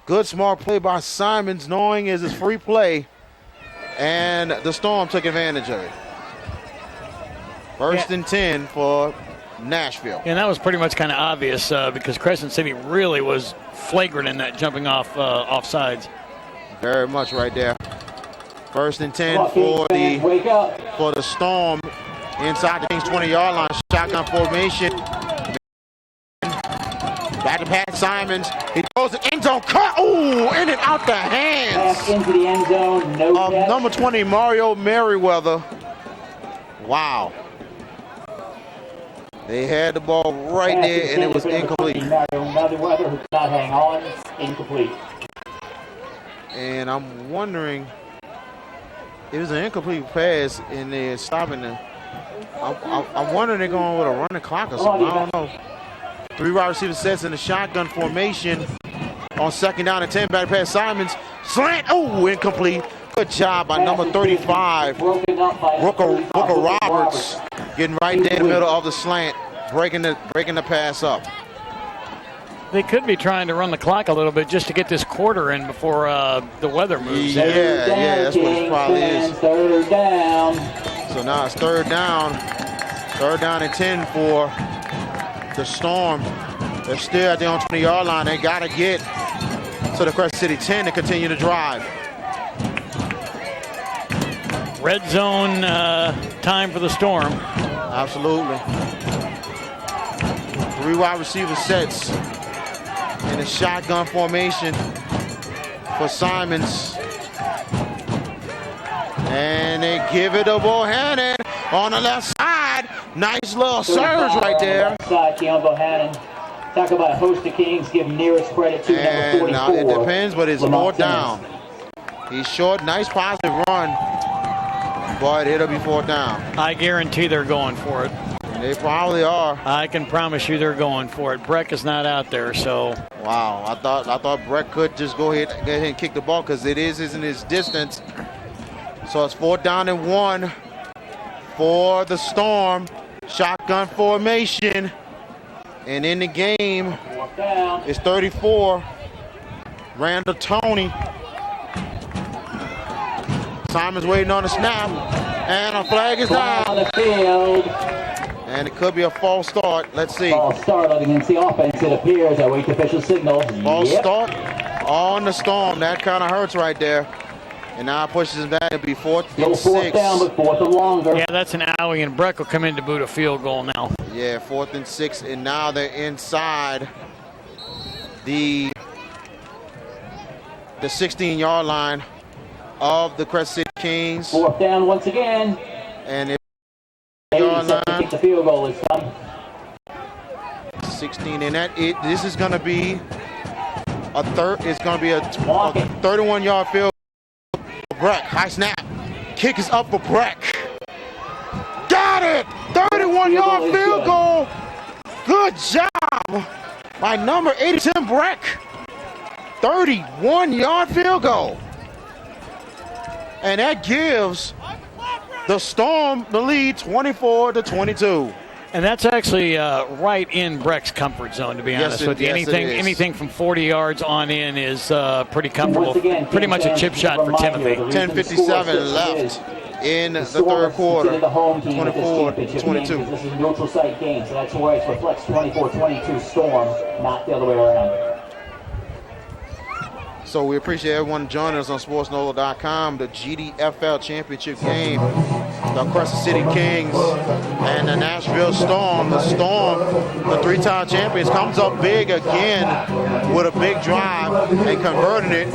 Speaker 1: Good smart play by Simons, knowing it's a free play. And the Storm took advantage of it. 1st and 10 for Nashville.
Speaker 2: And that was pretty much kind of obvious because Crescent City really was flagrant in that jumping off offsides.
Speaker 1: Very much right there. 1st and 10 for the Storm inside the Kings 20-yard line. Shotgun formation. Back to Pat Simons. He throws the end zone cut. Ooh, in and out the hands.
Speaker 5: Back into the end zone. No catch.
Speaker 1: Number 20, Mario Merriweather. Wow. They had the ball right there, and it was incomplete.
Speaker 5: Merriweather who could not hang on. Incomplete.
Speaker 1: And I'm wondering, it was an incomplete pass, and they're stopping them. I'm wondering they're going with a running clock or something. I don't know. 3 wide receiver sets in the shotgun formation on 2nd down and 10. Back pass Simons. Slant. Oh, incomplete. Good job by number 35, Brooker Roberts, getting right there in the middle of the slant, breaking the pass up.
Speaker 2: They could be trying to run the clock a little bit just to get this quarter in before the weather moves.
Speaker 1: Yeah, that's what it probably is.
Speaker 5: Third down.
Speaker 1: So now it's third down and 10 for the Storm. They're still at their own 20-yard line. They got to get to the Crescent City 10 to continue to drive.
Speaker 2: Red zone time for the Storm.
Speaker 1: Absolutely. 3 wide receiver sets in a shotgun formation for Simons. And they give it to Bohannon on the left side. Nice little surge right there.
Speaker 5: Side, Keon Bohannon. Talk about a host of Kings. Give nearest credit to number 44.
Speaker 1: Now it depends, but it's fourth down. He's short. Nice positive run. But it'll be fourth down.
Speaker 2: I guarantee they're going for it.
Speaker 1: They probably are.
Speaker 2: I can promise you they're going for it. Breck is not out there, so.
Speaker 1: Wow, I thought Breck could just go ahead and kick the ball because it isn't his distance. So it's 4th down and 1 for the Storm. Shotgun formation. And in the game is 34. Randall Toney. Simon's waiting on the snap. And a flag is down.
Speaker 5: On the field.
Speaker 1: And it could be a false start. Let's see.
Speaker 5: False start against the offense, it appears. I wait the official signal.
Speaker 1: False start on the Storm. That kind of hurts right there. And now it pushes him back. It'll be 4th and 6.
Speaker 5: 4th down, but 4th and longer.
Speaker 2: Yeah, that's an alley, and Breck will come in to boot a field goal now.
Speaker 1: Yeah, 4th and 6. And now they're inside the 16-yard line of the Crescent City Kings.
Speaker 5: 4th down once again.
Speaker 1: And it's
Speaker 5: the field goal is done.
Speaker 1: 16, and this is going to be a 31-yard field goal for Breck. High snap. Kick is up for Breck. Got it! 31-yard field goal. Good job by number 82 Breck. 31-yard field goal. And that gives the Storm the lead 24-22.
Speaker 2: And that's actually right in Breck's comfort zone, to be honest with you. Anything from 40 yards on in is pretty comfortable. Pretty much a chip shot for Timothy.
Speaker 1: 10:57 left in the third quarter. 24-22.
Speaker 5: This is a neutral site game, so that's why it reflects 24-22 Storm, not the other way around.
Speaker 1: So we appreciate everyone joining us on SportsNola.com. The GDFL championship game, the Crescent City Kings and the Nashville Storm. The Storm, the 3-time champions, comes up big again with a big drive and converting it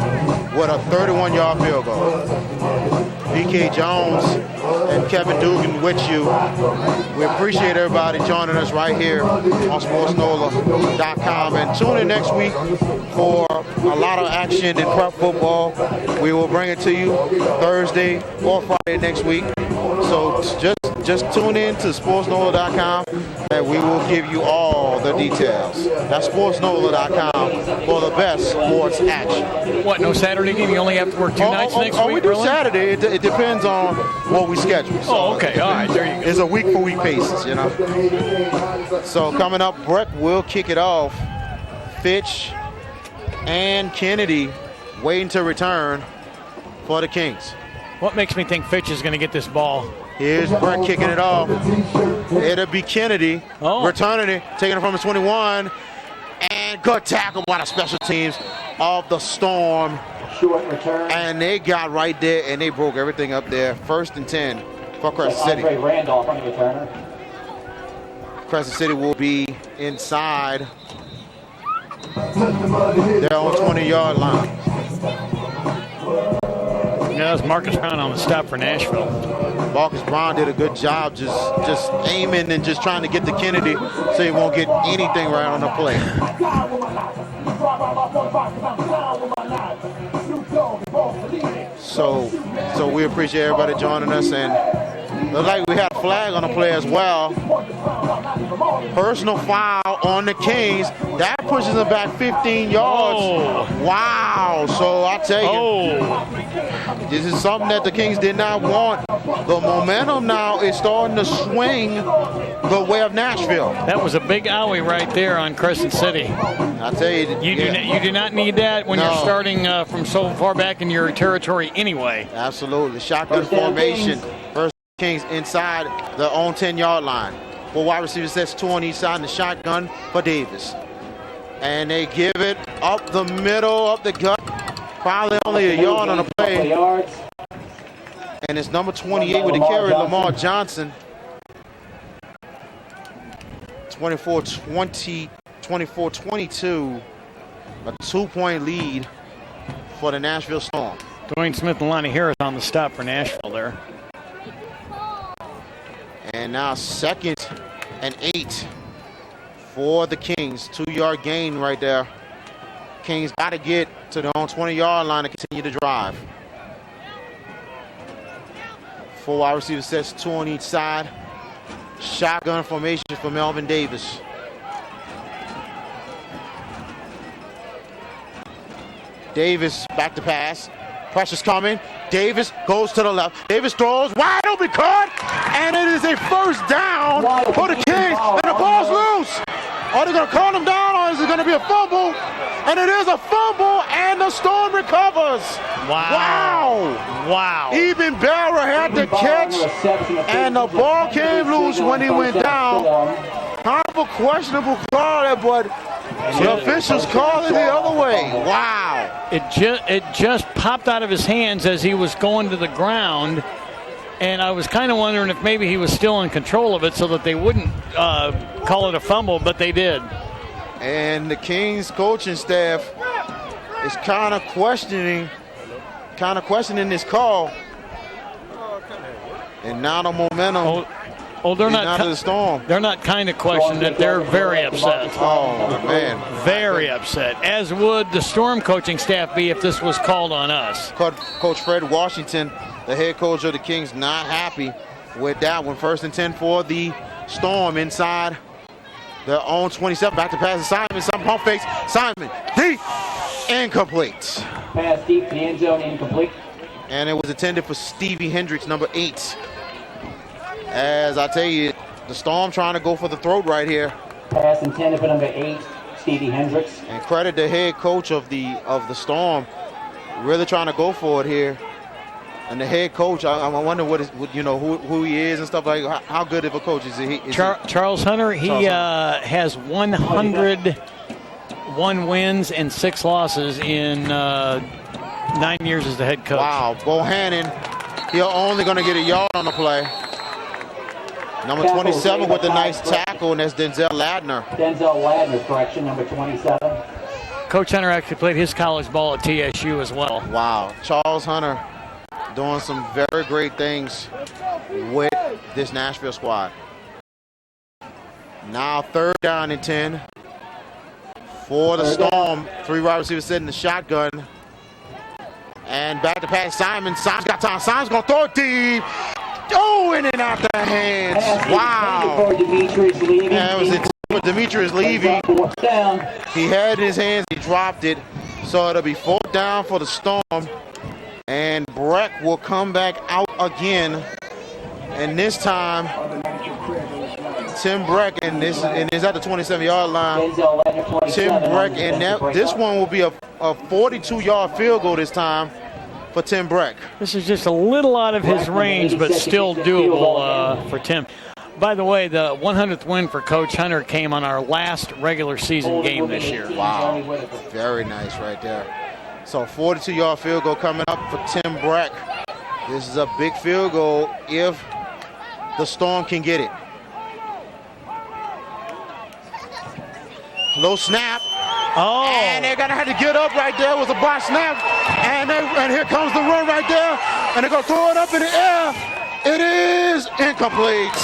Speaker 1: with a 31-yard field goal. BK Jones and Kevin Dugan with you. We appreciate everybody joining us right here on SportsNola.com. And tune in next week for a lot of action in prep football. We will bring it to you Thursday or Friday next week. So just tune in to SportsNola.com and we will give you all the details. That's SportsNola.com for the best sports action.
Speaker 2: What, no Saturday game? You only have to work 2 nights next week?
Speaker 1: We do really? Saturday. It depends on what we schedule. So
Speaker 2: okay. All right. There you go.
Speaker 1: It's a week-for-week basis, you know. So coming up, Breck will kick it off. Fitch and Kennedy waiting to return for the Kings.
Speaker 2: What makes me think Fitch is going to get this ball?
Speaker 1: Here's Breck kicking it off. It'll be Kennedy returning it, taking it from his 21. And good tackle by the special teams of the Storm.
Speaker 5: Short return.
Speaker 1: And they got right there and they broke everything up there. 1st and 10 for Crescent City.
Speaker 5: Andre Randolph on the returner.
Speaker 1: Crescent City will be inside their own 20-yard line.
Speaker 2: Yeah, that's Marcus Brown on the stop for Nashville.
Speaker 1: Marcus Brown did a good job just aiming and just trying to get to Kennedy so he won't get anything right on the play. So we appreciate everybody joining us, and looks like we had a flag on the play as well. Personal foul on the Kings. That pushes them back 15 yards.
Speaker 2: Oh.
Speaker 1: Wow. So I tell you. This is something that the Kings did not want. The momentum now is starting to swing the way of Nashville.
Speaker 2: That was a big owie right there on Crescent City.
Speaker 1: I tell you,
Speaker 2: You do not need that when
Speaker 1: No.
Speaker 2: you're starting from so far back in your territory anyway.
Speaker 1: Absolutely. Shotgun formation. First Kings inside their own 10-yard line. 4 wide receivers sets 2 on each side in the shotgun for Davis. And they give it up the middle, up the gut. Probably only a yard on the play. And it's number 28 with the carry, Lamar Johnson. 24-20, 24-22. A 2-point lead for the Nashville Storm.
Speaker 2: Dwayne Smith and Lonnie Harris on the stop for Nashville there.
Speaker 1: And now 2nd and 8 for the Kings. 2-yard gain right there. Kings got to get to their own 20-yard line to continue to drive. 4 wide receiver sets, 2 on each side. Shotgun formation for Melvin Davis. Davis back to pass. Pressure's coming. Davis goes to the left. Davis throws wide open, caught, and it is a first down for the Kings. And the ball's loose. Are they going to call him down, or is it going to be a fumble? And it is a fumble, and the Storm recovers.
Speaker 2: Wow.
Speaker 1: Even Barra had the catch, and the ball came loose when he went down. Kind of a questionable call there, but the officials called it the other way. Wow.
Speaker 2: It just popped out of his hands as he was going to the ground, and I was kind of wondering if maybe he was still in control of it so that they wouldn't call it a fumble, but they did.
Speaker 1: And the Kings coaching staff is kind of questioning this call. And now the momentum.
Speaker 2: They're not
Speaker 1: to the Storm.
Speaker 2: They're not kind of questioning it. They're very upset.
Speaker 1: Oh man,
Speaker 2: very upset. As would the Storm coaching staff be if this was called on us.
Speaker 1: Coach Fred Washington, the head coach of the Kings, not happy with that one. 1st and 10 for the Storm inside their own 27. Back to pass to Simon. Simon pump fakes. Simon deep, incomplete.
Speaker 5: Pass deep, the end zone, incomplete.
Speaker 1: And it was intended for Stevie Hendricks, number 8. As I tell you, the Storm trying to go for the throat right here.
Speaker 5: Pass intended for number 8, Stevie Hendricks.
Speaker 1: And credit the head coach of the Storm, really trying to go for it here. And the head coach, I wonder who he is and stuff like. How good of a coach is he?
Speaker 2: Charles Hunter. He has 101 wins and 6 losses in 9 years as the head coach.
Speaker 1: Wow, Bohannon, he's only going to get a yard on the play. Number 27 with a nice tackle, and that's Denzel Ladner.
Speaker 5: Denzel Ladner, correction, number 27.
Speaker 2: Coach Hunter actually played his college ball at TSU as well.
Speaker 1: Wow, Charles Hunter doing some very great things with this Nashville squad. Now 3rd down and 10 for the Storm. 3 wide receivers sitting in the shotgun. And back to pass Simon. Simon's got time. Simon's going to throw it deep. Oh, in and out the hands. Wow. That was it for Demetrius Levy. He had it in his hands. He dropped it. So it'll be 4th down for the Storm. And Breck will come back out again. And this time, Tim Breck, and is at the 27-yard line. Tim Breck, and this one will be a 42-yard field goal this time for Tim Breck.
Speaker 2: This is just a little out of his range, but still doable for Tim. By the way, the 100th win for Coach Hunter came on our last regular season game this year.
Speaker 1: Wow, very nice right there. So 42-yard field goal coming up for Tim Breck. This is a big field goal if the Storm can get it. Low snap.
Speaker 2: Oh.
Speaker 1: And they're going to have to get up right there. It was a botch snap. And here comes the run right there. And they're going to throw it up in the air. It is incomplete.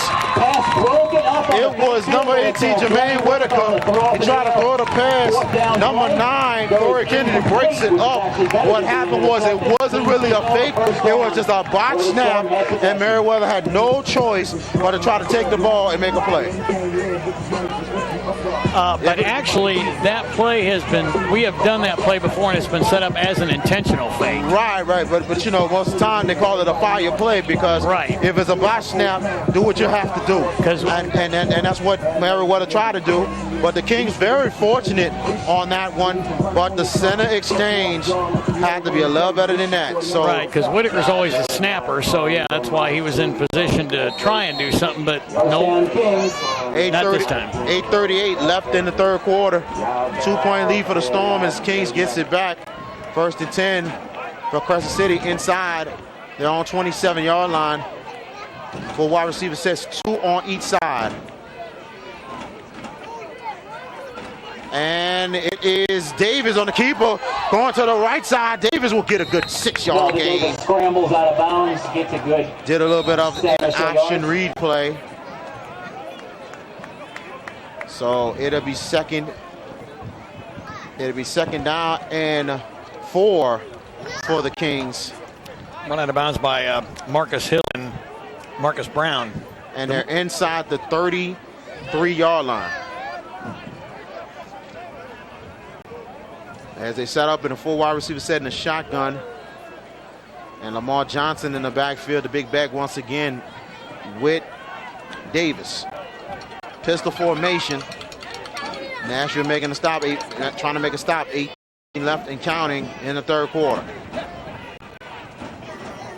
Speaker 1: It was number 18, Jermaine Whitaker. He tried to throw the pass. Number 9, Corey Kennedy breaks it up. What happened was it wasn't really a fake. It was just a botch snap, and Merriweather had no choice but to try to take the ball and make a play.
Speaker 2: But actually, that play we have done that play before, and it's been set up as an intentional fake.
Speaker 1: Right. But you know, most of the time they call it a fire play because if it's a botch snap, do what you have to do. And that's what Merriweather tried to do. But the Kings very fortunate on that one. But the center exchange had to be a little better than that. So
Speaker 2: right, because Whitaker's always a snapper. So yeah, that's why he was in position to try and do something. But no, not this time.
Speaker 1: 8:38 left in the third quarter. 2-point lead for the Storm as Kings gets it back. 1st and 10 for Crescent City inside their own 27-yard line. For wide receiver sets 2 on each side. And it is Davis on the keeper going to the right side. Davis will get a good 6-yard gain.
Speaker 5: Scrambles out of bounds, gets a good.
Speaker 1: Did a little bit of an option read play. So it'll be second down and 4 for the Kings.
Speaker 2: Run out of bounds by Marcus Hill and Marcus Brown.
Speaker 1: And they're inside the 33-yard line. As they set up in a full wide receiver set in a shotgun. And Lamar Johnson in the backfield, the big back once again with Davis. Pistol formation. Nashville making a stop, trying to make a stop. 8 left and counting in the third quarter.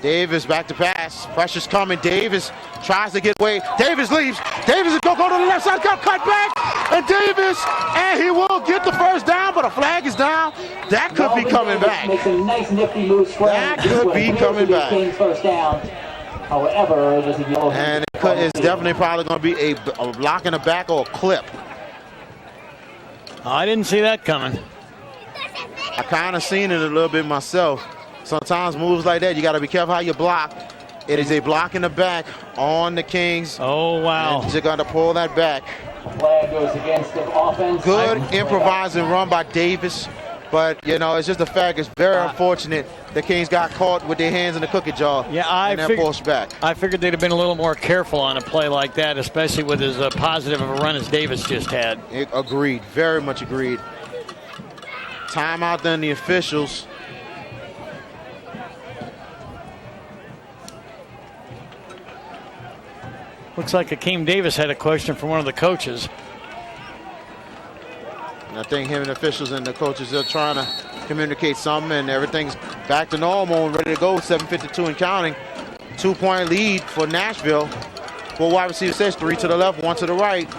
Speaker 1: Davis back to pass. Pressure's coming. Davis tries to get away. Davis leaves. Davis is going to go to the left side. Cut back. And Davis, and he will get the first down, but a flag is down. That could be coming back.
Speaker 5: Makes a nice nifty move.
Speaker 1: That could be coming back.
Speaker 5: Kings first down. However, there's a yellow.
Speaker 1: And it's definitely probably going to be a block in the back or a clip.
Speaker 2: I didn't see that coming.
Speaker 1: I kind of seen it a little bit myself. Sometimes moves like that, you got to be careful how you block. It is a block in the back on the Kings.
Speaker 2: Oh, wow.
Speaker 1: And you're going to pull that back.
Speaker 5: Flag goes against the offense.
Speaker 1: Good improvising run by Davis. But, you know, it's just a fact. It's very unfortunate the Kings got caught with their hands in the cookie jar.
Speaker 2: Yeah,
Speaker 1: and then pushed back.
Speaker 2: I figured they'd have been a little more careful on a play like that, especially with as positive of a run as Davis just had.
Speaker 1: Agreed. Very much agreed. Timeout then the officials.
Speaker 2: Looks like Akeem Davis had a question from one of the coaches.
Speaker 1: And I think him and the officials and the coaches are trying to communicate something, and everything's back to normal and ready to go. 7:52 and counting. 2-point lead for Nashville. 4 wide receiver sets, 3 to the left, 1 to the right.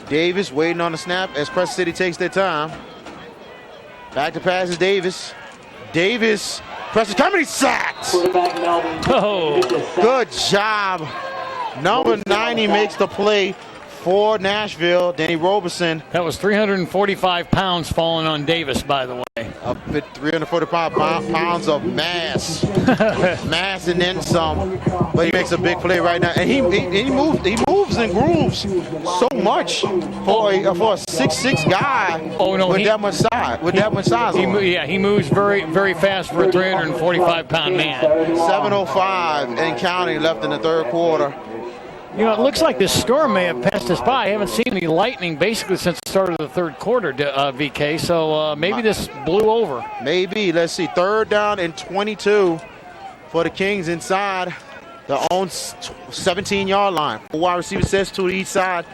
Speaker 1: Davis waiting on the snap as Crescent City takes their time. Back to pass is Davis. Davis, Crescent coming, he's sacked.
Speaker 2: Oh,
Speaker 1: good job. Number 90 makes the play for Nashville, Danny Roberson.
Speaker 2: That was 345 pounds falling on Davis, by the way.
Speaker 1: Up at 345 pounds of mass. Mass and then some. But he makes a big play right now. And he moves and grooves so much for a 6'6" guy with that much size. With that much size.
Speaker 2: He moves very, very fast for a 345-pound man.
Speaker 1: 7:05 and counting left in the third quarter.
Speaker 2: You know, it looks like this storm may have passed us by. I haven't seen any lightning basically since the start of the third quarter, VK, so maybe this blew over.
Speaker 1: Maybe. Let's see. 3rd down and 22 for the Kings inside their own 17-yard line. 4 wide receiver sets, 2 to each side.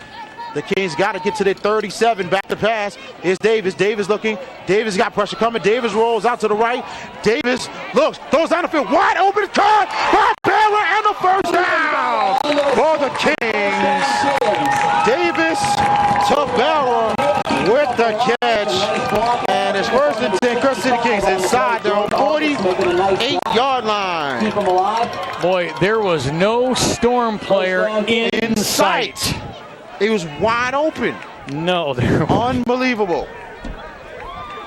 Speaker 1: The Kings got to get to their 37. Back to pass is Davis. Davis looking. Davis got pressure coming. Davis rolls out to the right. Davis looks, throws down the field. Wide open cut by Baylor, and the first down for the Kings. Davis to Baylor with the catch. And it's 1st and 10. Crescent City Kings inside their own 48-yard line.
Speaker 2: Boy, there was no Storm player in sight.
Speaker 1: It was wide open.
Speaker 2: No, there was.
Speaker 1: Unbelievable.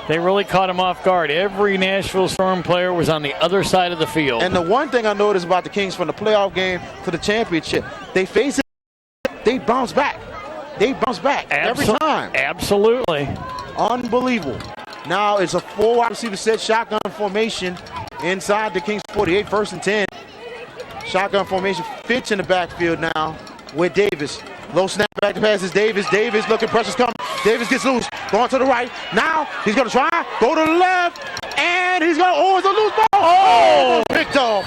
Speaker 2: They really caught him off guard. Every Nashville Storm player was on the other side of the field.
Speaker 1: And the one thing I noticed about the Kings from the playoff game to the championship, they face it, they bounce back. They bounce back every time.
Speaker 2: Absolutely.
Speaker 1: Unbelievable. Now it's a 4 wide receiver set shotgun formation inside the Kings 48, 1st and 10. Shotgun formation, Fitch in the backfield now with Davis. Low snap back to passes. Davis looking, pressure's coming. Davis gets loose, going to the right. Now he's going to try, go to the left, and he's going to, it's a loose ball. Oh, picked off.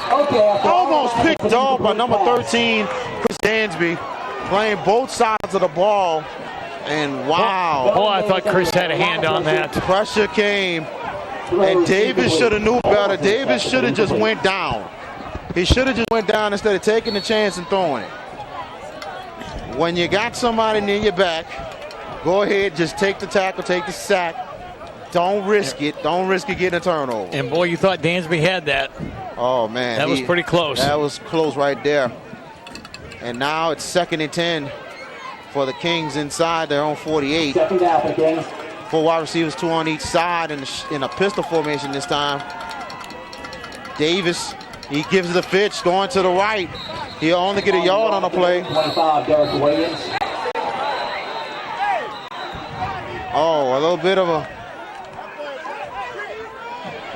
Speaker 1: Almost picked off by number 13, Chris Dansby, playing both sides of the ball. And wow.
Speaker 2: Oh, I thought Chris had a hand on that.
Speaker 1: Pressure came, and Davis should have knew better. Davis should have just went down. He should have just went down instead of taking the chance and throwing it. When you got somebody near your back, go ahead, just take the tackle, take the sack. Don't risk it. Don't risk it getting a turnover.
Speaker 2: And boy, you thought Dansby had that.
Speaker 1: Oh, man.
Speaker 2: That was pretty close.
Speaker 1: That was close right there. And now it's 2nd and 10 for the Kings inside their own 48. 4 wide receivers, 2 on each side in a pistol formation this time. Davis, he gives the Fitch, going to the right. He'll only get a yard on the play.
Speaker 5: 25, Derek Williams.
Speaker 1: Oh, a little bit of a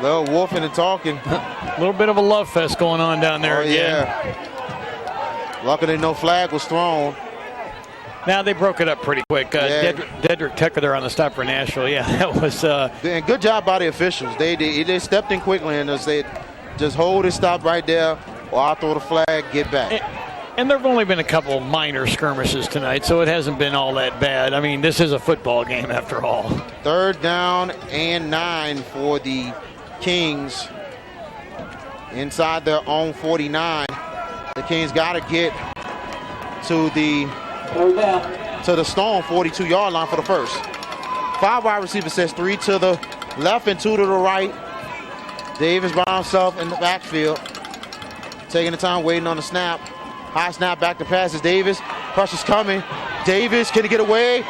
Speaker 1: little wolfing and talking.
Speaker 2: A little bit of a love fest going on down there again.
Speaker 1: Yeah. Luckily no flag was thrown.
Speaker 2: Now they broke it up pretty quick. Dedrick Tucker there on the stop for Nashville. Yeah, that was.
Speaker 1: And good job by the officials. They stepped in quickly and said, just hold it, stop right there, or I'll throw the flag, get back.
Speaker 2: And there have only been a couple minor skirmishes tonight, so it hasn't been all that bad. I mean, this is a football game after all.
Speaker 1: 3rd down and 9 for the Kings inside their own 49. The Kings got to get to the Storm 42-yard line for the first. 5 wide receiver sets, 3 to the left and 2 to the right. Davis by himself in the backfield, taking the time, waiting on the snap. High snap, back to passes. Davis, pressure's coming. Davis, can he get away?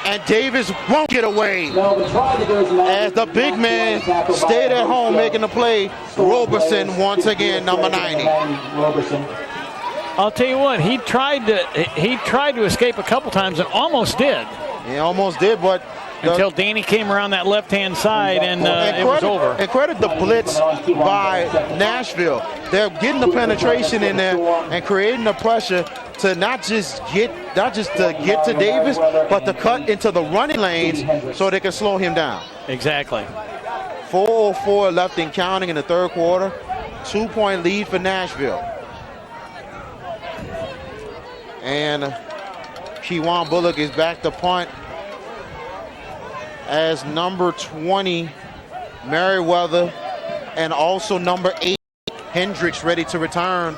Speaker 1: And Davis won't get away. As the big man stayed at home making the play, Roberson once again, number 90.
Speaker 2: I'll tell you what, he tried to escape a couple times and almost did.
Speaker 1: He almost did, but
Speaker 2: until Danny came around that left-hand side and it was over.
Speaker 1: And credit the blitz by Nashville. They're getting the penetration in there and creating the pressure to not just to get to Davis, but to cut into the running lanes so they can slow him down.
Speaker 2: Exactly.
Speaker 1: 4:04 left and counting in the 3rd quarter. 2-point lead for Nashville. And Keywan Bullock is back to punt as number 20, Merriweather, and also number 8, Hendricks, ready to return.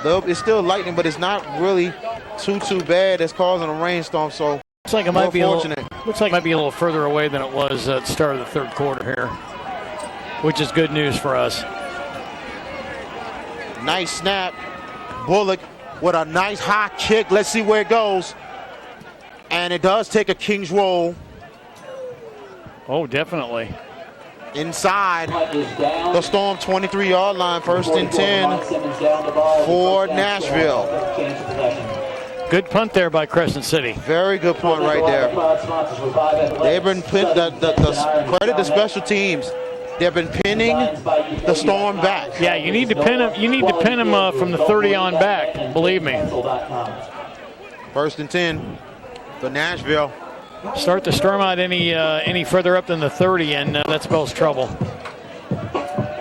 Speaker 1: It's still lightning, but it's not really too bad. It's causing a rainstorm, so
Speaker 2: looks like it might be fortunate. Looks like it might be a little further away than it was at the start of the 3rd quarter here, which is good news for us.
Speaker 1: Nice snap. Bullock with a nice high kick. Let's see where it goes. And it does take a Kings roll.
Speaker 2: Oh, definitely.
Speaker 1: Inside the Storm 23-yard line, 1st and 10 for Nashville.
Speaker 2: Good punt there by Crescent City.
Speaker 1: Very good punt right there. They've been credit the special teams. They've been pinning the Storm back.
Speaker 2: Yeah, you need to pin them. You need to pin them from the 30 on back. Believe me.
Speaker 1: 1st and 10 for Nashville.
Speaker 2: Start the Storm out any further up than the 30, and that spells trouble.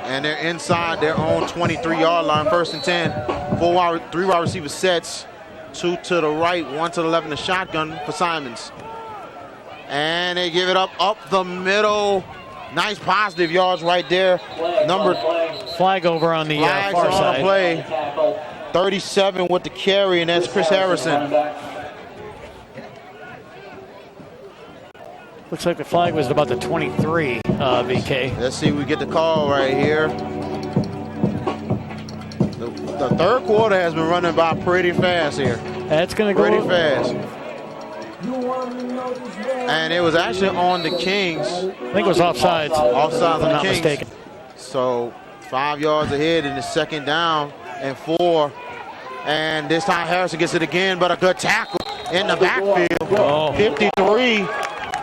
Speaker 1: And they're inside their own 23-yard line, 1st and 10. 3 wide receiver sets, 2 to the right, 1 to the left in the shotgun for Simons. And they give it up the middle. Nice positive yards right there.
Speaker 2: Flag over on the far side.
Speaker 1: Play. 37 with the carry, and that's Chris Harrison.
Speaker 2: Looks like the flag was about the 23, VK.
Speaker 1: Let's see, we get the call right here. The 3rd quarter has been running by pretty fast here.
Speaker 2: That's going to go
Speaker 1: pretty fast. And it was actually on the Kings.
Speaker 2: I think it was offsides.
Speaker 1: Offsides
Speaker 2: if
Speaker 1: on
Speaker 2: I'm
Speaker 1: the
Speaker 2: not
Speaker 1: Kings.
Speaker 2: mistaken.
Speaker 1: So 5 yards ahead in the second down and 4. And this time Harrison gets it again, but a good tackle in the backfield.
Speaker 2: Oh.
Speaker 1: 53.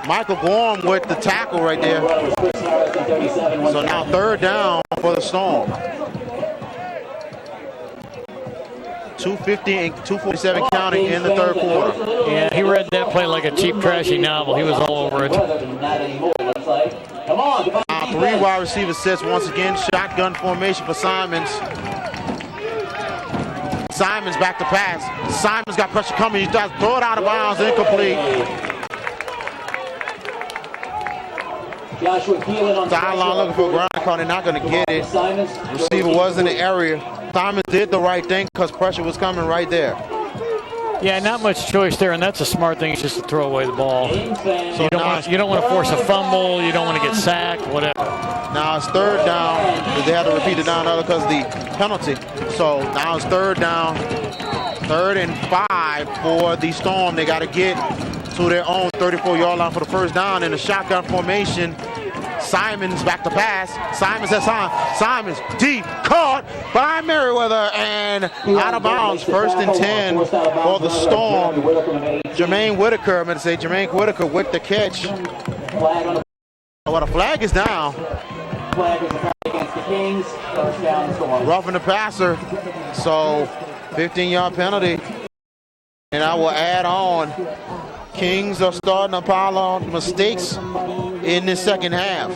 Speaker 1: Michael Gorham with the tackle right there. So now third down for the Storm. 2:50 and 2:47 counting in the third quarter.
Speaker 2: Yeah, he read that play like a cheap, trashy novel. He was all over it.
Speaker 1: Now 3 wide receiver sets once again. Shotgun formation for Simons. Simons back to pass. Simons got pressure coming. He tries to throw it out of bounds. Incomplete. Sideline looking for a ground call. They're not going to get it. Receiver was in the area. Simons did the right thing because pressure was coming right there.
Speaker 2: Yeah, not much choice there, and that's a smart thing. It's just to throw away the ball.
Speaker 1: So
Speaker 2: You don't want to force a fumble. You don't want to get sacked. Whatever.
Speaker 1: now it's third down. They had to repeat it down because of the penalty. So now it's third down. 3rd and 5 for the Storm. They got to get to their own 34-yard line for the first down in the shotgun formation. Simons back to pass. Simons has time. Simons deep, caught by Merriweather and out of bounds. 1st and 10 for the Storm. Jermaine Whitaker, I'm going to say Jermaine Whitaker with the catch. Well, the flag is down.
Speaker 5: Flag is against the Kings. First down, Storm.
Speaker 1: Roughing the passer. So 15-yard penalty. And I will add on, Kings are starting to pile on mistakes in the second half.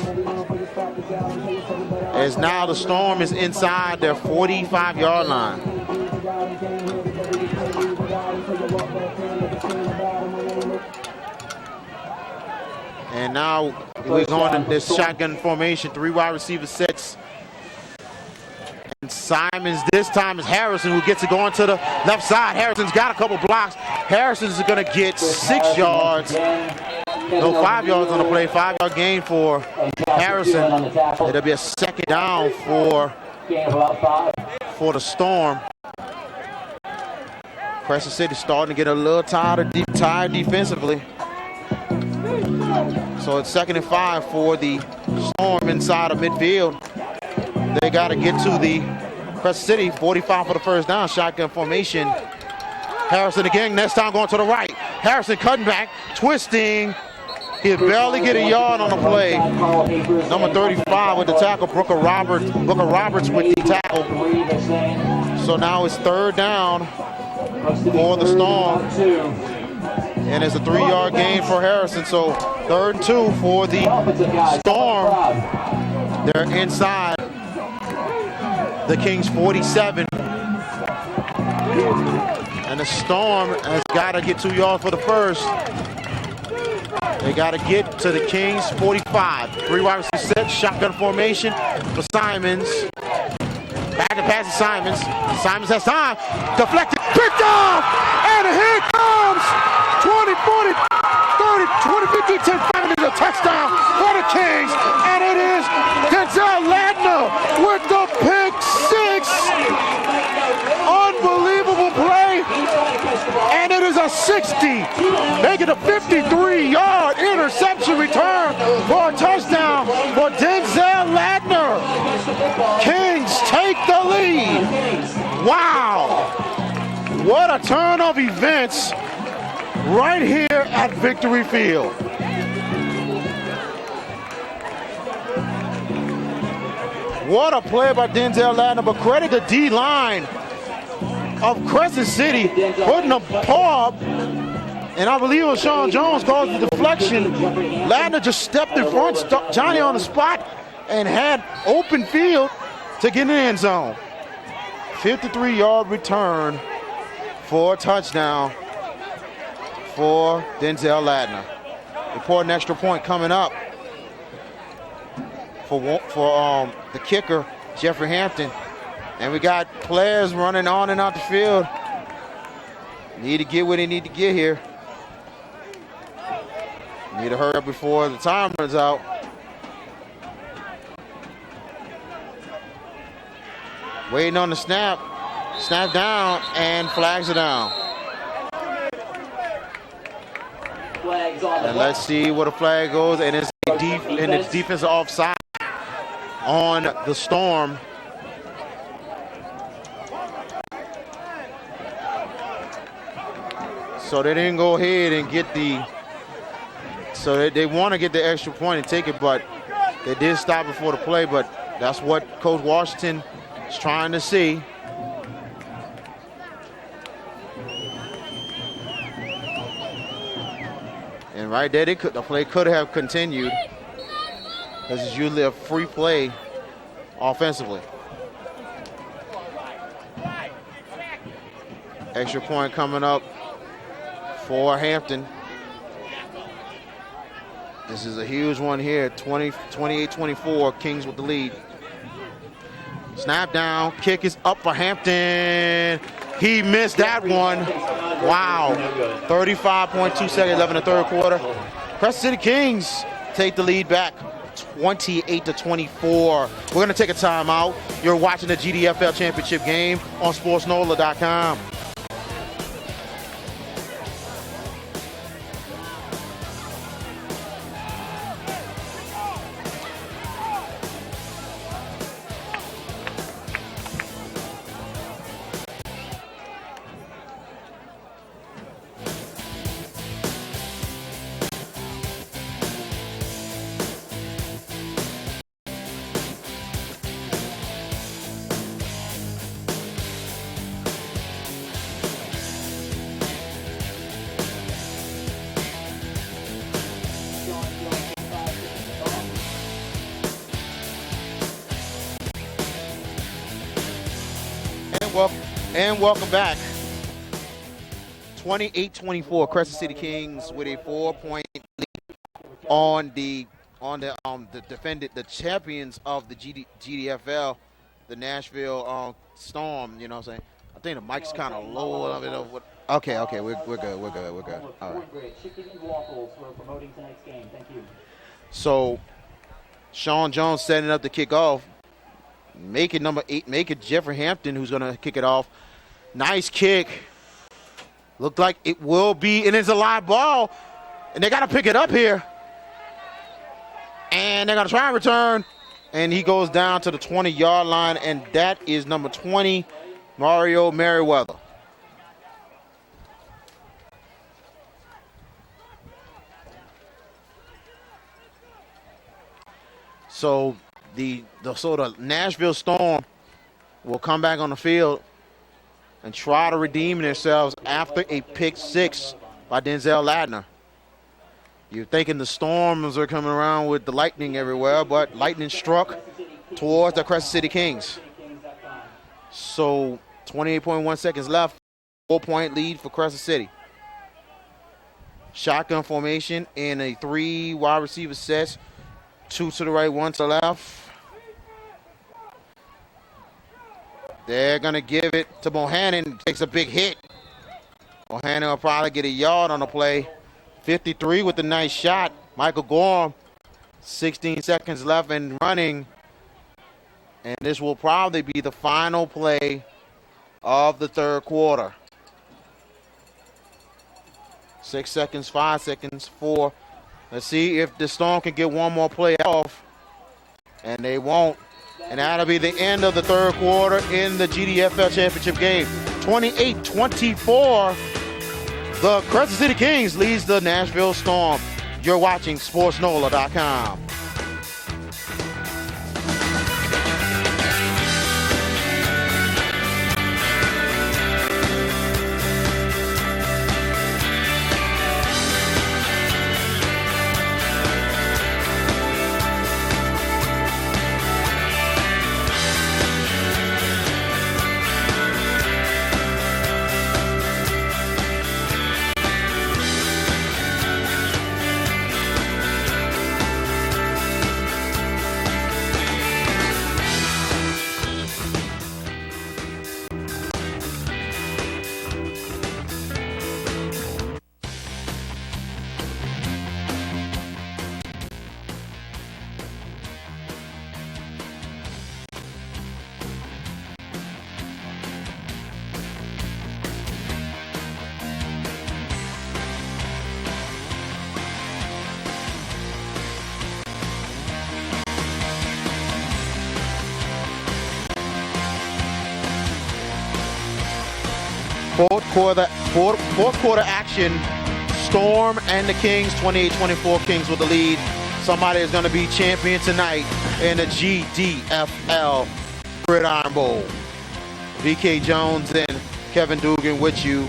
Speaker 1: As now the Storm is inside their 45-yard line. And now we're going to this shotgun formation, 3 wide receiver sets. And Simons this time is Harrison who gets it going to the left side. Harrison's got a couple blocks. Harrison's going to get 6 yards. No, 5 yards on the play. 5-yard gain for Harrison. It'll be a second down for the Storm. Crescent City starting to get a little tired defensively. So it's 2nd and 5 for the Storm inside of midfield. They got to get to the Crescent City. 45 for the first down. Shotgun formation. Harrison again. Next time going to the right. Harrison cutting back, twisting. He'll barely get a yard on the play. Number 35 with the tackle. Booker Roberts with the tackle. So now it's 3rd down for the Storm. And it's a 3-yard gain for Harrison. So 3rd and 2 for the Storm. They're inside the Kings 47. And the Storm has got to get 2 yards for the first. They got to get to the Kings 45. 3 wide receiver set, shotgun formation for Simons. Back to pass to Simons. Simons has time. Deflected, picked off, and here comes 20, 40, 30, 20, 15, 10, 5, and it's a touchdown for the Kings. And it is Denzel Ladner with the pick 6. Unbelievable play. And it is a 60, making a 53-yard interception return for a touchdown for Denzel Ladner. Kings take the lead. Wow. What a turn of events right here at Victory Field. What a play by Denzel Ladner, but credit the D-line of Crescent City putting a paw up, and I believe it was Sean Jones caused the deflection. Ladner just stepped in front, stuck Johnny on the spot, and had open field to get in the end zone. 53-yard return for a touchdown for Denzel Ladner. Important extra point coming up for the kicker, Jeffrey Hampton. And we got players running on and out the field. Need to get where they need to get here. Need to hurry up before the time runs out. Waiting on the snap. Snap down and flags are down.
Speaker 5: Flag
Speaker 1: And let's see where the flag goes. And it's defensive offside on the Storm. So they didn't go ahead and get they want to get the extra point and take it, but they did stop before the play. But that's what Coach Washington is trying to see. And right there, the play could have continued. This is usually a free play offensively. Extra point coming up for Hampton. This is a huge one here, 28-24, Kings with the lead. Snap down, kick is up for Hampton. He missed that one. Wow, 35.2 seconds left in the third quarter. Crescent City Kings take the lead back, 28-24. We're gonna take a timeout. You're watching the GDFL championship game on sportsnola.com. And welcome back. 28-24, Crescent City Kings with a 4-point lead on the champions of the GDFL, the Nashville Storm. You know what I'm saying? I think the mic's kind of low. Okay, we're good. All right. So, Sean Jones setting up the kickoff. Make it number 8. Make it Jeffrey Hampton who's going to kick it off. Nice kick. Looked like it will be, and it's a live ball. And they got to pick it up here. And they're going to try and return. And he goes down to the 20-yard line, and that is number 20, Mario Merriweather. So the Nashville Storm will come back on the field and try to redeem themselves after a pick six by Denzel Ladner. You're thinking the Storms are coming around with the lightning everywhere, but lightning struck towards the Crescent City Kings. So 28.1 seconds left, 4-point lead for Crescent City. Shotgun formation in a 3 wide receiver sets, 2 to the right, 1 to the left. They're going to give it to Bohannon. Takes a big hit. Bohannon will probably get a yard on the play. 53 with a nice shot. Michael Gorham, 16 seconds left and running. And this will probably be the final play of the third quarter. 6 seconds, 5 seconds, 4. Let's see if the Storm can get one more play off. And they won't. And that'll be the end of the third quarter in the GDFL championship game. 28-24, the Crescent City Kings leads the Nashville Storm. You're watching SportsNola.com. Fourth quarter action. Storm and the Kings, 28-24. Kings with the lead. Somebody is going to be champion tonight in the GDFL Gridiron Bowl. VK Jones and Kevin Dugan with you.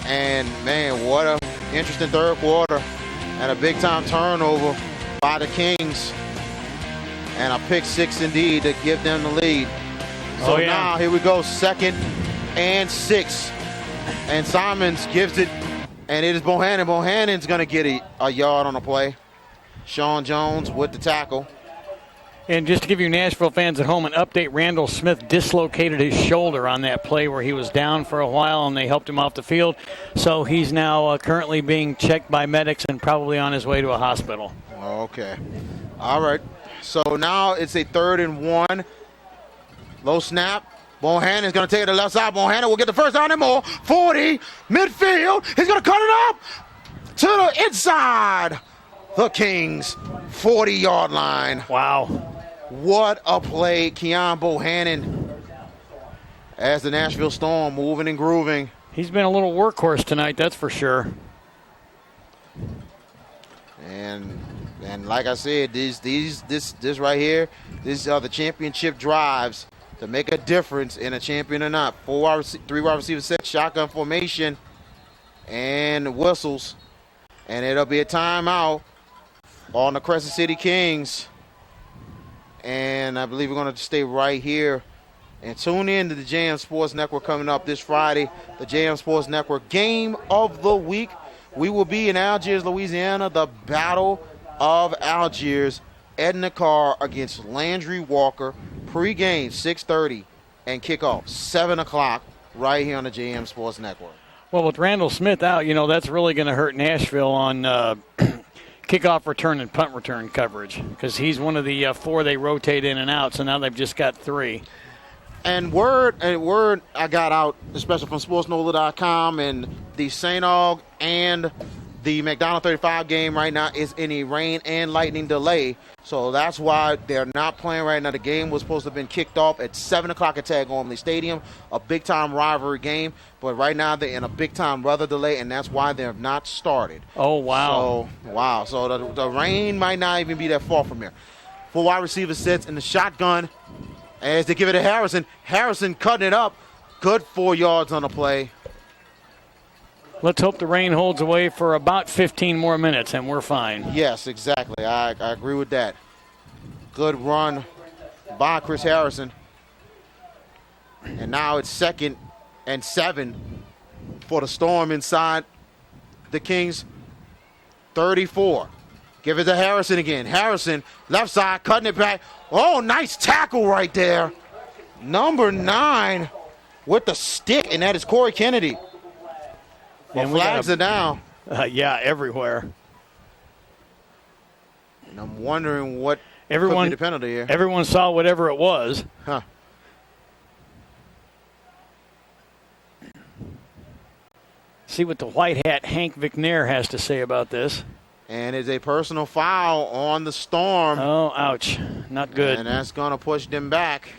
Speaker 1: And, man, what an interesting third quarter. And a big-time turnover by the Kings. And a pick six indeed to give them the lead. So now here we go, 2nd and 6. And Simons gives it, and it is Bohannon. Bohannon's going to get a yard on the play. Sean Jones with the tackle.
Speaker 2: And just to give you Nashville fans at home an update, Randall Smith dislocated his shoulder on that play where he was down for a while, and they helped him off the field. So he's now currently being checked by medics and probably on his way to a hospital.
Speaker 1: Okay. All right. So now it's a 3rd and 1. Low snap. Bohannon's going to take it to the left side. Bohannon will get the first down and more. 40, midfield. He's going to cut it up to the inside. The Kings, 40-yard line.
Speaker 2: Wow.
Speaker 1: What a play, Keon Bohannon. As the Nashville Storm moving and grooving.
Speaker 2: He's been a little workhorse tonight, that's for sure.
Speaker 1: And like I said, this right here, these are the championship drives to make a difference in a champion or not. 3 wide receiver set, shotgun formation, and whistles. And it'll be a timeout on the Crescent City Kings. And I believe we're going to stay right here and tune in to the JM Sports Network coming up this Friday. The JM Sports Network Game of the Week. We will be in Algiers, Louisiana, the Battle of Algiers. Edna Carr against Landry Walker. Pregame 6:30 and kickoff 7 o'clock right here on the JM Sports Network.
Speaker 2: Well, with Randall Smith out, that's really going to hurt Nashville on kickoff return and punt return coverage because he's one of the 4 they rotate in and out, so now they've just got 3.
Speaker 1: And word I got out, especially from SportsNola.com, and the St. Aug and the McDonald 35 game right now is in a rain and lightning delay. So that's why they're not playing right now. The game was supposed to have been kicked off at 7 o'clock at Tag Gormley Stadium, a big-time rivalry game. But right now they're in a big-time weather delay, and that's why they have not started.
Speaker 2: Oh, wow.
Speaker 1: So the rain might not even be that far from here. 4 wide receiver sets in the shotgun as they give it to Harrison. Harrison cutting it up. Good 4 yards on the play.
Speaker 2: Let's hope the rain holds away for about 15 more minutes, and we're fine.
Speaker 1: Yes, exactly. I agree with that. Good run by Chris Harrison. And now it's 2nd and 7 for the Storm inside the Kings 34. Give it to Harrison again. Harrison, left side, cutting it back. Oh, nice tackle right there. Number 9 with the stick, and that is Corey Kennedy. Well, flags are down.
Speaker 2: Yeah, everywhere.
Speaker 1: And I'm wondering what could be the penalty here.
Speaker 2: Everyone saw whatever it was.
Speaker 1: Huh.
Speaker 2: See what the white hat Hank McNair has to say about this.
Speaker 1: And it's a personal foul on the Storm.
Speaker 2: Oh, ouch. Not good.
Speaker 1: And that's going to push them back.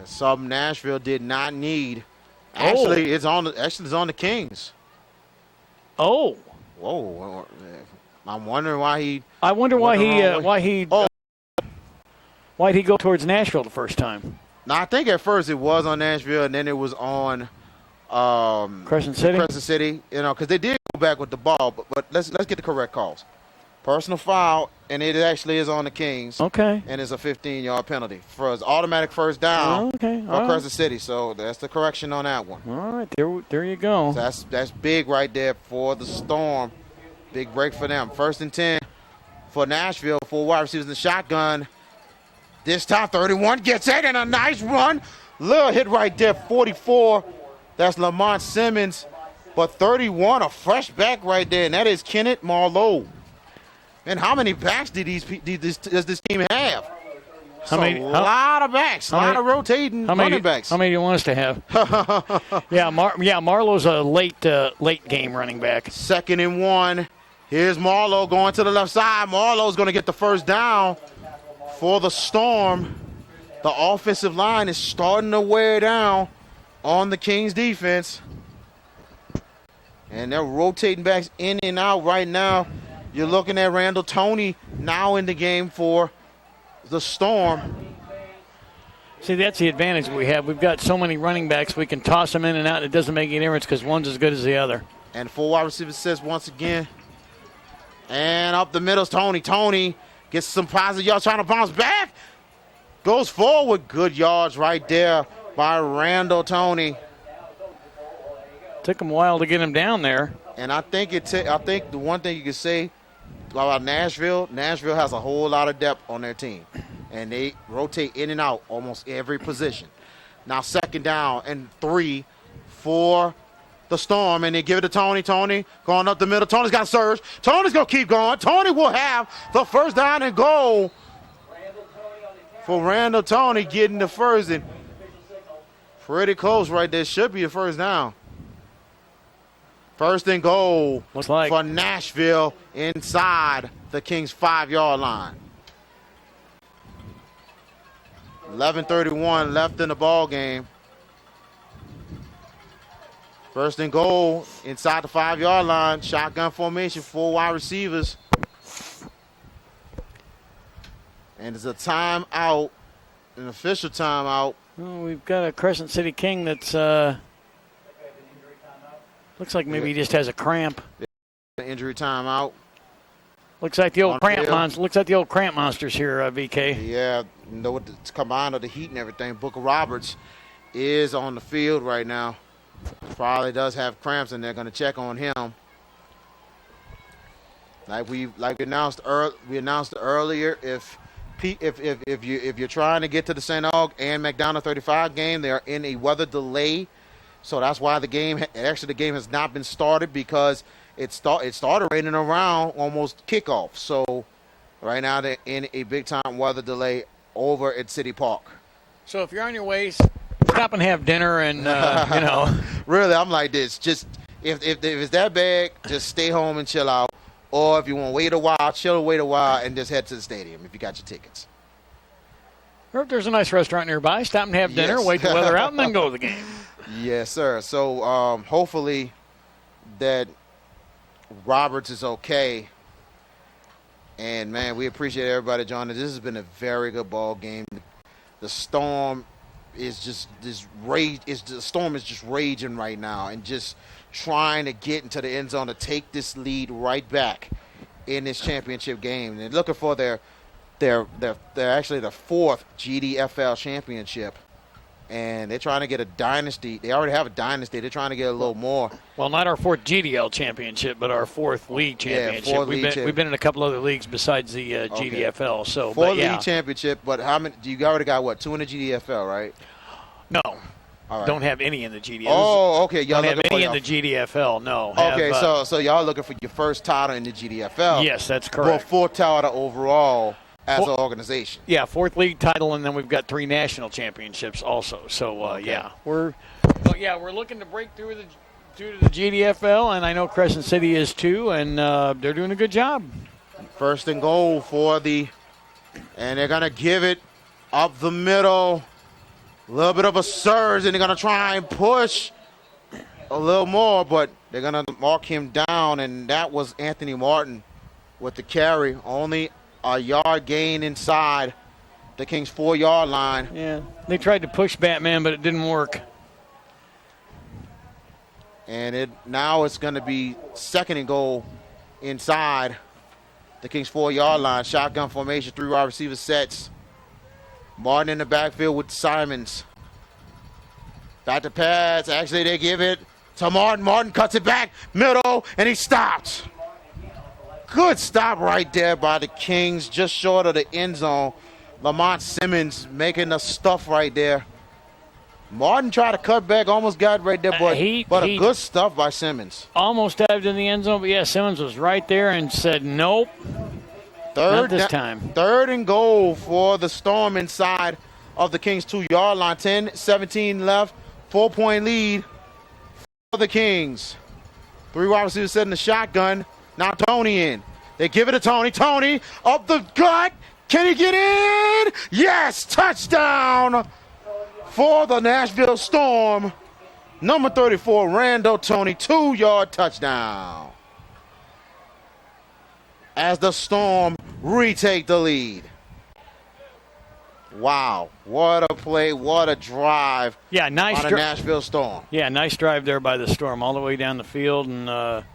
Speaker 1: Something Nashville did not need. Actually, it's on the Kings.
Speaker 2: Oh.
Speaker 1: Whoa. I'm wondering why he.
Speaker 2: I wonder why'd he go towards Nashville the first time.
Speaker 1: No, I think at first it was on Nashville, and then it was on
Speaker 2: Crescent City.
Speaker 1: Crescent City, because they did go back with the ball. But let's get the correct calls. Personal foul, and it actually is on the Kings.
Speaker 2: Okay.
Speaker 1: And it's a 15-yard penalty for an automatic first down on Crescent City. So that's the correction on that one.
Speaker 2: All right, there you go.
Speaker 1: So that's big right there for the Storm. Big break for them. 1st and 10 for Nashville. 4 wide receivers in the shotgun. This time 31 gets it, and a nice run. Little hit right there, 44. That's Lamont Simmons. But 31, a fresh back right there, and that is Kenneth Marlowe. And how many backs does this team have? A lot of backs, a lot of rotating running backs.
Speaker 2: How many do you want us to have? Yeah, Marlowe's a late game running back.
Speaker 1: 2nd and 1. Here's Marlowe going to the left side. Marlowe's going to get the first down for the Storm. The offensive line is starting to wear down. on the Kings defense. And they're rotating backs in and out right now. You're looking at Randall Toney now in the game for the Storm.
Speaker 2: See, that's the advantage we have. We've got so many running backs, we can toss them in and out. It doesn't make any difference because one's as good as the other.
Speaker 1: And 4 wide receiver sets once again. And up the middle, Toney. Toney gets some positive yards, trying to bounce back. Goes forward. Good yards right there by Randall Toney.
Speaker 2: Took him a while to get him down there.
Speaker 1: And I think I think the one thing you can say about Nashville has a whole lot of depth on their team. And they rotate in and out almost every position. Now 2nd down and 3 for the Storm, and they give it to Toney. Toney going up the middle. Toney's got a surge. Toney's going to keep going. Toney will have the 1st down and goal for Randall Toney getting the first. And pretty close right there. Should be the 1st down. 1st and goal for Nashville inside the Kings 5-yard line. 11:31 left in the ball game. 1st and goal inside the 5-yard line. Shotgun formation, 4 wide receivers. And it's a timeout, an official timeout.
Speaker 2: Well, we've got a Crescent City King that's looks like maybe he just has a cramp.
Speaker 1: Injury timeout.
Speaker 2: Looks like the old cramp monster. Looks like the old cramp monsters here, VK.
Speaker 1: Yeah, you know, with the combined of the heat and everything, Booker Roberts is on the field right now. Probably does have cramps, and they're going to check on him. Like we announced earlier, if you're trying to get to the St. Aug and McDonald 35 game, they are in a weather delay, so that's why the game has not been started, because it started raining around almost kickoff. So right now they're in a big time weather delay over at City Park.
Speaker 2: So if you're on your way, stop and have dinner, and you know.
Speaker 1: Really, I'm like this. Just if it's that bad, just stay home and chill out. Or if you want to wait a while, and just head to the stadium if you got your tickets.
Speaker 2: Or if there's a nice restaurant nearby, stop and have dinner, wait the weather out, and then go to the game.
Speaker 1: Yes, sir. So hopefully that Roberts is okay. And man, we appreciate everybody joining. This has been a very good ball game. The Storm is just raging right now, and just trying to get into the end zone to take this lead right back in this championship game. And they're looking for their actually the 4th GDFL championship. And they're trying to get a dynasty. They already have a dynasty. They're trying to get a little more.
Speaker 2: Well, not our 4th GDL championship, but our 4th league championship.
Speaker 1: Yeah,
Speaker 2: we've been in a couple other leagues besides the GDFL. So
Speaker 1: 4th league championship, but how many? You already got what? 2 in the GDFL, right?
Speaker 2: No.
Speaker 1: All right.
Speaker 2: Don't have any in the GDFL.
Speaker 1: Oh, okay. Y'all
Speaker 2: don't have any in the GDFL. No.
Speaker 1: Okay, so y'all looking for your first title in the GDFL?
Speaker 2: Yes, that's correct.
Speaker 1: Well, 4th title overall as an organization.
Speaker 2: Yeah, 4th league title, and then we've got 3 national championships also. So we're looking to break through to the GDFL, and I know Crescent City is too, and they're doing a good job.
Speaker 1: 1st and goal and they're gonna give it up the middle. A little bit of a surge, and they're going to try and push a little more, but they're going to mark him down, and that was Anthony Martin with the carry. Only a yard gain inside the Kings' 4-yard line.
Speaker 2: Yeah, they tried to push Batman, but it didn't work.
Speaker 1: And now it's going to be 2nd and goal inside the Kings' 4-yard line. Shotgun formation, 3 wide receiver sets. Martin in the backfield with Simons. Back to pass. Actually, they give it to Martin. Martin cuts it back, middle, and he stopped. Good stop right there by the Kings, just short of the end zone. Lamont Simmons making the stuff right there. Martin tried to cut back, almost got right there, but a good stuff by Simmons.
Speaker 2: Almost dived in the end zone, but yeah, Simmons was right there and said nope. Not this time.
Speaker 1: 3rd and goal for the Storm inside of the Kings' 2-yard line. 10-17 left. 4-point lead for the Kings. 3 wide receivers set in the shotgun. Now Toney in. They give it to Toney. Toney up the gut. Can he get in? Yes, touchdown for the Nashville Storm. Number 34, Randall Toney, 2-yard touchdown. As the Storm retake the lead. Wow, what a play, what a drive.
Speaker 2: Yeah, nice
Speaker 1: on the Nashville Storm.
Speaker 2: Yeah, nice drive there by the Storm all the way down the field, and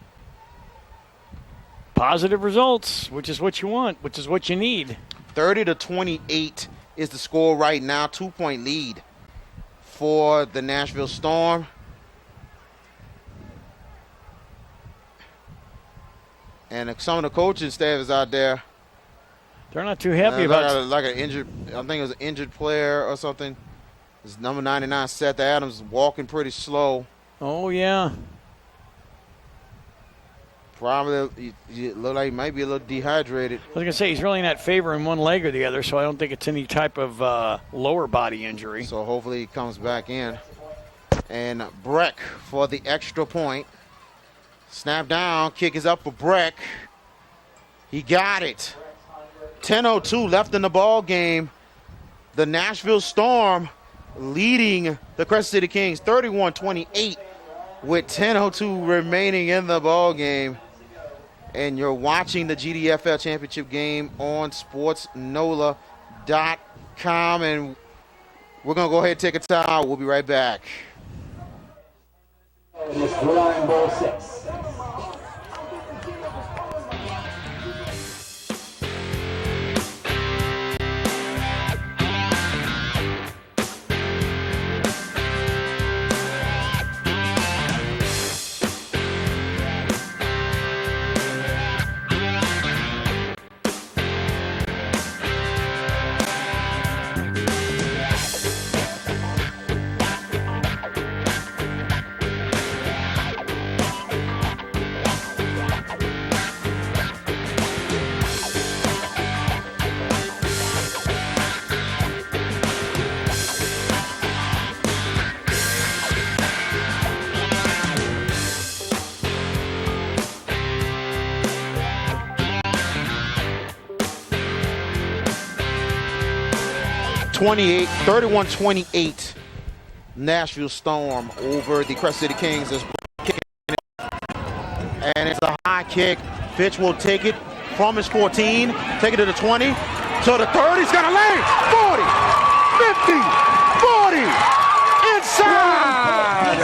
Speaker 2: positive results, which is what you want, which is what you need.
Speaker 1: 30-28 is the score right now, 2-point lead for the Nashville Storm. And some of the coaching staff is out there.
Speaker 2: They're not too happy about
Speaker 1: like an injured. I think it was an injured player or something. It's number 99, Seth Adams, walking pretty slow.
Speaker 2: Oh yeah.
Speaker 1: Probably he look like he might be a little dehydrated.
Speaker 2: I was gonna say he's really not favoring one leg or the other, so I don't think it's any type of lower body injury.
Speaker 1: So hopefully he comes back in. And Breck for the extra point. Snap down, kick is up for Breck. He got it. 10:02 left in the ball game. The Nashville Storm leading the Crescent City Kings 31-28 with 10:02 remaining in the ball game. And you're watching the GDFL championship game on sportsnola.com. And we're going to go ahead and take a timeout. We'll be right back.
Speaker 5: This Gridiron Bowl 6.
Speaker 1: 31-28 Nashville Storm over the Crescent City Kings. And it's a high kick. Fitch will take it from his 14, take it to the 20, to the 30. He's got a lane. 40, 50, 40, inside.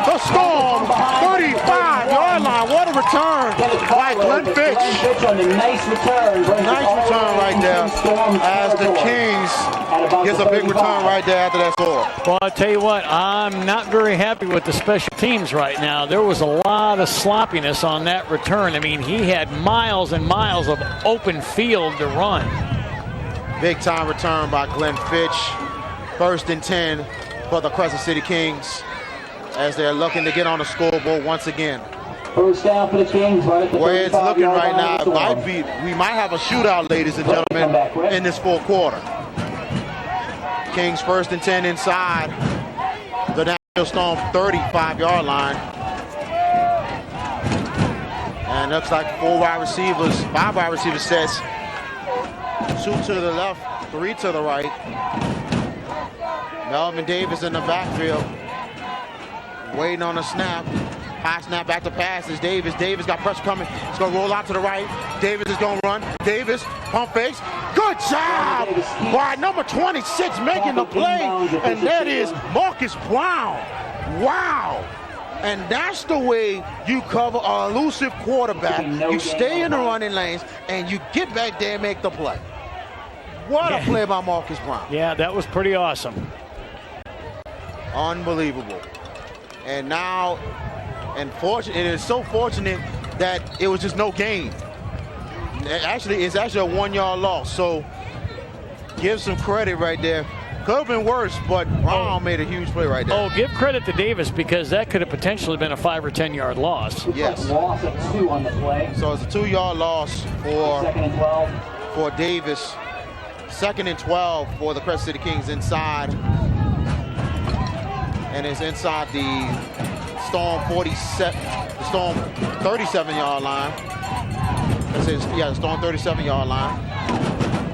Speaker 1: The Storm, 35-yard line. What a return by Glenn Fitch.
Speaker 5: Nice return.
Speaker 1: Nice return right there as the Kings gets a big return right there after that score.
Speaker 2: Well, I'll tell you what, I'm not very happy with the special teams right now. There was a lot of sloppiness on that return. I mean, he had miles and miles of open field to run.
Speaker 1: Big time return by Glenn Fitch. 1st and 10 for the Crescent City Kings as they're looking to get on the scoreboard once again.
Speaker 5: First down for the Kings. Right at the
Speaker 1: where it's looking right now,
Speaker 5: line.
Speaker 1: we might have a shootout, ladies and gentlemen, in this fourth quarter. Kings 1st and 10 inside the Nashville Storm 35-yard line. And looks like 5 wide receivers sets. 2 to the left, 3 to the right. Melvin Davis in the backfield, waiting on a snap. High snap back to pass is Davis. Davis got pressure coming. He's going to roll out to the right. Davis is going to run. Davis, pump fakes. Good job by number 26 making the play. And that is Marcus Brown. Wow. And that's the way you cover an elusive quarterback. You stay in the running lanes, and you get back there and make the play. What a play by Marcus Brown.
Speaker 2: Yeah, that was pretty awesome.
Speaker 1: Unbelievable. And now, it is so fortunate that it was just no gain. It's actually a 1-yard loss. So give some credit right there. Could have been worse, but Brown made a huge play right there.
Speaker 2: Oh, give credit to Davis because that could have potentially been a 5 or 10-yard loss.
Speaker 1: Yes.
Speaker 5: Loss of 2 on the play.
Speaker 1: So it's a 2-yard loss for
Speaker 5: 2nd and 12
Speaker 1: for Davis. 2nd and 12 for the Crescent City Kings inside. And it's inside the Storm 37-yard line. The Storm 37-yard line.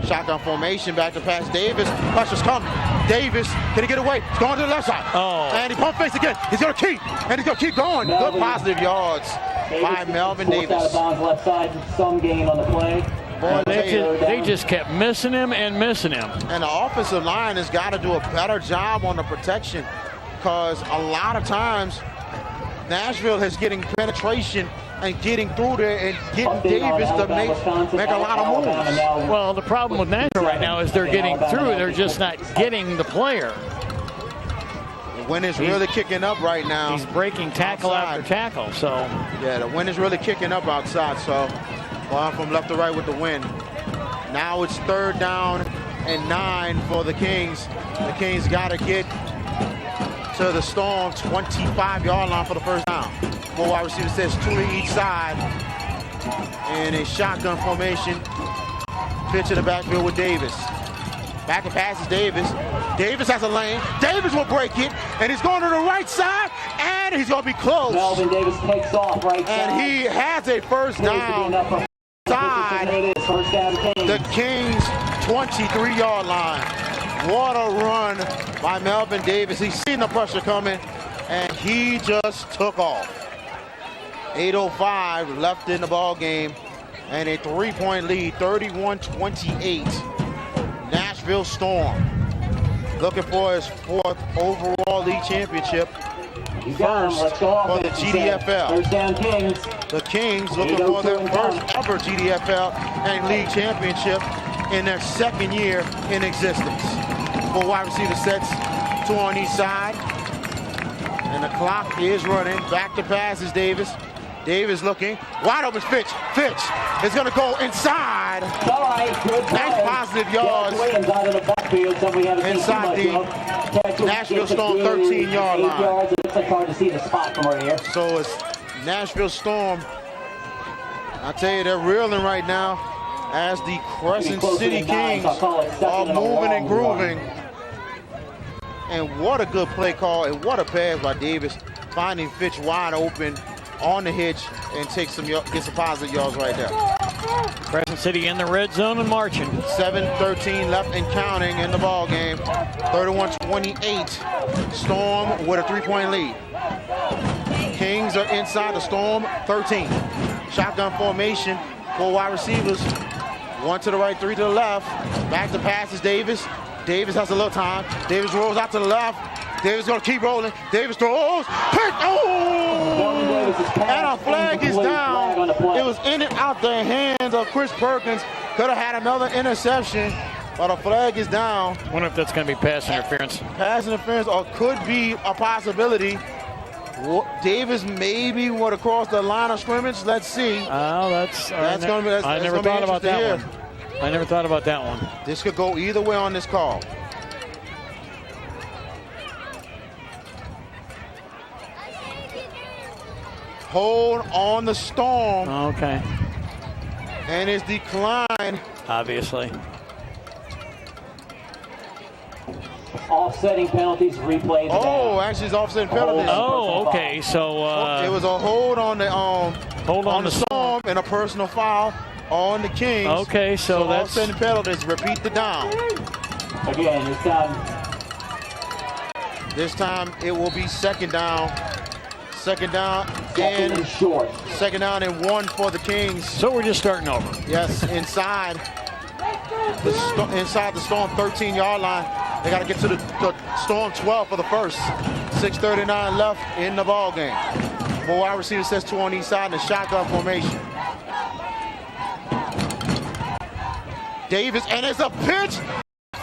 Speaker 1: Shotgun formation, back to pass Davis. Pressure's coming. Davis, can he get away? He's going to the left side.
Speaker 2: Oh.
Speaker 1: And he pump fakes again. He's going to keep, and he's going to keep going. Good positive yards by Melvin Davis.
Speaker 5: Out of bounds left side, some gain on the play.
Speaker 2: Boy, they just kept missing him and missing him.
Speaker 1: And the offensive line has got to do a better job on the protection, because a lot of times Nashville is getting penetration and getting through there and getting Davis to make a lot of moves.
Speaker 2: Well, the problem with Nashville right now is they're getting through. They're just not getting the player.
Speaker 1: The wind is really kicking up right now.
Speaker 2: He's breaking tackle after tackle. So
Speaker 1: yeah, the wind is really kicking up outside. So going from left to right with the wind. Now it's 3rd down and 9 for the Kings. The Kings got to get to the Storm 25-yard line for the first down. 4 wide receivers, says 2 to each side. In a shotgun formation. Pitch in the backfield with Davis. Back and passes Davis. Davis has a lane. Davis will break it, and he's going to the right side, and he's going to be close.
Speaker 5: Melvin Davis takes off right side.
Speaker 1: And he has a first down. Side. The Kings 23-yard line. What a run by Melvin Davis. He's seen the pressure coming, and he just took off. 8:05 left in the ball game, and a 3-point lead, 31-28. Nashville Storm looking for his 4th overall league championship. First for the GDFL.
Speaker 5: First down, Kings.
Speaker 1: The Kings looking for their first ever GDFL and league championship in their 2nd year in existence. 4 wide receiver sets, 2 on each side. And the clock is running. Back to passes Davis. Davis looking. Wide open Fitch. Fitch is going to go inside.
Speaker 5: All right, good play.
Speaker 1: Nice positive yards.
Speaker 5: Out of the backfield, so we haven't
Speaker 1: inside the Nashville Storm 13-yard line.
Speaker 5: Yards. It looks like hard to see the spot from right here.
Speaker 1: So it's Nashville Storm. I tell you, they're reeling right now as the Crescent City Kings are moving and grooving. And what a good play call, and what a pass by Davis, finding Fitch wide open on the hitch and get some positive yards right there.
Speaker 2: Crescent City in the red zone and marching.
Speaker 1: 7:13 left and counting in the ball game. 31-28. Storm with a 3-point lead. Kings are inside the Storm 13. Shotgun formation. 4 wide receivers. 1 to the right, 3 to the left. Back to passes Davis. Davis has a little time. Davis rolls out to the left. Davis going to keep rolling. Davis throws. Pick. Oh! And a flag is down. It was in and out the hands of Chris Perkins. Could have had another interception, but a flag is down.
Speaker 2: I wonder if that's going to be pass interference.
Speaker 1: Pass interference, or could be a possibility. Davis maybe would have crossed the line of scrimmage. Let's see.
Speaker 2: Oh,
Speaker 1: that's going to be.
Speaker 2: I never thought about that one. I never thought about that one.
Speaker 1: This could go either way on this call. Hold on the Storm.
Speaker 2: Okay.
Speaker 1: And his decline.
Speaker 2: Obviously.
Speaker 5: Offsetting penalties, replays.
Speaker 1: Oh, actually, it's offsetting penalties.
Speaker 2: Oh, okay. So
Speaker 1: it was a hold on the Storm and a personal foul on the Kings.
Speaker 2: Okay, so that's
Speaker 1: offsetting penalties. Repeat the down.
Speaker 5: Again, it's done.
Speaker 1: This time it will be 2nd down. 2nd down
Speaker 5: and short.
Speaker 1: 2nd down and 1 for the Kings.
Speaker 2: So we're just starting over.
Speaker 1: Yes, inside the Storm 13-yard line. They got to get to the Storm 12 for the first. 6:39 left in the ball game. 4 wide receivers, says 2 on each side in the shotgun formation. Davis, and it's a pitch.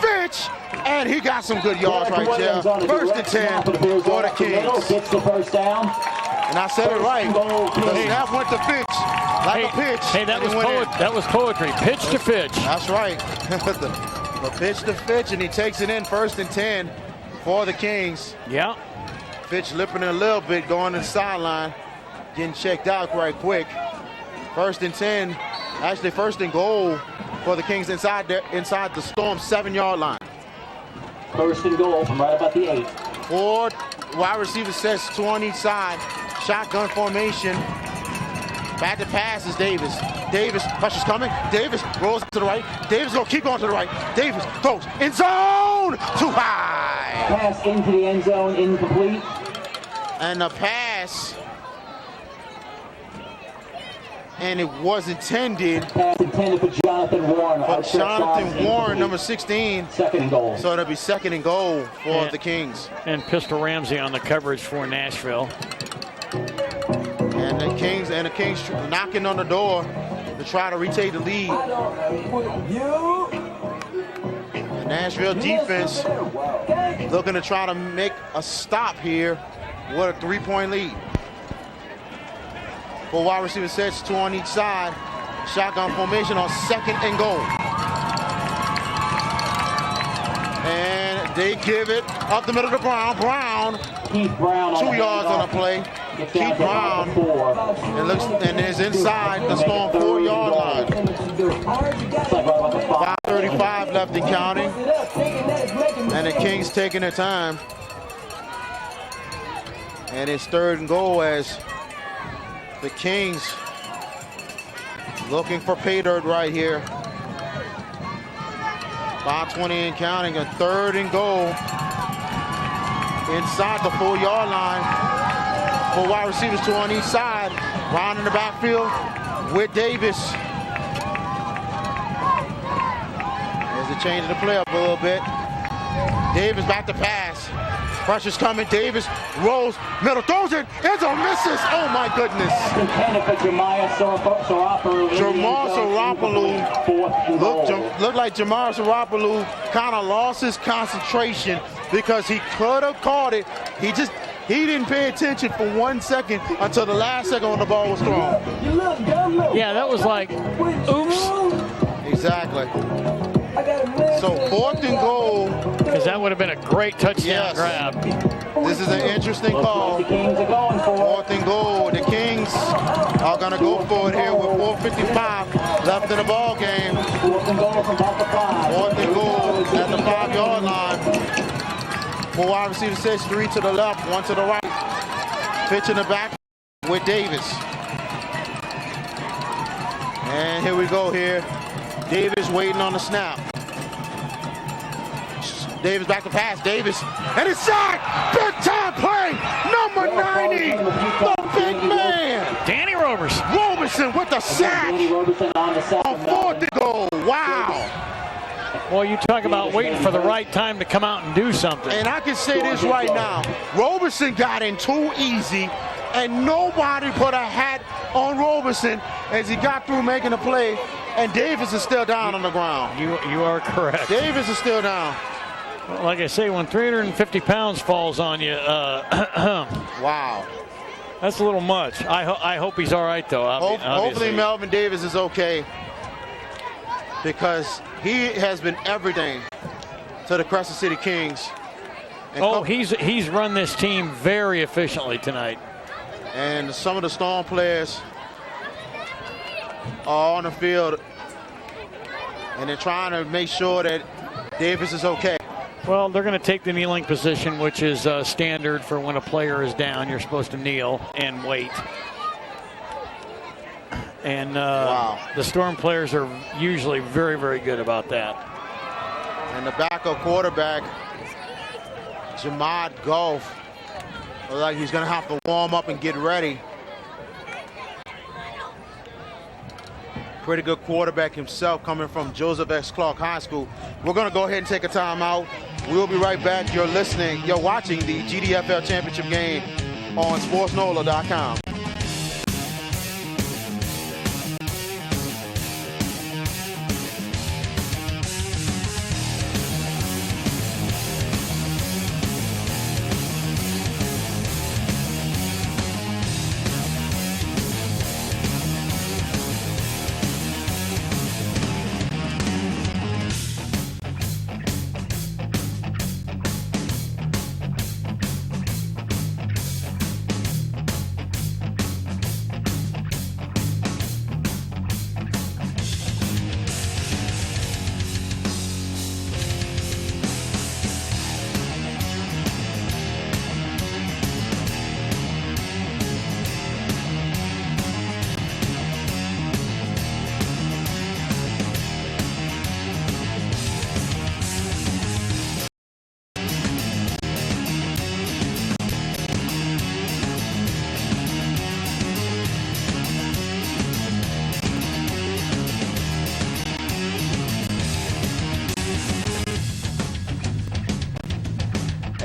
Speaker 1: Fitch, and he got some good yards right there. 1st and 10 for the Kings.
Speaker 5: Gets the first down.
Speaker 1: And I said it right. The snap went to Fitch, like a pitch.
Speaker 2: Hey, that was poetry. Pitch to Fitch.
Speaker 1: That's right. the pitch to Fitch, and he takes it in. 1st and 10 for the Kings.
Speaker 2: Yeah.
Speaker 1: Fitch lipping a little bit, going to the sideline, getting checked out quite quick. 1st and 10, actually 1st and goal for the Kings inside the Storm 7-yard line.
Speaker 5: 1st and goal from right about the 8.
Speaker 1: 4 wide receiver sets, 2 on each side. Shotgun formation. Back to pass is Davis. Davis, pressure's coming. Davis rolls to the right. Davis gonna keep going to the right. Davis throws in zone. zone, too high.
Speaker 5: Pass into the end zone, incomplete.
Speaker 1: And the pass, and it was intended.
Speaker 5: Pass intended for Jonathan Warren.
Speaker 1: For Jonathan Warren, number 16.
Speaker 5: Second and goal.
Speaker 1: So it'll be second and goal for the Kings.
Speaker 2: And Pistol Ramsey on the coverage for Nashville.
Speaker 1: And the Kings knocking on the door to try to retake the lead. The Nashville defense looking to try to make a stop here with a 3-point lead. 4 wide receiver sets, 2 on each side. Shotgun formation on second and goal. And they give it up the middle to Brown. Brown,
Speaker 5: Keith Brown
Speaker 1: 2 yards on the play. Keith Brown and is inside the Storm 4-yard line. 5:35 left and counting. And the Kings taking their time. And it's third and goal as the Kings looking for pay dirt right here. 5:20 and counting, a third and goal inside the 4-yard line. 4 wide receivers, 2 on each side. Brown in the backfield with Davis. There's a change in the play up a little bit. Davis back to pass. Pressure's coming. Davis rolls, middle, throws it. End zone, misses. Oh my goodness.
Speaker 5: Jamal
Speaker 1: Sarapalu looked like Jamal Sarapalu kind of lost his concentration because he could have caught it. He didn't pay attention for 1 second until the last second when the ball was thrown.
Speaker 2: Yeah, that was like, oops.
Speaker 1: Exactly. So 4th and goal.
Speaker 2: Because that would have been a great touchdown grab.
Speaker 1: This is an interesting call. 4th and goal. The Kings are going to go for it here with 4:55 left in the ball game. 4th and goal at the 5-yard line. 4 wide receiver sets, 3 to the left, 1 to the right. Pitch in the back with Davis. And here we go here. Davis waiting on the snap. Davis back to pass. Davis, and it's sacked. Big time play. Number 90, the big man.
Speaker 2: Danny
Speaker 1: Roberson with the sack on 4th and goal. Wow.
Speaker 2: Well, you talk about waiting for the right time to come out and do something.
Speaker 1: And I can say this right now. Roberson got in too easy, and nobody put a hat on Roberson as he got through making a play, and Davis is still down on the ground.
Speaker 2: You are correct.
Speaker 1: Davis is still down.
Speaker 2: Like I say, when 350 pounds falls on you,
Speaker 1: wow.
Speaker 2: That's a little much. I hope he's all right, though.
Speaker 1: Hopefully Melvin Davis is okay, because he has been everything to the Crescent City Kings. And
Speaker 2: he's run this team very efficiently tonight.
Speaker 1: And some of the Storm players are on the field, and they're trying to make sure that Davis is okay.
Speaker 2: Well, they're going to take the kneeling position, which is standard for when a player is down. You're supposed to kneel and wait. And the Storm players are usually very, very good about that.
Speaker 1: And the backup quarterback, Jamad Golf, looks like he's going to have to warm up and get ready. Pretty good quarterback himself, coming from Joseph X. Clark High School. We're going to go ahead and take a timeout. We'll be right back. You're watching the GDFL championship game on sportsnola.com.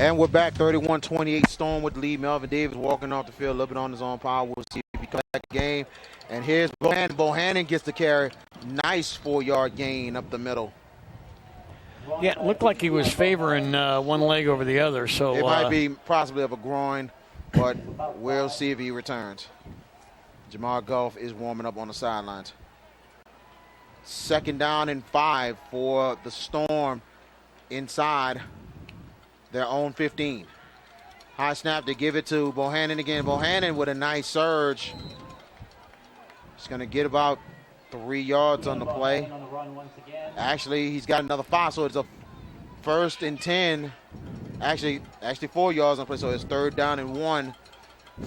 Speaker 1: And we're back, 31-28 Storm with the lead. Melvin Davis walking off the field, a little bit on his own power. We'll see if he comes back the game. And here's Bohannon. Bohannon gets the carry. Nice 4-yard gain up the middle.
Speaker 2: Yeah, it looked like he was favoring one leg over the other. So
Speaker 1: it might be possibly of a groin, but we'll see if he returns. Jamar Goff is warming up on the sidelines. 2nd down and 5 for the Storm inside their own 15. High snap to give it to Bohannon again. Bohannon with a nice surge. He's going to get about 3 yards on the play. Actually, he's got another 5, so it's a 1st and 10. Actually 4 yards on the play, so it's 3rd down and 1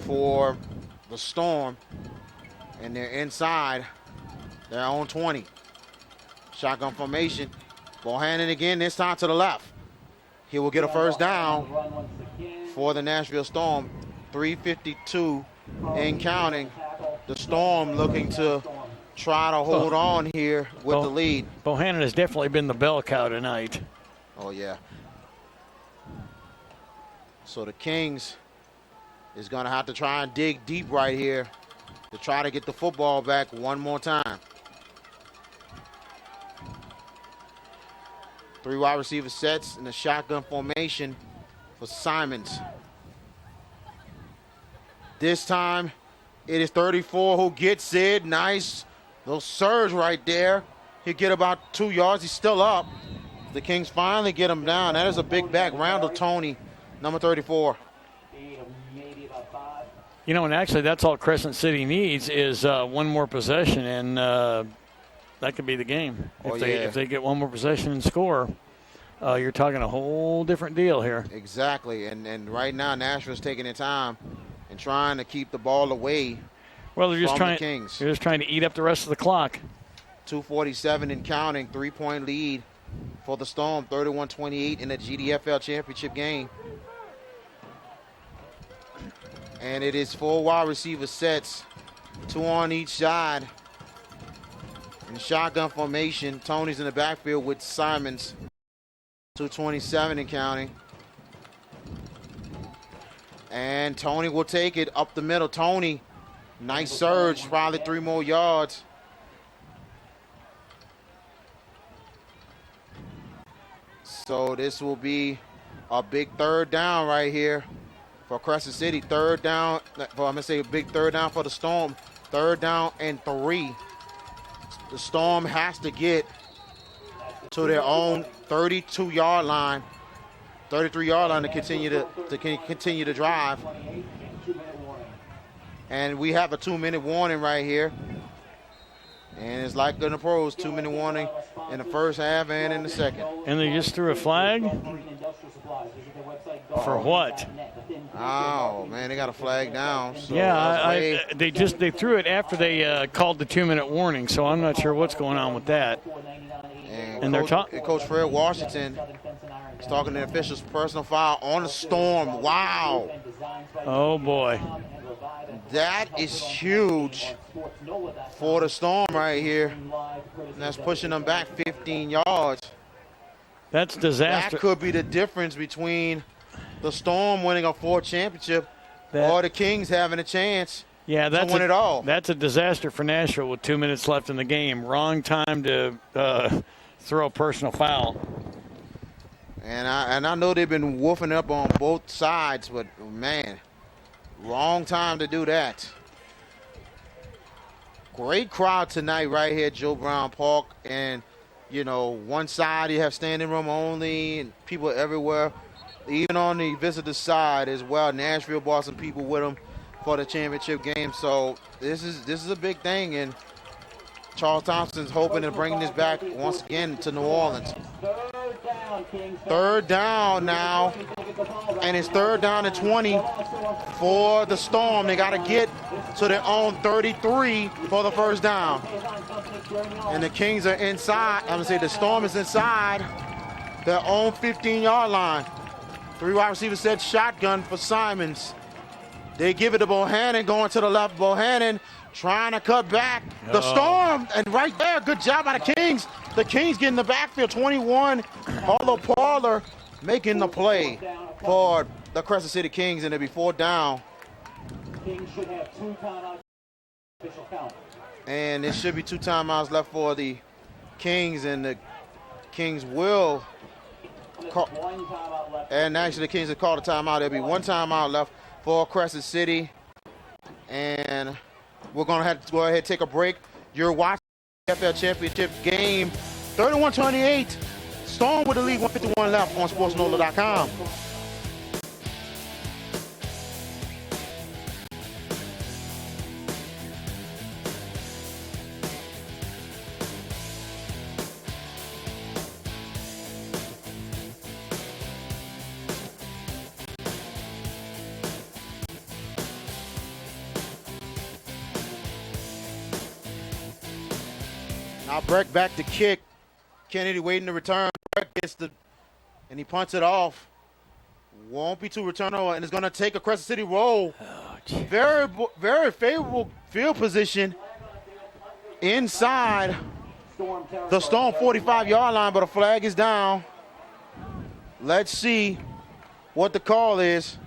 Speaker 1: for the Storm. And they're inside their own 20. Shotgun formation. Bohannon again, this time to the left. He will get a 1st down for the Nashville Storm. 3:52 and counting. The Storm looking to try to hold on here with the lead.
Speaker 2: Bohannon has definitely been the bell cow tonight.
Speaker 1: Oh, yeah. So the Kings is going to have to try and dig deep right here to try to get the football back one more time. 3 wide receiver sets in the shotgun formation for Simons. This time, it is 34 who gets it. Nice little surge right there. He'll get about 2 yards. He's still up. The Kings finally get him down. That is a big back. Randall Toney, number 34.
Speaker 2: You know, and actually that's all Crescent City needs is one more possession, and that could be the game. If they get one more possession and score, you're talking a whole different deal here.
Speaker 1: Exactly, and right now Nashville's taking their time and trying to keep the ball away.
Speaker 2: Well, they're just trying.
Speaker 1: The Kings.
Speaker 2: They're just trying to eat up the rest of the clock.
Speaker 1: 2:47 and counting. 3-point lead for the Storm. 31-28 in the GDFL championship game. And it is 4 wide receiver sets, 2 on each side. In shotgun formation, Tony's in the backfield with Simons. 2:27 and counting. And Toney will take it up the middle. Toney, nice surge, probably 3 more yards. So this will be a big 3rd down right here for Crescent City. 3rd down, I'm going to say a big 3rd down for the Storm. 3rd down and 3. The Storm has to get to their own 32-yard line, 33-yard line to continue to drive. And we have a 2-minute warning right here. And it's like in the pros, 2-minute warning in the first half and in the second.
Speaker 2: And they just threw a flag? For what?
Speaker 1: Oh, man, they got a flag down. So
Speaker 2: yeah, they threw it after they called the 2-minute warning, so I'm not sure what's going on with that.
Speaker 1: And Coach Fred Washington is talking to the officials. Personal foul on the Storm. Wow.
Speaker 2: Oh, boy.
Speaker 1: That is huge for the Storm right here. And that's pushing them back 15 yards.
Speaker 2: That's disaster.
Speaker 1: That could be the difference between the Storm winning a 4th championship or the Kings having a chance to win it all.
Speaker 2: That's a disaster for Nashville with 2 minutes left in the game. Wrong time to throw a personal foul.
Speaker 1: And I know they've been woofing up on both sides, but, man, wrong time to do that. Great crowd tonight right here at Joe Brown Park. And, you know, one side you have standing room only and people everywhere. Even on the visitor side as well. Nashville brought some people with them for the championship game. So this is a big thing. And Charles Thompson's hoping to bring this back once again to New Orleans. 3rd down now, and it's 3rd down and 20 for the Storm. They got to get to their own 33 for the 1st down. And the Kings are inside. I'm going to say the Storm is inside their own 15-yard line. 3 wide receiver set shotgun for Simons. They give it to Bohannon going to the left. Bohannon trying to cut back. The Storm, and right there, good job by the Kings. The Kings get in the backfield, 21. Paulo Parler making the play for the Crescent City Kings, and it'll be 4th down.
Speaker 5: Kings should have 2 timeouts. Official count.
Speaker 1: And there should be 2 timeouts left for the Kings, and the Kings will call. And actually, the Kings have called a timeout. There'll be 1 timeout left for Crescent City, and we're gonna have to go ahead and take a break. You're watching the GDFL Championship game, 31-28. Storm with the lead, 151 left on SportsNola.com. Now Breck back to kick. Kennedy waiting to return. Breck gets and he punts it off. Won't be 2 returner, and it's going to take a Crescent City roll. Very favorable field position inside the Storm 45-yard line, but a flag is down. Let's see what the call is.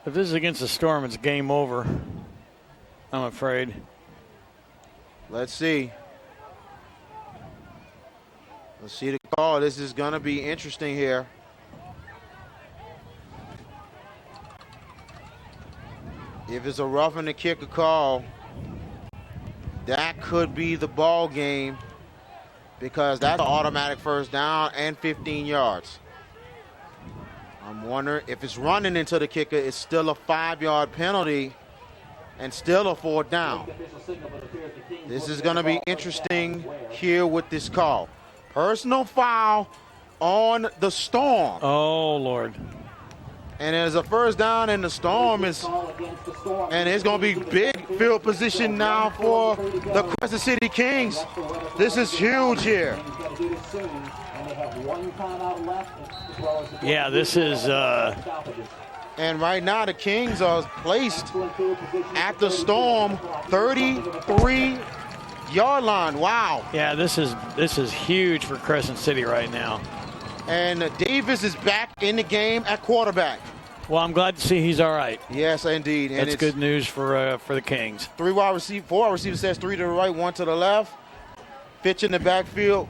Speaker 2: If this is against the Storm, it's game over, I'm afraid.
Speaker 1: Let's see. Let's see the call. This is going to be interesting here. If it's a roughing the kicker call, that could be the ball game, because that's an automatic 1st down and 15 yards. I'm wondering if it's running into the kicker, it's still a 5-yard penalty and still a 4th down. This is going to be interesting here with this call. Personal foul on the Storm.
Speaker 2: Oh, Lord.
Speaker 1: And there's a 1st down, and the Storm is, and it's going to be big field position now for the Crescent City Kings. This is huge here.
Speaker 2: Yeah, this is.
Speaker 1: And right now the Kings are placed at the Storm 33-yard line. Wow.
Speaker 2: Yeah, this is huge for Crescent City right now.
Speaker 1: And Davis is back in the game at quarterback.
Speaker 2: Well, I'm glad to see he's all right.
Speaker 1: Yes, indeed. And
Speaker 2: that's good news for the Kings.
Speaker 1: 4 wide receiver says 3 to the right, 1 to the left. Fitch in the backfield.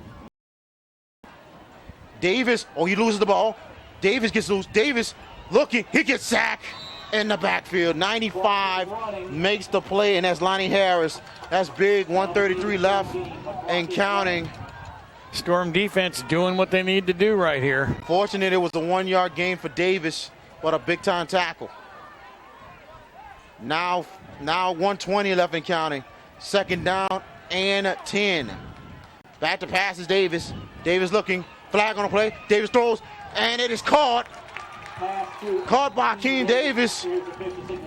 Speaker 1: Davis, he loses the ball. Davis gets loose. Davis looking, he gets sacked in the backfield. 95 makes the play, and that's Lonnie Harris. That's big, 133 left and counting.
Speaker 2: Storm defense doing what they need to do right here.
Speaker 1: Fortunate it was a 1-yard gain for Davis, but a big-time tackle. Now 120 left and counting. 2nd down and 10. Back to pass is Davis. Davis looking, flag on the play. Davis throws, and it is caught. Caught by King Davis,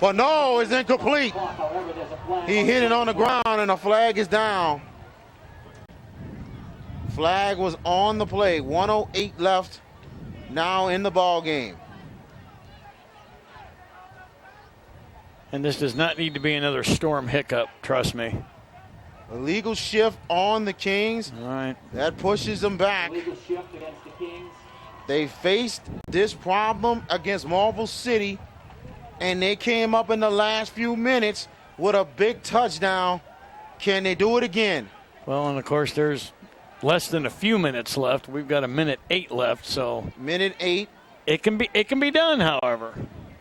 Speaker 1: but no, it's incomplete. He hit it on the ground, and the flag is down. Flag was on the play. 1:08 left now in the ball game.
Speaker 2: And this does not need to be another Storm hiccup, trust me.
Speaker 1: Illegal shift on the Kings.
Speaker 2: All right.
Speaker 1: That pushes them back.
Speaker 5: Illegal shift against the Kings.
Speaker 1: They faced this problem against Marvel City, and they came up in the last few minutes with a big touchdown. Can they do it again?
Speaker 2: Well, and of course, there's less than a few minutes left. We've got 1:08 left, so
Speaker 1: Minute 8.
Speaker 2: it can be done. However,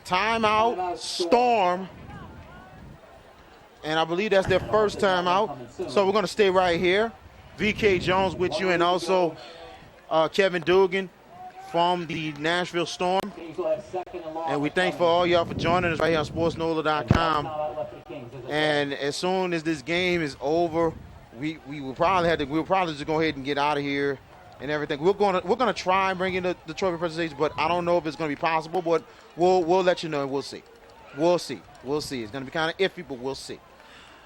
Speaker 1: Timeout, Storm. And I believe that's their first timeout. So we're going to stay right here. VK Jones with you, and also Kevin Dugan from the Nashville Storm. And we thank for all y'all for joining us right here on SportsNola.com. And as soon as this game is over, we'll probably just go ahead and get out of here and everything. We're gonna try and bring in the trophy presentation, but I don't know if it's gonna be possible. But we'll let you know, and we'll see. It's gonna be kind of iffy, but we'll see.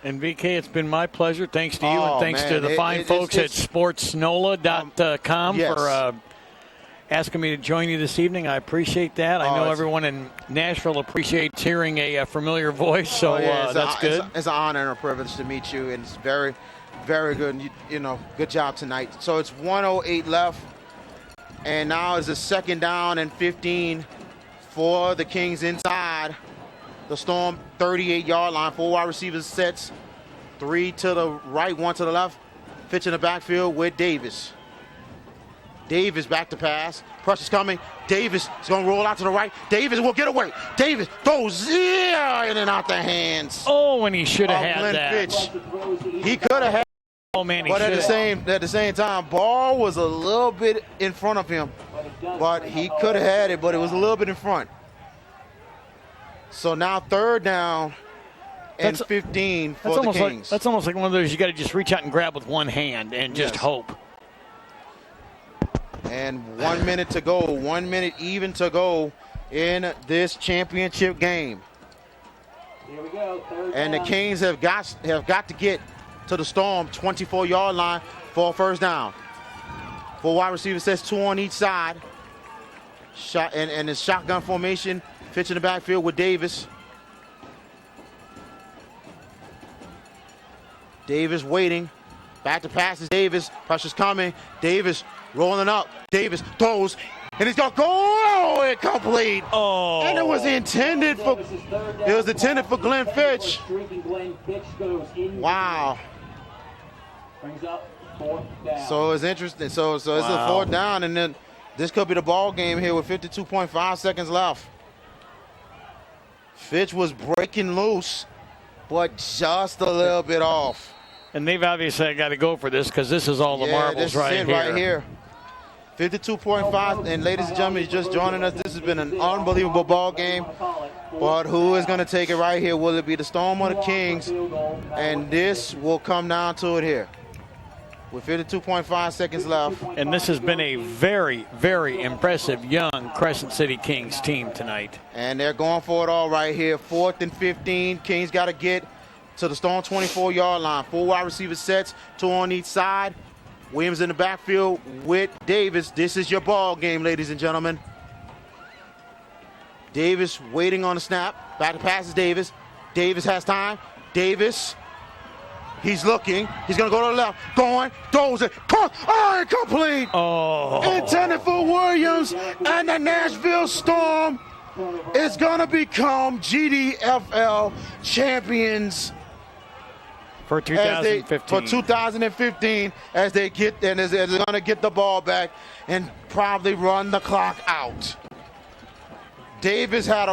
Speaker 2: and VK, it's been my pleasure. Thanks to you, and thanks to the fine folks at SportsNola.com for asking me to join you this evening. I appreciate that. I know everyone in Nashville appreciates hearing a familiar voice, so that's good.
Speaker 1: It's an honor and a privilege to meet you, and it's very, very good. Good job tonight. So it's 1:08 left, and now is a 2nd down and 15 for the Kings inside the Storm 38-yard line. 4 wide receivers sets, 3 to the right, 1 to the left. Fitch in the backfield with Davis. Davis back to pass. Pressure's coming. Davis is going to roll out to the right. Davis will get away. Davis throws in and out the hands.
Speaker 2: Oh, and he should have had
Speaker 1: Glenn
Speaker 2: that.
Speaker 1: Fitch. He could have had.
Speaker 2: Oh man, he
Speaker 1: But at
Speaker 2: should
Speaker 1: the same time, ball was a little bit in front of him. But he could have had it, but it was a little bit in front. So now 3rd down and 15 for the Kings.
Speaker 2: That's almost like one of those you got to just reach out and grab with one hand and just hope.
Speaker 1: And 1 minute to go, 1 minute even to go in this championship game.
Speaker 5: Here we go.
Speaker 1: And the Kings have got to get to the Storm 24-yard line for a 1st down. 4 wide receivers sets, 2 on each side. And it's shotgun formation. Fitch in the backfield with Davis. Davis waiting. Back to pass is Davis. Pressure's coming. Davis rolling up. Davis throws. And he's going to go. Oh, incomplete.
Speaker 2: Oh.
Speaker 1: And it was intended for Glenn Fitch. Wow.
Speaker 5: Brings up 4th down.
Speaker 1: So it's interesting. So it's a 4th down, and then this could be the ball game here with 52.5 seconds left. Fitch was breaking loose, but just a little bit off.
Speaker 2: And they've obviously got to go for this because this is all the marbles right here.
Speaker 1: 52.5, and ladies and gentlemen, you're just joining us. This has been an unbelievable ball game. But who is going to take it right here? Will it be the Storm or the Kings? And this will come down to it here. With 52.5 seconds left.
Speaker 2: And this has been a very, very impressive young Crescent City Kings team tonight.
Speaker 1: And they're going for it all right here. 4th and 15. Kings got to get to the Storm 24-yard line. 4 wide receiver sets, 2 on each side. Williams in the backfield with Davis. This is your ball game, ladies and gentlemen. Davis waiting on the snap. Back to pass is Davis. Davis has time. Davis. He's looking. He's going to go to the left. Going. Throws it. Oh, incomplete.
Speaker 2: Oh.
Speaker 1: Intended for Williams. And the Nashville Storm is going to become GDFL champions
Speaker 2: for 2015.
Speaker 1: As they're going to get the ball back and probably run the clock out. Davis had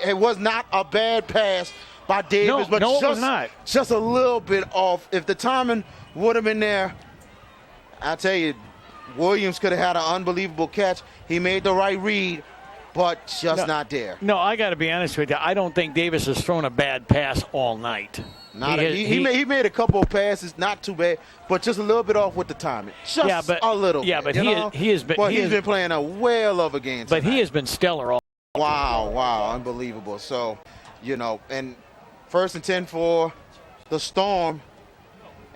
Speaker 1: it was not a bad pass by Davis, but
Speaker 2: it was not.
Speaker 1: Just a little bit off. If the timing would have been there, I tell you, Williams could have had an unbelievable catch. He made the right read, but just not there.
Speaker 2: No, I got to be honest with you. I don't think Davis has thrown a bad pass all night.
Speaker 1: He made a couple of passes, not too bad, but just a little bit off with the timing. Just a little.
Speaker 2: Yeah,
Speaker 1: bit,
Speaker 2: but he's
Speaker 1: been playing a whale of a game tonight.
Speaker 2: But he has been stellar all.
Speaker 1: Wow, unbelievable. So, and 1st and 10 for the Storm.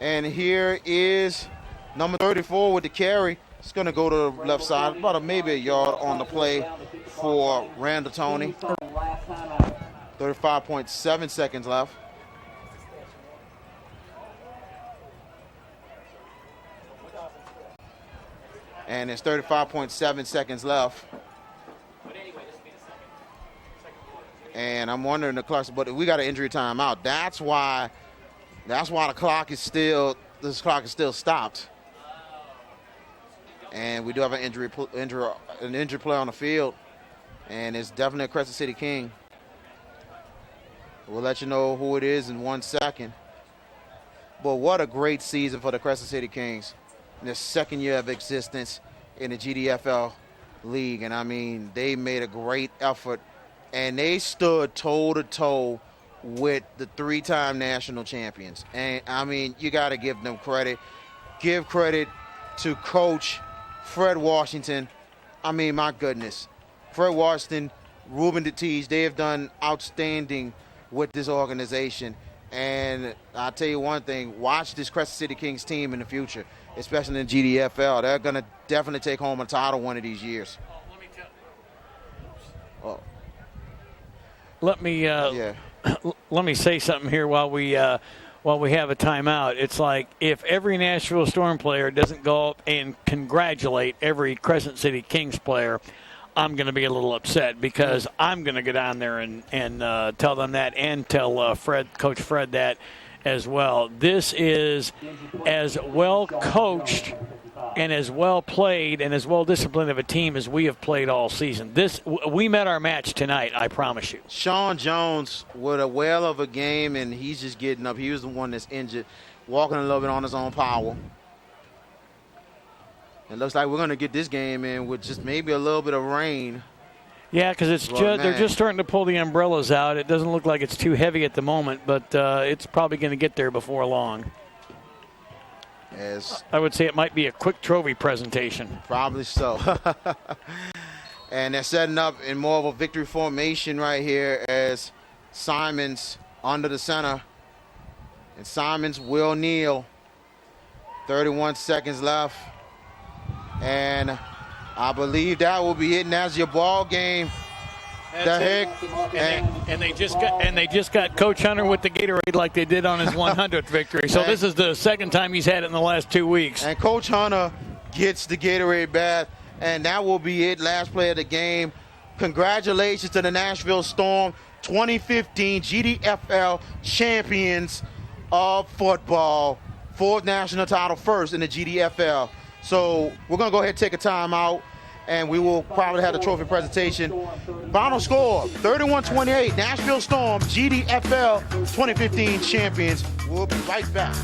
Speaker 1: And here is number 34 with the carry. It's going to go to the left side, about maybe a yard on the play for Randall Toney. 35.7 seconds left. And it's 35.7 seconds left. And I'm wondering the clock, but we got an injury timeout. That's why the clock is still stopped. And we do have an injured player on the field, and it's definitely a Crescent City King. We'll let you know who it is in 1 second. But what a great season for the Crescent City Kings in their 2nd year of existence in the GDFL league. And I mean, they made a great effort, and they stood toe-to-toe with the 3-time national champions. And I mean, you got to give them credit. Give credit to Coach Fred Washington. I mean, my goodness. Fred Washington, Ruben DeTeege, they have done outstanding with this organization. And I'll tell you one thing, watch this Crescent City Kings team in the future, especially in the GDFL. They're going to definitely take home a title one of these years.
Speaker 2: Let me say something here while we while we have a timeout. It's like if every Nashville Storm player doesn't go up and congratulate every Crescent City Kings player, I'm going to be a little upset because I'm going to get on there and tell them that and tell Coach Fred that as well. This is as well coached and as well played and as well disciplined of a team as we have played all season. We met our match tonight, I promise you.
Speaker 1: Sean Jones with a whale of a game, and he's just getting up. He was the one that's injured, walking a little bit on his own power. It looks like we're going to get this game in with just maybe a little bit of rain.
Speaker 2: Yeah, because they're just starting to pull the umbrellas out. It doesn't look like it's too heavy at the moment, but it's probably going to get there before long. I would say it might be a quick trophy presentation.
Speaker 1: Probably so. And they're setting up in more of a victory formation right here as Simons under the center. And Simons will kneel. 31 seconds left. And I believe that will be it. And that's your ball game.
Speaker 2: And they just got Coach Hunter with the Gatorade like they did on his 100th victory. So this is the second time he's had it in the last 2 weeks.
Speaker 1: And Coach Hunter gets the Gatorade bath, and that will be it. Last play of the game. Congratulations to the Nashville Storm, 2015 GDFL champions of football. Fourth national title, first in the GDFL. So we're going to go ahead and take a timeout, and we will probably have the trophy presentation. Final score, 31-28, Nashville Storm, GDFL 2015 champions. We'll be right back.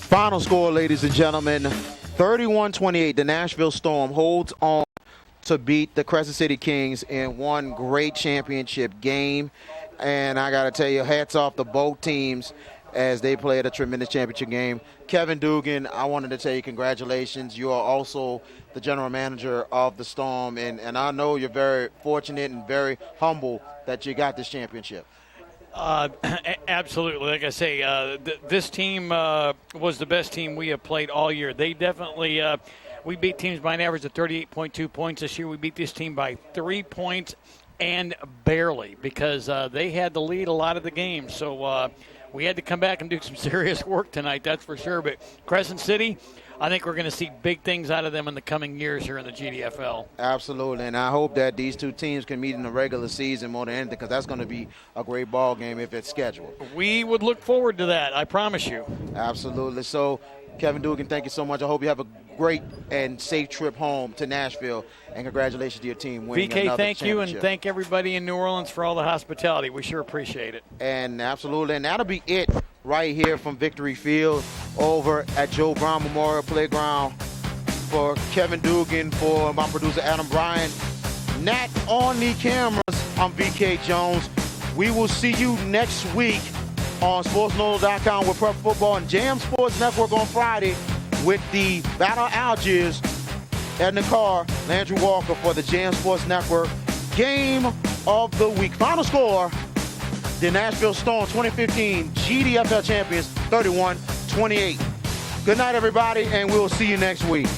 Speaker 1: Final score, ladies and gentlemen, 31-28. The Nashville Storm holds on to beat the Crescent City Kings in one great championship game. And I got to tell you, hats off to both teams as they played a tremendous championship game. Kevin Dugan, I wanted to tell you congratulations. You are also the general manager of the Storm, and I know you're very fortunate and very humble that you got this championship.
Speaker 2: Absolutely. Like I say, this team was the best team we have played all year. They definitely we beat teams by an average of 38.2 points this year. We beat this team by 3 points and barely because they had the lead a lot of the games. So we had to come back and do some serious work tonight, that's for sure. But Crescent City, I think we're going to see big things out of them in the coming years here in the GDFL.
Speaker 1: Absolutely, and I hope that these two teams can meet in the regular season more than anything because that's going to be a great ball game if it's scheduled.
Speaker 2: We would look forward to that, I promise you.
Speaker 1: Absolutely. So, Kevin Dugan, thank you so much. I hope you have a great and safe trip home to Nashville, and congratulations to your team winning
Speaker 2: VK,
Speaker 1: another
Speaker 2: thank you, and
Speaker 1: championship.
Speaker 2: thank everybody in New Orleans for all the hospitality. We sure appreciate it.
Speaker 1: And absolutely, and that'll be it right here from Victory Field over at Joe Brown Memorial Playground. For Kevin Dugan, for my producer Adam Bryan, Nat on the cameras, I'm VK Jones. We will see you next week on SportsNola.com with Prep Football and Jam Sports Network on Friday with the Battle of Algiers. Edna Carr, Landry Walker for the Jam Sports Network. Game of the week. Final score, the Nashville Storm 2015 GDFL champions, 31-28. Good night, everybody, and we'll see you next week.